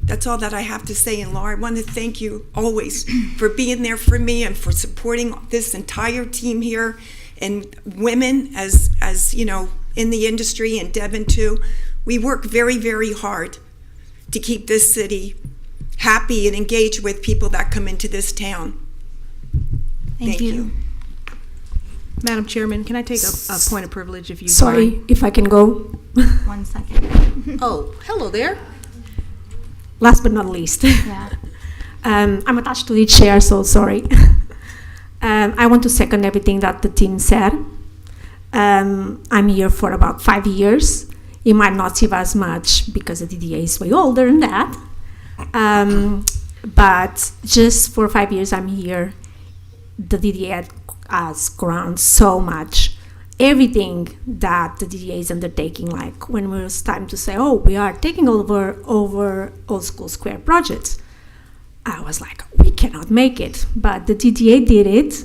That's all that I have to say. And Laura, I want to thank you always for being there for me and for supporting this entire team here, and women as you know, in the industry, and Devin too. We work very, very hard to keep this city happy and engaged with people that come into this town. Thank you. Madam Chairman, can I take a point of privilege if you Sorry, mind? if I can go. 1 second. Oh, hello there. Last but not least. Yeah. I'm attached to the chair, so sorry. I want to second everything that the team said. I'm here for about 5 years. It might not seem as much because the DDA is way older than that. But just for 5 years I'm here, the DDA has grown so much. Everything that the DDA is undertaking, like when it was time to say, oh, we are taking over Old School Square projects, I was like, we cannot make it. But the DDA did it,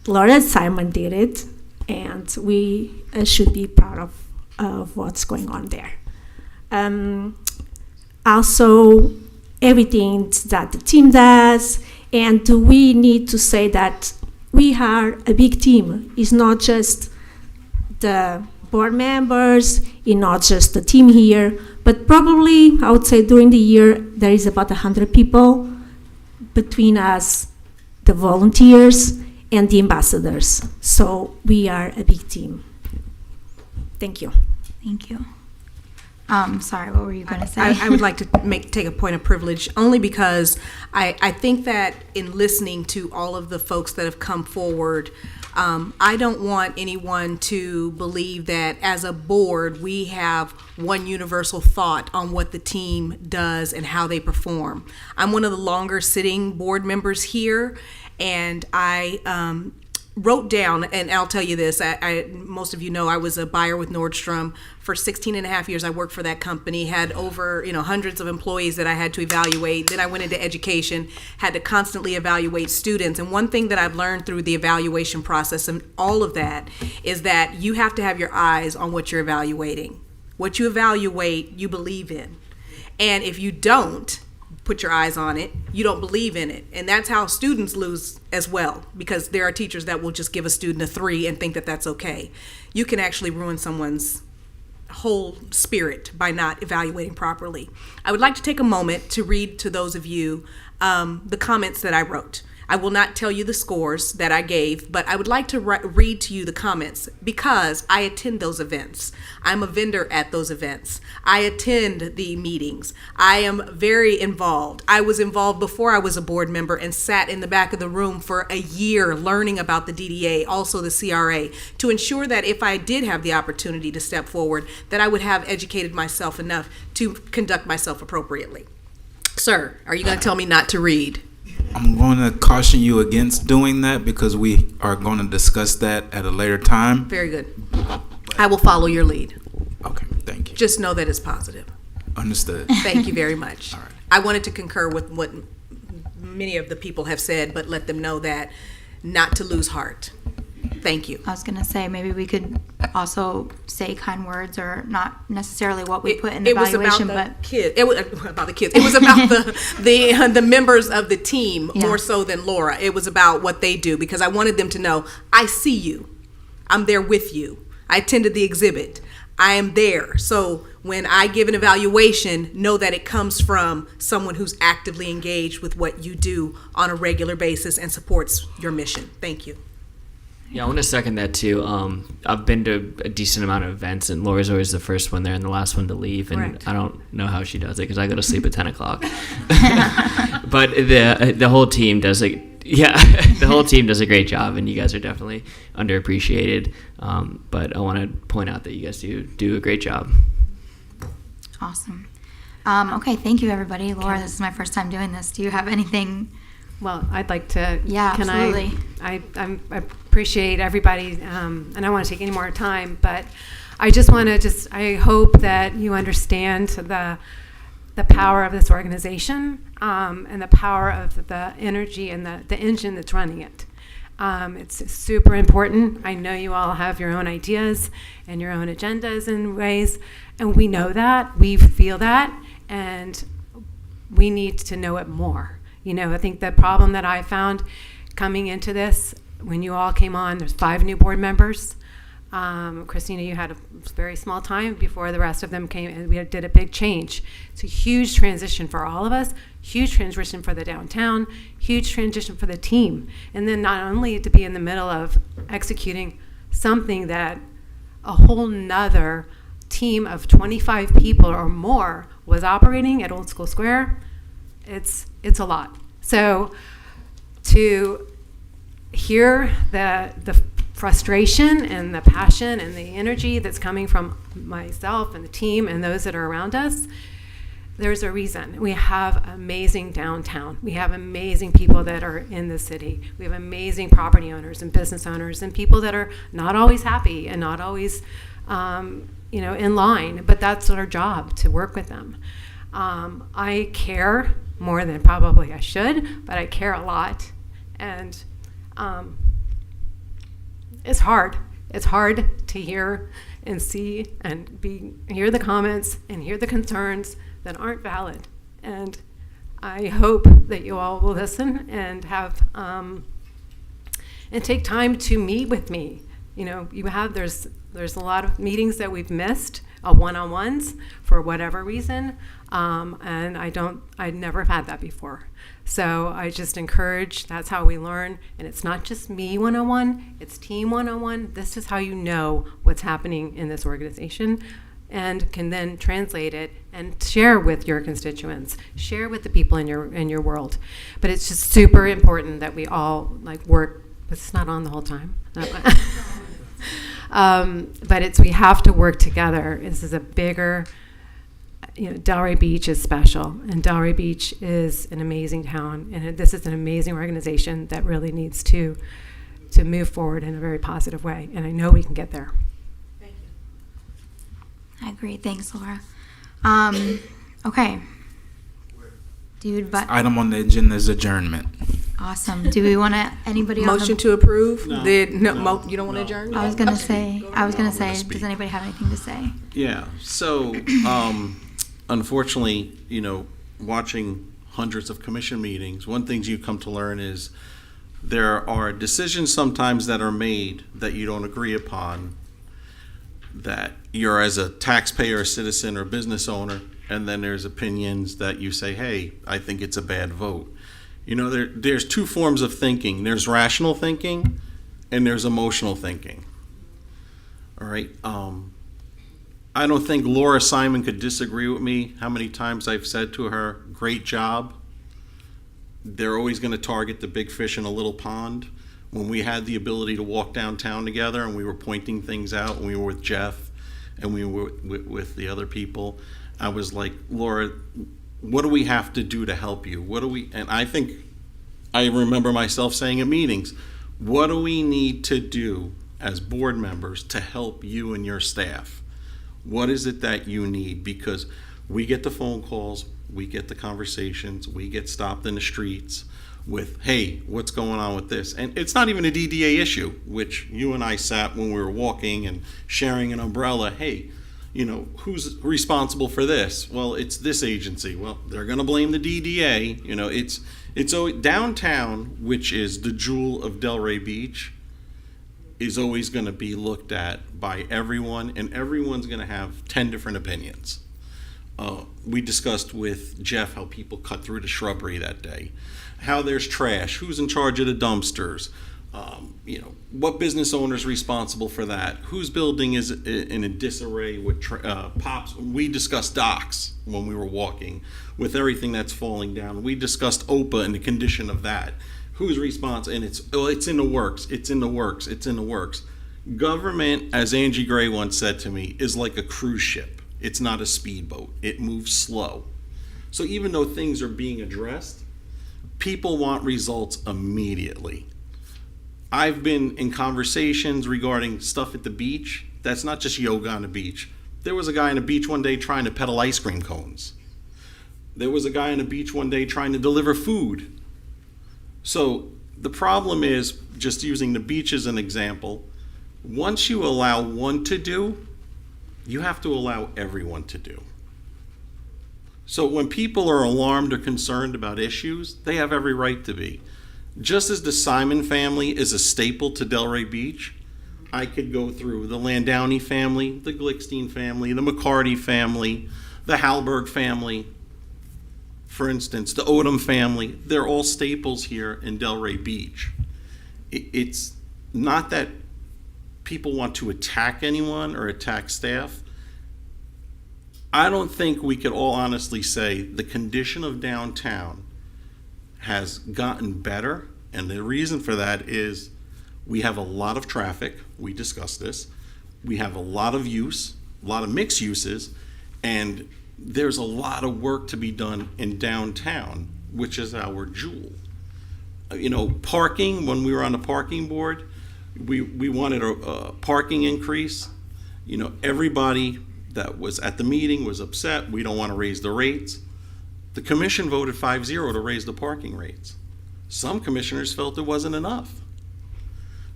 Laura Simon did it, and we should be proud of what's going on there. Also, everything that the team does, and we need to say that we are a big team. It's not just the board members, it's not just the team here, but probably, I would say during the year, there is about 100 people between us, the volunteers, and the ambassadors. So we are a big team. Thank you. Thank you. Sorry, what were you going to say? I would like to take a point of privilege, only because I think that in listening to all of the folks that have come forward, I don't want anyone to believe that as a board we have one universal thought on what the team does and how they perform. I'm one of the longer sitting board members here, and I wrote down, and I'll tell you this, most of you know I was a buyer with Nordstrom for 16 and a half years. I worked for that company, had over hundreds of employees that I had to evaluate. Then I went into education, had to constantly evaluate students. And one thing that I've learned through the evaluation process and all of that is that you have to have your eyes on what you're evaluating. What you evaluate, you believe in. And if you don't put your eyes on it, you don't believe in it. And that's how students lose as well, because there are teachers that will just give a student a 3 and think that that's okay. You can actually ruin someone's whole spirit by not evaluating properly. I would like to take a moment to read to those of you the comments that I wrote. I will not tell you the scores that I gave, but I would like to read to you the comments because I attend those events. I'm a vendor at those events. I attend the meetings. I am very involved. I was involved before I was a board member and sat in the back of the room for a year learning about the DDA, also the CRA, to ensure that if I did have the opportunity to step forward, that I would have educated myself enough to conduct myself appropriately. Sir, are you going to tell me not to read? I'm going to caution you against doing that because we are going to discuss that at a later time. Very good. I will follow your lead. Okay, thank you. Just know that it's positive. Understood. Thank you very much. All right. I wanted to concur with what many of the people have said, but let them know that not to lose heart. Thank you. I was going to say maybe we could also say kind words, or not necessarily what we put in the evaluation, but kids. It was about the kids. It was about the members of the team more so than Laura. It was about what they do, because I wanted them to know, I see you. I'm there with you. I attended the exhibit. I am there. So when I give an evaluation, know that it comes from someone who's actively engaged with what you do on a regular basis and supports your mission. Thank you. Yeah, I want to second that too. I've been to a decent amount of events, and Laura's always the first one there and the last one to leave, and Correct. I don't know how she does it because I go to sleep at 10 o'clock. But the whole team does it. Yeah, the whole team does a great job, and you guys are definitely underappreciated. But I want to point out that you guys do a great job. awesome. Okay, thank you, everybody. Laura, this is my first time doing this. Do you have anything? Well, I'd like to. Yeah, can absolutely. I appreciate everybody, and I don't want to take any more time, but I just want to I hope that you understand the power of this organization, and the power of the energy and the engine that's running it. It's super important. I know you all have your own ideas and your own agendas and ways, and we know that, we feel that, and we need to know it more. You know, I think the problem that I found coming into this, when you all came on, there's 5 new board members. Christina, you had a very small time before the rest of them came, and we did a big change. It's a huge transition for all of us, huge transition for the downtown, huge transition for the team. And then not only to be in the middle of executing something that a whole nother team of 25 people or more was operating at Old School Square, it's a lot. So to hear the frustration and the passion and the energy that's coming from myself and the team and those that are around us, there's a reason. We have amazing downtown. We have amazing people that are in the city. We have amazing property owners and business owners and people that are not always happy and not always in line, but that's our job, to work with them. I care more than probably I should, but I care a lot. And it's hard. It's hard to hear and see and hear the comments and hear the concerns that aren't valid. And I hope that you all will listen and have and take time to meet with me. You know, there's a lot of meetings that we've missed, one-on-ones for whatever reason, and I never have had that before. So I just encourage, that's how we learn, and it's not just me 101, it's team 101. This is how you know what's happening in this organization and can then translate it and share with your constituents, share with the people in your world. But it's just super important that we all work. It's not on the whole time. But we have to work together. This is a bigger, Delray Beach is special, and Delray Beach is an amazing town, and this is an amazing organization that really needs to move forward in a very positive way, and I know we can get there. Thank you. I agree. Thanks, Laura. Okay. Item on the agenda is adjournment. Awesome. Do we want to, anybody motion to approve? No. You don't want to adjourn? I was gonna say, does anybody have anything to say? Yeah. So unfortunately, watching hundreds of commission meetings, one thing you come to learn is there are decisions sometimes that are made that you don't agree upon, that you're as a taxpayer, citizen, or business owner, and then there's opinions that you say, hey, I think it's a bad vote. There's two forms of thinking. There's rational thinking and there's emotional thinking. All right. I don't think Laura Simon could disagree with me how many times I've said to her, great job. They're always going to target the big fish in a little pond. When we had the ability to walk downtown together and we were pointing things out, and we were with Jeff and we were with the other people, I was like, Laura, what do we have to do to help you? And I think I remember myself saying at meetings, what do we need to do as board members to help you and your staff? What is it that you need? Because we get the phone calls, we get the conversations, we get stopped in the streets with, hey, what's going on with this? And it's not even a DDA issue, which you and I sat when we were walking and sharing an umbrella. Hey, who's responsible for this? Well, it's this agency. Well, they're going to blame the DDA. It's always, downtown, which is the jewel of Delray Beach, is always going to be looked at by everyone, and everyone's going to have 10 different opinions. We discussed with Jeff how people cut through the shrubbery that day, how there's trash, who's in charge of the dumpsters, what business owner's responsible for that, whose building is in a disarray with pops. We discussed docks when we were walking with everything that's falling down. We discussed OPA and the condition of that. Who's responsible? And it's in the works, it's in the works, it's in the works. Government, as Angie Gray once said to me, is like a cruise ship. It's not a speedboat. It moves slow. So even though things are being addressed, people want results immediately. I've been in conversations regarding stuff at the beach. That's not just yoga on the beach. There was a guy on the beach one day trying to peddle ice cream cones. There was a guy on the beach one day trying to deliver food. So the problem is, just using the beach as an example, once you allow one to do, you have to allow everyone to do. So when people are alarmed or concerned about issues, they have every right to be. Just as the Simon family is a staple to Delray Beach, I could go through the Landowny family, the Glickstein family, the McCarty family, the Halberg family, for instance, the Odom family. They're all staples here in Delray Beach. It's not that people want to attack anyone or attack staff. I don't think we could all honestly say the condition of downtown has gotten better, and the reason for that is we have a lot of traffic. We discussed this. We have a lot of use, a lot of mixed uses, and there's a lot of work to be done in downtown, which is our jewel. Parking, when we were on the parking board, we wanted a parking increase. Everybody that was at the meeting was upset. We don't want to raise the rates. The commission voted 5-0 to raise the parking rates. Some commissioners felt it wasn't enough.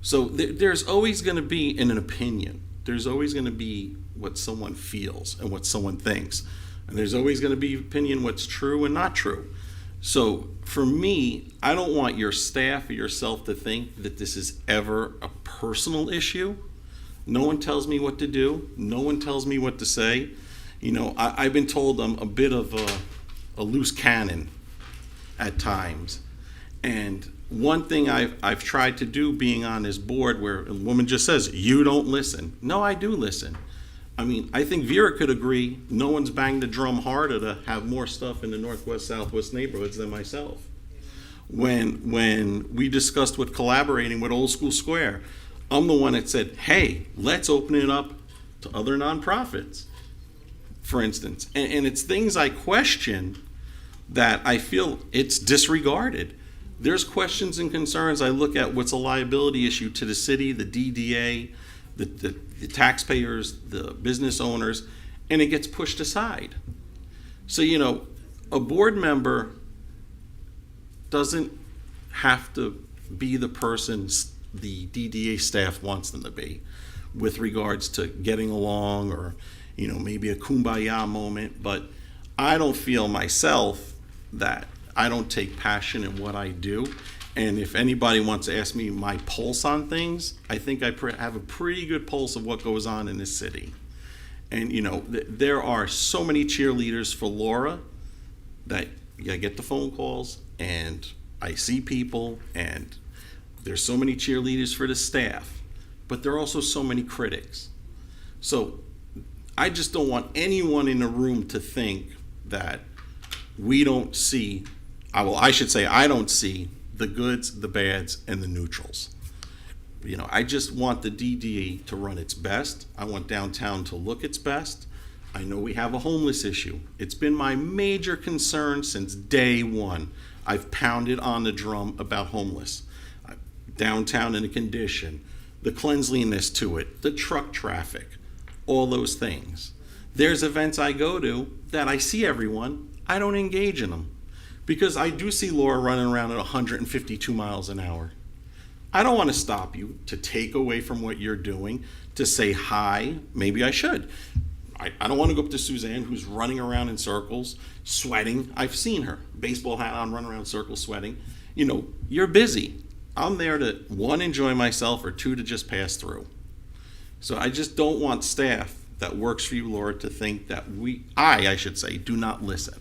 So there's always going to be an opinion. There's always going to be what someone feels and what someone thinks. And there's always going to be opinion what's true and not true. So for me, I don't want your staff or yourself to think that this is ever a personal issue. No one tells me what to do. No one tells me what to say. I've been told I'm a bit of a loose cannon at times. And one thing I've tried to do being on this board, where a woman just says, you don't listen. No, I do listen. I think Vera could agree, no one's banged the drum harder to have more stuff in the Northwest, Southwest neighborhoods than myself. When we discussed with collaborating with Old School Square, I'm the one that said, hey, let's open it up to other nonprofits, for instance. And it's things I question that I feel it's disregarded. There's questions and concerns. I look at what's a liability issue to the city, the DDA, the taxpayers, the business owners, and it gets pushed aside. So, a board member doesn't have to be the person the DDA staff wants them to be with regards to getting along or, maybe a kumbaya moment. But I don't feel myself that I don't take passion in what I do. And if anybody wants to ask me my pulse on things, I think I have a pretty good pulse of what goes on in this city. And, you know, there are so many cheerleaders for Laura that I get the phone calls and I see people, and there's so many cheerleaders for the staff, but there are also so many critics. So I just don't want anyone in the room to think that we don't see, I should say I don't see the goods, the bads, and the neutrals. You know, I just want the DDA to run its best. I want downtown to look its best. I know we have a homeless issue. It's been my major concern since day one. I've pounded on the drum about homeless. Downtown in a condition, the cleanliness to it, the truck traffic, all those things. There's events I go to that I see everyone, I don't engage in them. Because I do see Laura running around at 152 miles an hour. I don't want to stop you to take away from what you're doing, to say hi. Maybe I should. I don't want to go up to Suzanne, who's running around in circles, sweating. I've seen her, baseball hat on, run around in circles, sweating. You know, you're busy. I'm there to, one, enjoy myself, or two, to just pass through. So I just don't want staff that works for you, Laura, to think that I should say, do not listen.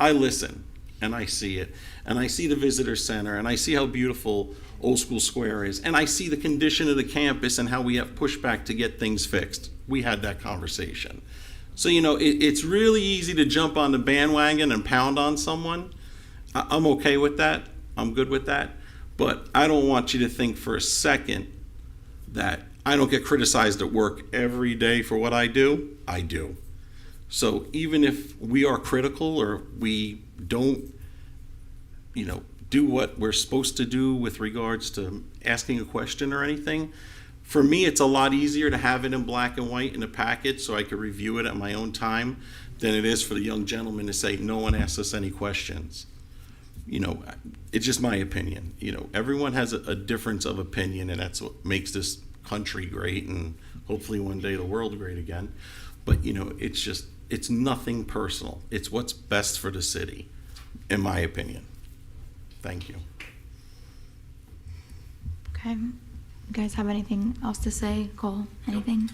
I listen. And I see it, and I see the visitor center, and I see how beautiful Old School Square is, and I see the condition of the campus and how we have pushback to get things fixed. We had that conversation. So, you know, it's really easy to jump on the bandwagon and pound on someone. I'm okay with that. I'm good with that. But I don't want you to think for a second that I don't get criticized at work every day for what I do. I do. So even if we are critical, or we don't, you know, do what we're supposed to do with regards to asking a question or anything, for me it's a lot easier to have it in black and white in a packet so I could review it at my own time than it is for the young gentleman to say no one asks us any questions. You know, it's just my opinion. You know, everyone has a difference of opinion, and that's what makes this country great, and hopefully one day the world great again. But, you know, it's nothing personal. It's what's best for the city, in my opinion. Thank you. Okay. You guys have anything else to say? Cole, anything?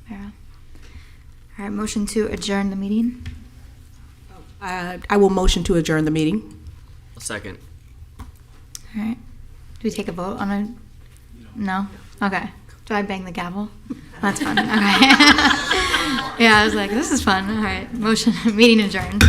Vera? All right, motion to adjourn the meeting. I will motion to adjourn the meeting. A second. All right. Do we take a vote on it? No? Okay. Do I bang the gavel? That's fun. Okay. Yeah, I was like, this is fun. All right. Motion, meeting adjourned.